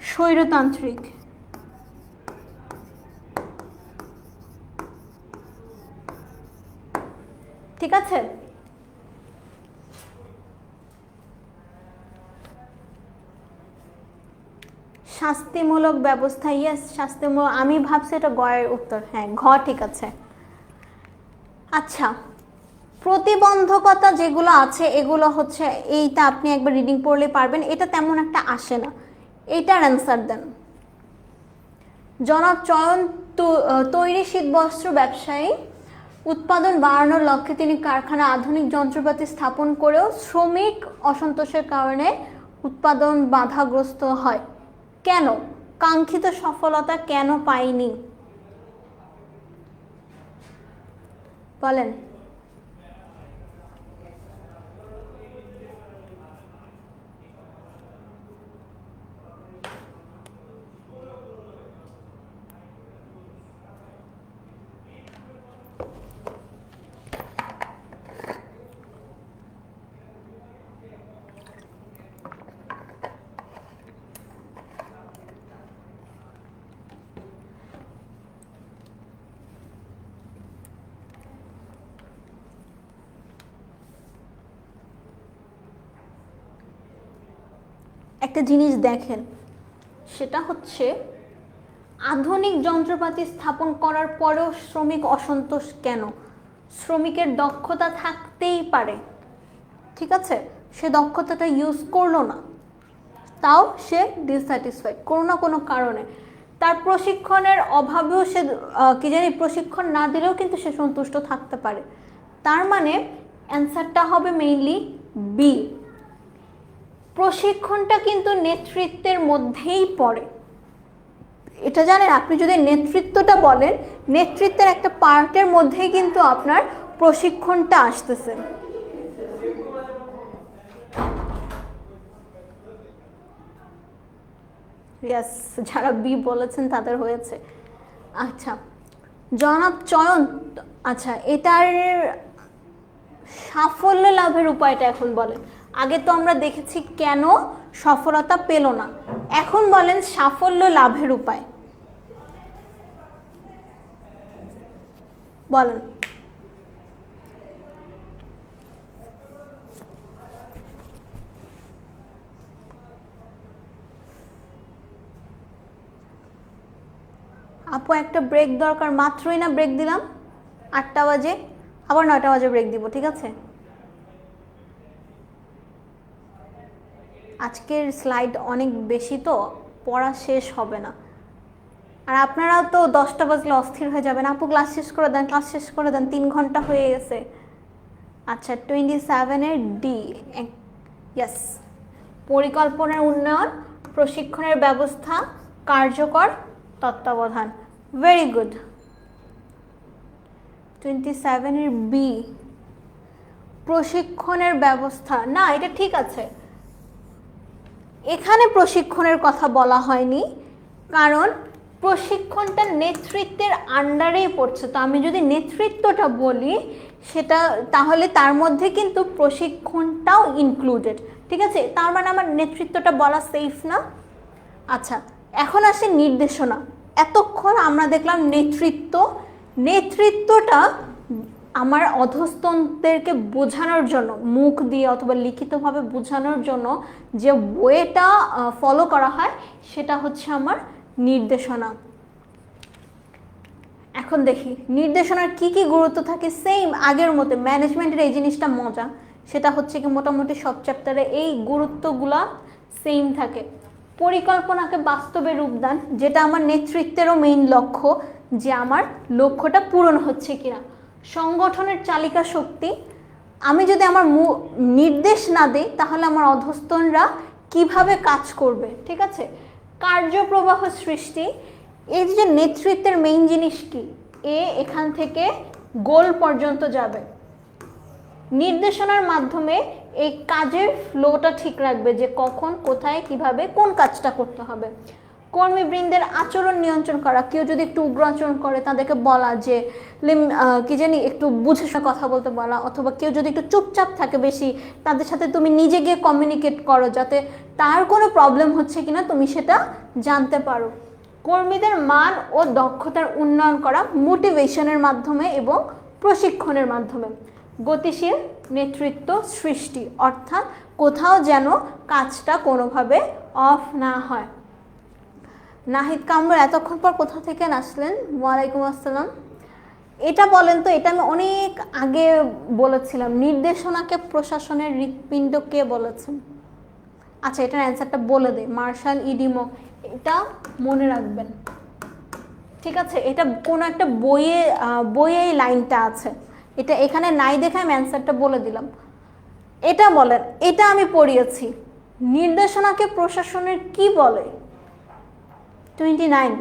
স্বৈরতান্ত্রিক। ঠিক আছে, শাস্তিমূলক ব্যবস্থা, ইয়েস শাস্তিমূলক, আমি ভাবছি এটা গয়ের উত্তর, হ্যাঁ ঘ ঠিক আছে। আচ্ছা, প্রতিবন্ধকতা যেগুলো আছে এগুলো হচ্ছে, এইটা আপনি একবার রিডিং পড়লে পারবেন, এটা তেমন একটা আসে না, এটার অ্যান্সার দেন। জনাব চয়ন তৈরি শীতবস্ত্র ব্যবসায়ী, উৎপাদন বাড়ানোর লক্ষ্যে তিনি কারখানা আধুনিক যন্ত্রপাতি স্থাপন করেও শ্রমিক অসন্তোষের কারণে উৎপাদন বাধাগ্রস্ত হয়। কেন? কাঙ্ক্ষিত সফলতা কেন পায়নি বলেন? একটা জিনিস দেখেন, সেটা হচ্ছে আধুনিক যন্ত্রপাতি স্থাপন করার পরেও শ্রমিক অসন্তোষ কেন? শ্রমিকের দক্ষতা থাকতেই পারে, ঠিক আছে, সে দক্ষতাটা ইউজ করলো না, তাও সে ডিসস্যাটিসফাইড কোনো না কোনো কারণে, তার প্রশিক্ষণের অভাবেও সে কি জানি প্রশিক্ষণ না দিলেও কিন্তু সে সন্তুষ্ট থাকতে পারে। তার মানে অ্যান্সারটা হবে মেইনলি বি। প্রশিক্ষণটা কিন্তু নেতৃত্বের মধ্যেই পড়ে, এটা জানেন? আপনি যদি নেতৃত্বটা বলেন, নেতৃত্বের একটা পার্টের মধ্যেই কিন্তু আপনার প্রশিক্ষণটা আসতেছে। ইয়েস, যারা বি বলেছেন তাদের হয়েছে। আচ্ছা, জনাব চয়ন, আচ্ছা এটার সাফল্য লাভের উপায়টা এখন বলেন। আগে তো আমরা দেখেছি কেন সফলতা পেল না, এখন বলেন সাফল্য লাভের উপায় বলেন। আপু একটা ব্রেক দরকার, মাত্রই না ব্রেক দিলাম, 8টা বাজে, আবার 9টা বাজে ব্রেক দিব, ঠিক আছে? আজকের স্লাইড অনেক বেশি তো পড়া শেষ হবে না, আর আপনারাও তো 10টা বাজলে অস্থির হয়ে যাবেন, আপু ক্লাস শেষ করে দেন, ক্লাস শেষ করে দেন, 3 ঘন্টা হয়ে গেছে। আচ্ছা 27-এর ডি, ইয়েস, পরিকল্পনার উন্নয়ন, প্রশিক্ষণের ব্যবস্থা, কার্যকর তত্ত্বাবধান, ভেরি গুড। 27-এর বি, প্রশিক্ষণের ব্যবস্থা, না এটা ঠিক আছে, এখানে প্রশিক্ষণের কথা বলা হয়নি কারণ প্রশিক্ষণটা নেতৃত্বের আন্ডারেই পড়ছে, তো আমি যদি নেতৃত্বটা বলি সেটা তাহলে তার মধ্যে কিন্তু প্রশিক্ষণটাও ইনক্লুডেড, ঠিক আছে? তার মানে আমার নেতৃত্বটা বলা সেফ না। আচ্ছা এখন আসে নির্দেশনা। এতক্ষণ আমরা দেখলাম নেতৃত্বটা আমার অধস্তনদেরকে বোঝানোর জন্য, মুখ দিয়ে অথবা লিখিতভাবে বোঝানোর জন্য যে ওয়েটা ফলো করা হয় সেটা হচ্ছে আমার নির্দেশনা। এখন দেখি নির্দেশনার কি কি গুরুত্ব থাকে, সেম আগের মতো। ম্যানেজমেন্টের এই জিনিসটা মজা, সেটা হচ্ছে কি মোটামুটি সব চ্যাপ্টারে এই গুরুত্বগুলা সেম থাকে। পরিকল্পনাকে বাস্তবে রূপদান, যেটা আমার নেতৃত্বেরও মেইন লক্ষ্য, যে আমার লক্ষ্যটা পূরণ হচ্ছে কিনা। সংগঠনের চালিকা শক্তি, আমি যদি আমার নির্দেশ না দিই তাহলে আমার অধস্তনরা কিভাবে কাজ করবে, ঠিক আছে? কার্যপ্রবাহ সৃষ্টি, এই যে নেতৃত্বের মেইন জিনিস কি, এখান থেকে গোল পর্যন্ত যাবে। নির্দেশনার মাধ্যমে এই কাজের ফ্লোটা ঠিক রাখবে, যে কখন কোথায় কিভাবে কোন কাজটা করতে হবে। কর্মীবৃন্দের আচরণ নিয়ন্ত্রণ করা, কেউ যদি একটু উগ্র আচরণ করে তাদেরকে বলা যে কি জানি একটু বুঝে শুনে কথা বলতে বলা, অথবা কেউ যদি একটু চুপচাপ থাকে বেশি, তাদের সাথে তুমি নিজে গিয়ে কমিউনিকেট করো যাতে তার কোনো প্রবলেম হচ্ছে কিনা তুমি সেটা জানতে পারো। কর্মীদের মান ও দক্ষতার উন্নয়ন করা মোটিভেশনের মাধ্যমে এবং প্রশিক্ষণের মাধ্যমে। গতিশীল নেতৃত্ব সৃষ্টি, অর্থাৎ কোথাও যেন কাজটা কোনোভাবে অফ না হয়। নাহিদ কামরুল এতক্ষণ পর কোথা থেকে আসলেন? ওয়ালাইকুম আসসালাম। এটা বলেন তো, এটা আমি অনেক আগে বলেছিলাম, নির্দেশনাকে প্রশাসনের হৃৎপিণ্ড কে বলেছেন? আচ্ছা এটার অ্যান্সারটা বলে দে, মার্শাল ইডিমো। এটা মনে রাখবেন, ঠিক আছে? এটা কোনো একটা বইয়ে এই লাইনটা আছে, এটা এখানে নাই দেখে আমি অ্যান্সারটা বলে দিলাম। এটা বলেন, এটা আমি পড়িয়েছি, নির্দেশনাকে প্রশাসনের কি বলে? 29।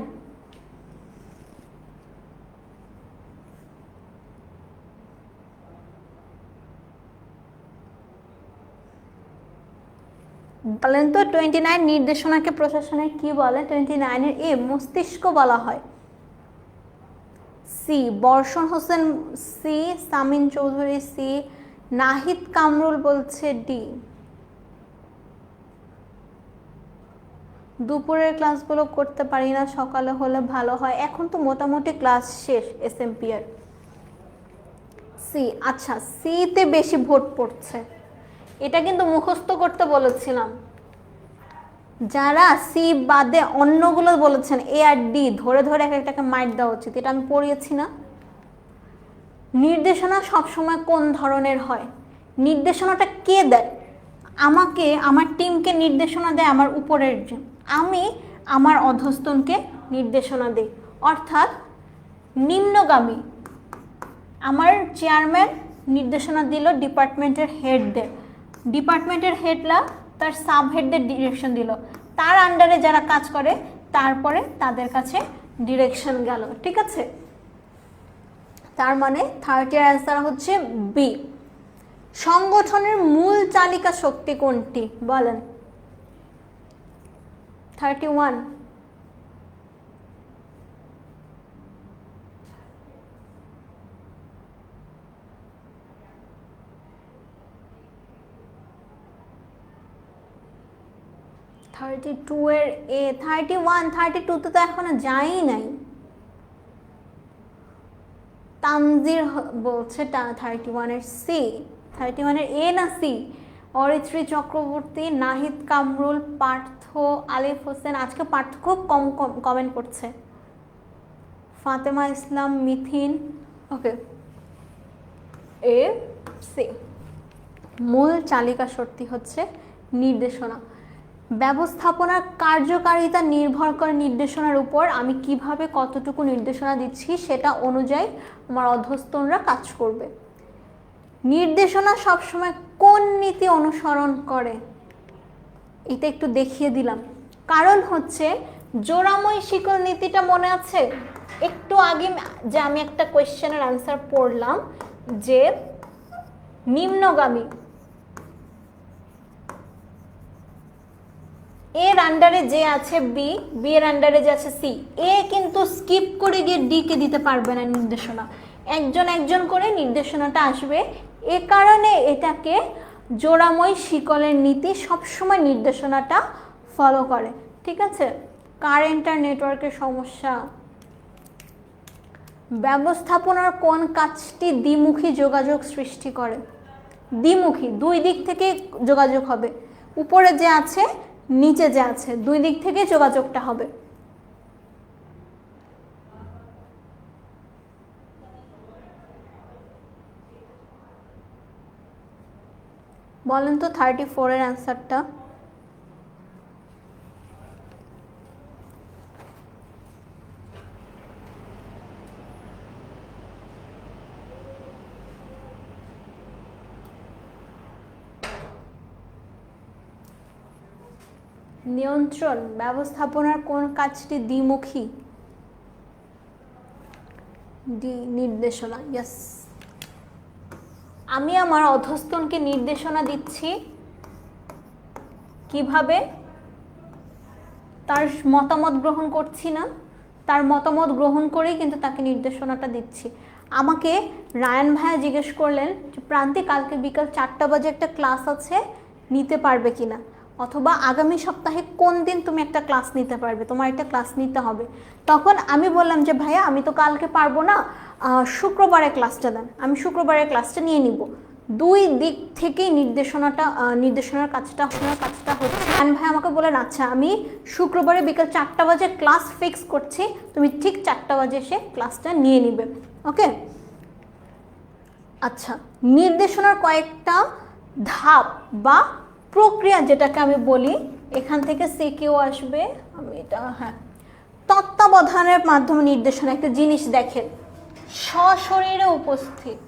বলেন তো 29 নির্দেশনাকে প্রশাসনের কি বলে? 29-এর এ মস্তিষ্ক বলা হয়। সি বর্ষণ হোসেন, সি সামিন চৌধুরী, সি নাহিদ কামরুল বলছে ডি। দুপুরের ক্লাসগুলো করতে পারি না, সকালে হলে ভালো হয়, এখন তো মোটামুটি ক্লাস শেষ এসএমপিআর। সি, আচ্ছা সিতে বেশি ভোট পড়ছে, এটা কিন্তু মুখস্থ করতে বলেছিলাম। যারা সি বাদে অন্যগুলো বলেছেন এ আর ডি ধরে ধরে এক একটাকে মাইট দেওয়া উচিত, এটা আমি পড়িয়েছি না? নির্দেশনা সবসময় কোন ধরনের হয়? নির্দেশনাটা কে দেয়? আমাকে, আমার টিমকে নির্দেশনা দেয় আমার উপরের, আমি আমার অধস্তনকে নির্দেশনা দিই, অর্থাৎ নিম্নগামী। আমার চেয়ারম্যান নির্দেশনা দিল ডিপার্টমেন্টের হেডদের, ডিপার্টমেন্টের হেডরা তার সাবহেডদের ডিরেকশন দিল, তার আন্ডারে যারা কাজ করে তারপরে তাদের কাছে ডিরেকশন গেল। ঠিক আছে, তার মানে 30 এর অ্যান্সার হচ্ছে বি। সংগঠনের মূল চালিকা শক্তি কোনটি বলেন? 31। এর এ, 31, 32 তো এখনো যাই নাই। তানজির বলছে 31 এর সি। 31 এর এ না সি? অরিত্রী চক্রবর্তী, নাহিদ কামরুল, পার্থ, আলিফ হোসেন। আজকে পার্থ খুব কম কমেন্ট করছে। ফাতেমা ইসলাম, মিথিন। ওকে, এ সি। মূল চালিকা শক্তি হচ্ছে নির্দেশনা। ব্যবস্থাপনার কার্যকারিতা নির্ভর করে নির্দেশনার উপর। আমি কিভাবে কতটুকু নির্দেশনা দিচ্ছি সেটা অনুযায়ী আমার অধস্তনরা কাজ করবে। নির্দেশনা সবসময় কোন নীতি অনুসরণ করে? এটা একটু দেখিয়ে দিলাম। কারণ হচ্ছে জোড়াময় শিকল নীতিটা মনে আছে? একটু আগে যে আমি একটা কোয়েশ্চেনের আনসার পড়লাম যে নিম্নগামী এর আন্ডারে যে আছে বি, বি এর আন্ডারে যে আছে সি, এ কিন্তু স্কিপ করে গিয়ে ডি কে দিতে পারবে না নির্দেশনা। একজন একজন করে নির্দেশনাটা আসবে। এ কারণে এটাকে জোড়াময় শিকলের নীতি সবসময় নির্দেশনাটা ফলো করে। ঠিক আছে, কারেন্ট আর নেটওয়ার্কের সমস্যা। ব্যবস্থাপনার কোন কাজটি দ্বিমুখী যোগাযোগ সৃষ্টি করে? দ্বিমুখী, দুই দিক থেকে যোগাযোগ হবে। উপরে যে আছে নিচে যে আছে, দুই দিক থেকে যোগাযোগটা হবে। বলেন তো 34 এর অ্যান্সারটা। নিয়ন্ত্রণ ব্যবস্থাপনার কোন কাজটি দ্বিমুখী? ডি, নির্দেশনা। ইয়েস, আমি আমার অধস্তনকে নির্দেশনা দিচ্ছি কিভাবে? তার মতামত গ্রহণ করছি না, তার মতামত গ্রহণ করেই কিন্তু তাকে নির্দেশনাটা দিচ্ছি। আমাকে রায়ান ভাইয়া জিজ্ঞেস করলেন যে প্রান্তি কালকে বিকাল 4টা বাজে একটা ক্লাস আছে, নিতে পারবে কিনা, অথবা আগামী সপ্তাহে কোন দিন তুমি একটা ক্লাস নিতে পারবে, তোমার একটা ক্লাস নিতে হবে। তখন আমি বললাম যে ভাইয়া আমি তো কালকে পারবো না, শুক্রবারে ক্লাসটা দেন, আমি শুক্রবারে ক্লাসটা নিয়ে নিব। দুই দিক থেকেই নির্দেশনার কাজটা হচ্ছে। রায়ান ভাই আমাকে বলেন আচ্ছা আমি শুক্রবারে বিকাল 4টা বাজে ক্লাস ফিক্স করছি, তুমি ঠিক 4টা বাজে এসে ক্লাসটা নিয়ে নিবে। ওকে, আচ্ছা, নির্দেশনার কয়েকটা ধাপ বা প্রক্রিয়া যেটাকে আমি বলি, এখান থেকে সিকিউ আসবে। আমি এটা, হ্যাঁ, তত্ত্বাবধানের মাধ্যমে নির্দেশনা। একটা জিনিস দেখেন, সশরীরে উপস্থিত,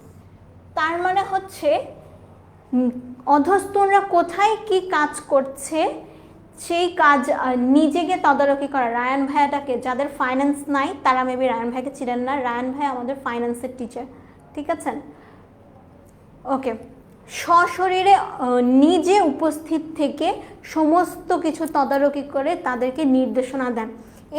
তার মানে হচ্ছে অধস্তনরা কোথায় কি কাজ করছে সেই কাজ নিজেকে তদারকি করা। রায়ান ভাইয়াটাকে, যাদের ফাইন্যান্স নাই তারা মেবি রায়ান ভাইকে চিনেন না, রায়ান ভাই আমাদের ফাইন্যান্সের টিচার। ঠিক আছে, ওকে। সশরীরে নিজে উপস্থিত থেকে সমস্ত কিছু তদারকি করে তাদেরকে নির্দেশনা দেন।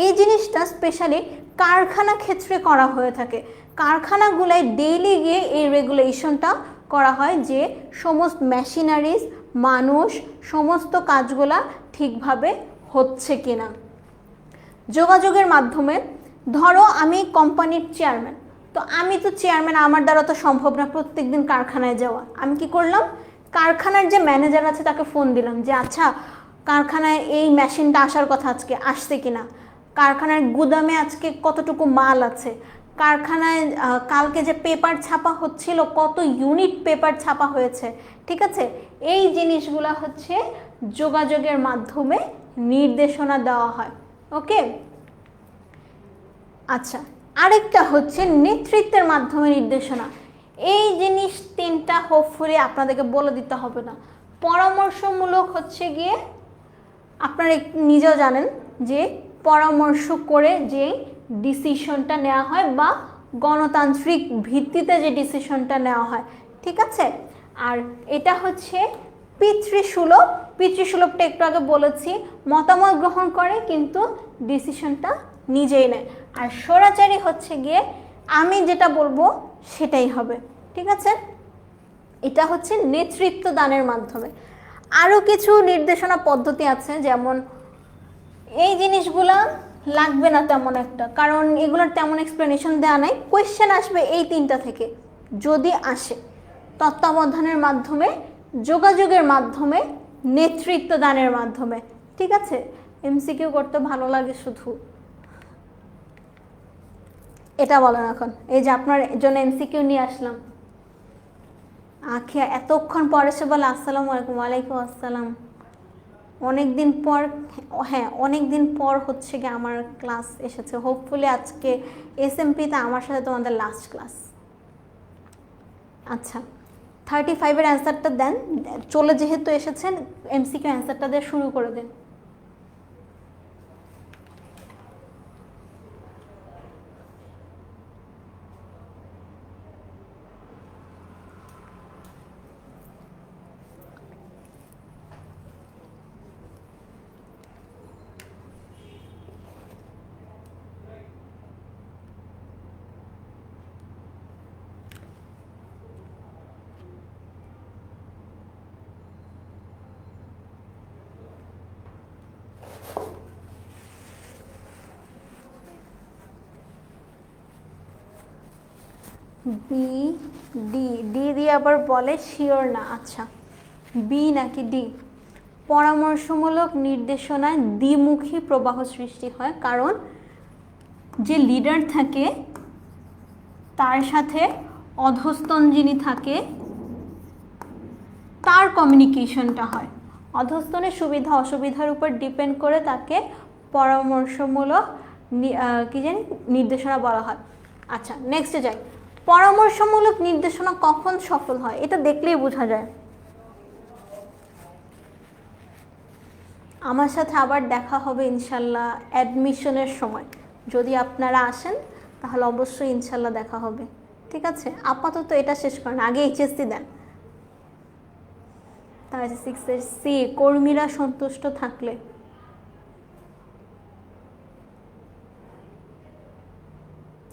এই জিনিসটা স্পেশালি কারখানা ক্ষেত্রে করা হয়ে থাকে। কারখানাগুলায় ডেইলি গিয়ে এই রেগুলেশনটা করা হয় যে সমস্ত মেশিনারিজ, মানুষ, সমস্ত কাজগুলা ঠিকভাবে হচ্ছে কিনা। যোগাযোগের মাধ্যমে, ধরো আমি কোম্পানির চেয়ারম্যান, তো আমি তো চেয়ারম্যান, আমার দ্বারা তো সম্ভব না প্রত্যেকদিন কারখানায় যাওয়া। আমি কি করলাম, কারখানার যে ম্যানেজার আছে তাকে ফোন দিলাম যে আচ্ছা কারখানায় এই মেশিনটা আসার কথা, আজকে আসছে কিনা, কারখানার গুদামে আজকে কতটুকু মাল আছে, কারখানায় কালকে যে পেপার ছাপা হচ্ছিল কত ইউনিট পেপার ছাপা হয়েছে। ঠিক আছে, এই জিনিসগুলো হচ্ছে যোগাযোগের মাধ্যমে নির্দেশনা দেওয়া হয়। ওকে, আচ্ছা, আরেকটা হচ্ছে নেতৃত্বের মাধ্যমে নির্দেশনা। এই জিনিস তিনটা হোপফুলি আপনাদেরকে বলে দিতে হবে না। পরামর্শমূলক হচ্ছে গিয়ে আপনারা নিজেও জানেন যে পরামর্শ করে যে ডিসিশনটা নেওয়া হয় বা গণতান্ত্রিক ভিত্তিতে যে ডিসিশনটা নেওয়া হয়, ঠিক আছে। আর এটা হচ্ছে পিতৃসুলভ। পিতৃসুলভটা একটু আগে বলেছি, মতামত গ্রহণ করে কিন্তু ডিসিশনটা নিজেই নেয়। আর স্বৈরাচারী হচ্ছে গিয়ে আমি যেটা বলবো সেটাই হবে, ঠিক আছে। এটা হচ্ছে নেতৃত্ব দানের মাধ্যমে। আরও কিছু নির্দেশনা পদ্ধতি আছে, যেমন এই জিনিসগুলা লাগবে না তেমন একটা, কারণ এগুলোর তেমন এক্সপ্লেনেশন দেওয়া নাই। কোয়েশ্চেন আসবে এই তিনটা থেকে, যদি আসে তত্ত্বাবধানের মাধ্যমে, যোগাযোগের মাধ্যমে, নেতৃত্ব দানের মাধ্যমে, ঠিক আছে। এমসিকিউ করতে ভালো লাগে শুধু, এটা বলেন এখন। এই যে আপনার জন্য এমসিকিউ নিয়ে আসলাম। আখি এতক্ষণ পরে সে বলে আসসালামু আলাইকুম। ওয়ালাইকুম আসসালাম। অনেকদিন পর, হ্যাঁ অনেকদিন পর হচ্ছে গিয়ে আমার ক্লাস এসেছে। হোপফুলি আজকে এসএমপিতে আমার সাথে তোমাদের লাস্ট ক্লাস। আচ্ছা, 35-এর অ্যান্সারটা দেন, চলে যেহেতু এসেছেন এমসিকিউ অ্যান্সারটা দিয়ে শুরু করে দিন। B, D. ডি দিয়ে আবার বলে শিওর না। আচ্ছা, বি নাকি ডি? পরামর্শমূলক নির্দেশনায় দ্বিমুখী প্রবাহ সৃষ্টি হয়, কারণ যে লিডার থাকে তার সাথে অধস্তন যিনি থাকে তার কমিউনিকেশনটা হয়। অধস্তনের সুবিধা অসুবিধার উপর ডিপেন্ড করে তাকে পরামর্শমূলক কি জানি নির্দেশনা বলা হয়। আচ্ছা, নেক্সটে যাই। পরামর্শমূলক নির্দেশনা কখন সফল হয় এটা দেখলেই বোঝা যায়। আমার সাথে আবার দেখা হবে ইনশাল্লাহ অ্যাডমিশনের সময়। যদি আপনারা আসেন তাহলে অবশ্যই ইনশাল্লাহ দেখা হবে, ঠিক আছে। আপাতত এটা শেষ করেন, আগে এইচএসসি দেন। তাহলে 6-এর সি, কর্মীরা সন্তুষ্ট থাকলে।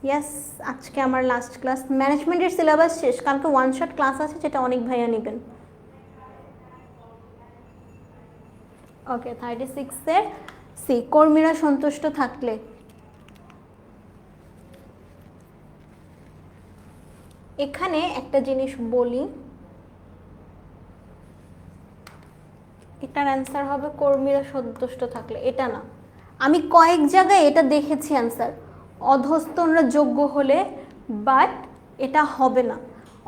ইয়েস, আজকে আমার লাস্ট ক্লাস। ম্যানেজমেন্টের সিলেবাস শেষ, কালকে ওয়ান শট ক্লাস আছে যেটা অনেক ভাইয়া নেবেন। ওকে, 36-এর সি, কর্মীরা সন্তুষ্ট থাকলে। এখানে একটা জিনিস বলি, এটার অ্যান্সার হবে কর্মীরা সন্তুষ্ট থাকলে, এটা না। আমি কয়েক জায়গায় এটা দেখেছি অ্যান্সার, অধস্তনরা যোগ্য হলে, বাট এটা হবে না।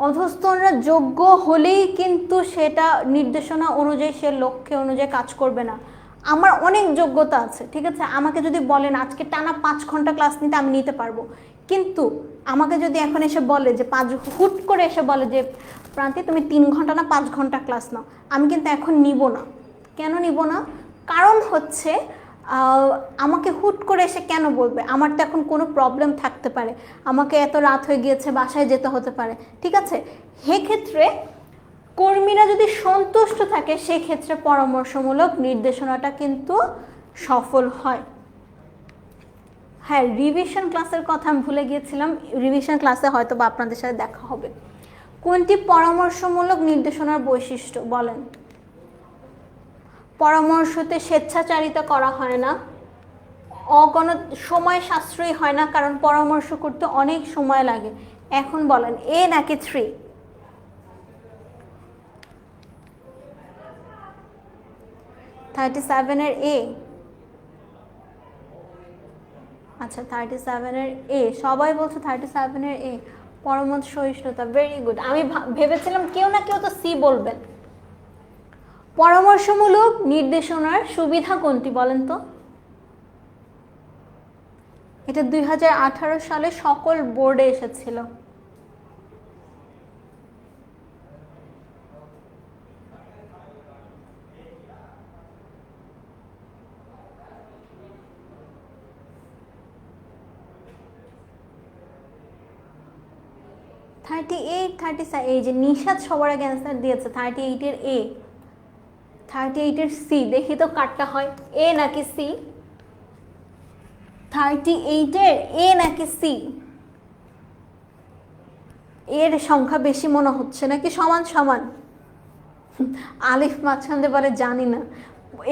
অধস্তনরা যোগ্য হলেই কিন্তু সেটা নির্দেশনা অনুযায়ী, সে লক্ষ্যে অনুযায়ী কাজ করবে না। আমার অনেক যোগ্যতা আছে, ঠিক আছে। আমাকে যদি বলেন আজকে টানা 5 ঘন্টা ক্লাস নিতে, আমি নিতে পারবো। কিন্তু আমাকে যদি এখন এসে বলে যে হুট করে এসে বলে যে প্রান্তি তুমি 3 ঘন্টা না 5 ঘন্টা ক্লাস নাও, আমি কিন্তু এখন নিব না। কেন নিব না? কারণ হচ্ছে আমাকে হুট করে এসে কেন বলবে? আমার তো এখন কোনো প্রবলেম থাকতে পারে, আমাকে এত রাত হয়ে গিয়েছে, বাসায় যেতে হতে পারে, ঠিক আছে। সেক্ষেত্রে কর্মীরা যদি সন্তুষ্ট থাকে, সেক্ষেত্রে পরামর্শমূলক নির্দেশনাটা কিন্তু সফল হয়। হ্যাঁ, রিভিশন ক্লাসের কথা আমি ভুলে গিয়েছিলাম। রিভিশন ক্লাসে হয়তো বা আপনাদের সাথে দেখা হবে। কোনটি পরামর্শমূলক নির্দেশনার বৈশিষ্ট্য বলেন? পরামর্শতে স্বেচ্ছাচারিতা করা হয় না, সময় সাশ্রয়ী হয় না, কারণ পরামর্শ করতে অনেক সময় লাগে। এখন বলেন এ নাকি 3? এর এ। আচ্ছা, 37-এর এ, সবাই বলছে 37-এর এ। পরামর্শ সহিষ্ণুতা, ভেরি গুড। আমি ভেবেছিলাম কেউ না কেউ তো সি বলবেন। পরামর্শমূলক নির্দেশনার সুবিধা কোনটি বলেন তো? এটা 2018 সালে সকল বোর্ডে এসেছিল। 38, 37, এই যে নিশাদ সবার আগে অ্যান্সার দিয়েছে 38-এর এ, 38-এর সি। দেখি তো কাটটা হয়, এ নাকি সি? 38-এর এ নাকি সি? এর সংখ্যা বেশি মনে হচ্ছে নাকি সমান সমান? আলিফ মাঝখান দিয়ে পারে জানি না।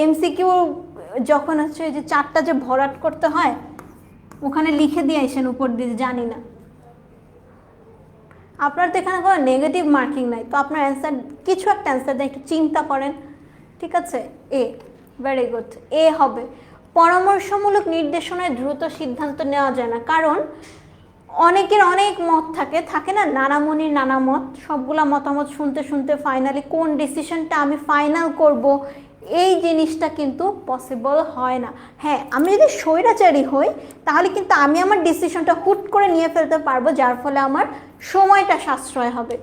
এমসিকিউ যখন হচ্ছে যে 4টা যে ভরাট করতে হয় ওখানে লিখে দিয়ে আসেন উপর দিয়ে জানি না। আপনার তো এখানে কোনো নেগেটিভ মার্কিং নাই, তো আপনার অ্যান্সার কিছু একটা অ্যান্সার দেন, একটু চিন্তা করেন। ঠিক আছে, এ, ভেরি গুড, এ হবে। পরামর্শমূলক নির্দেশনায় দ্রুত সিদ্ধান্ত নেওয়া যায় না, কারণ অনেকের অনেক মত থাকে না, নানামণির নানা মত, সবগুলা মতামত শুনতে শুনতে ফাইনালি কোন ডিসিশনটা আমি ফাইনাল করব, এই জিনিসটা কিন্তু পসিবল হয় না। হ্যাঁ, আমি যদি স্বৈরাচারী হই তাহলে কিন্তু আমি আমার ডিসিশনটা হুট করে নিয়ে ফেলতে পারবো, যার ফলে আমার সময়টা সাশ্রয় হবে।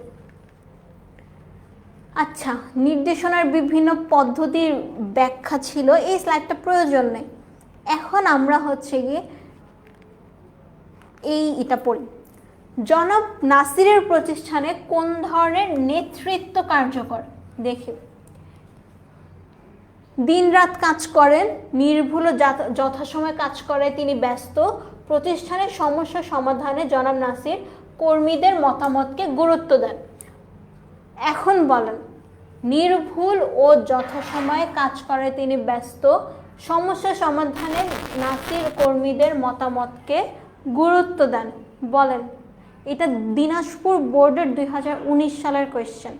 আচ্ছা, নির্দেশনার বিভিন্ন পদ্ধতির ব্যাখ্যা ছিল, এই স্লাইডটা প্রয়োজন নেই। এখন আমরা হচ্ছে গিয়ে এটা পড়ি। জনাব নাসিরের প্রতিষ্ঠানে কোন ধরনের নেতৃত্ব কার্যকর? দেখি, দিনরাত কাজ করেন, নির্ভুল যথাসময়ে কাজ করে, তিনি ব্যস্ত, প্রতিষ্ঠানের সমস্যা সমাধানে জনাব নাসির কর্মীদের মতামতকে গুরুত্ব দেন। এখন বলেন, নির্ভুল ও যথাসময়ে কাজ করে, তিনি ব্যস্ত, সমস্যা সমাধানে নাসির কর্মীদের মতামতকে গুরুত্ব দেন। বলেন, এটা দিনাজপুর বোর্ডের 2019 সালের কোয়েশ্চেন।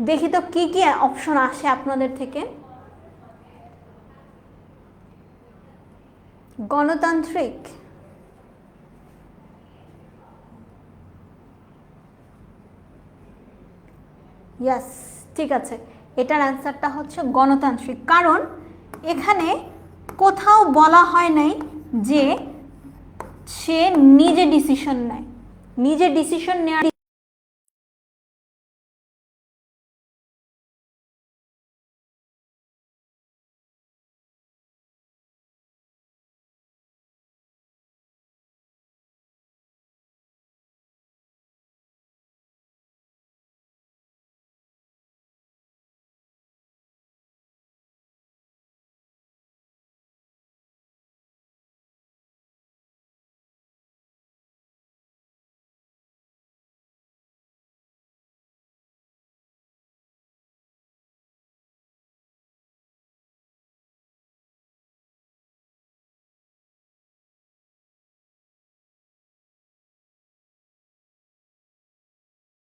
দেখি তো কি কি অপশন আসে আপনাদের থেকে। গণতান্ত্রিক, ইয়াস, ঠিক আছে, এটার অ্যান্সারটা হচ্ছে গণতান্ত্রিক, কারণ এখানে কোথাও বলা হয় নাই যে সে নিজে ডিসিশন নেয়, নিজে ডিসিশন নেওয়ার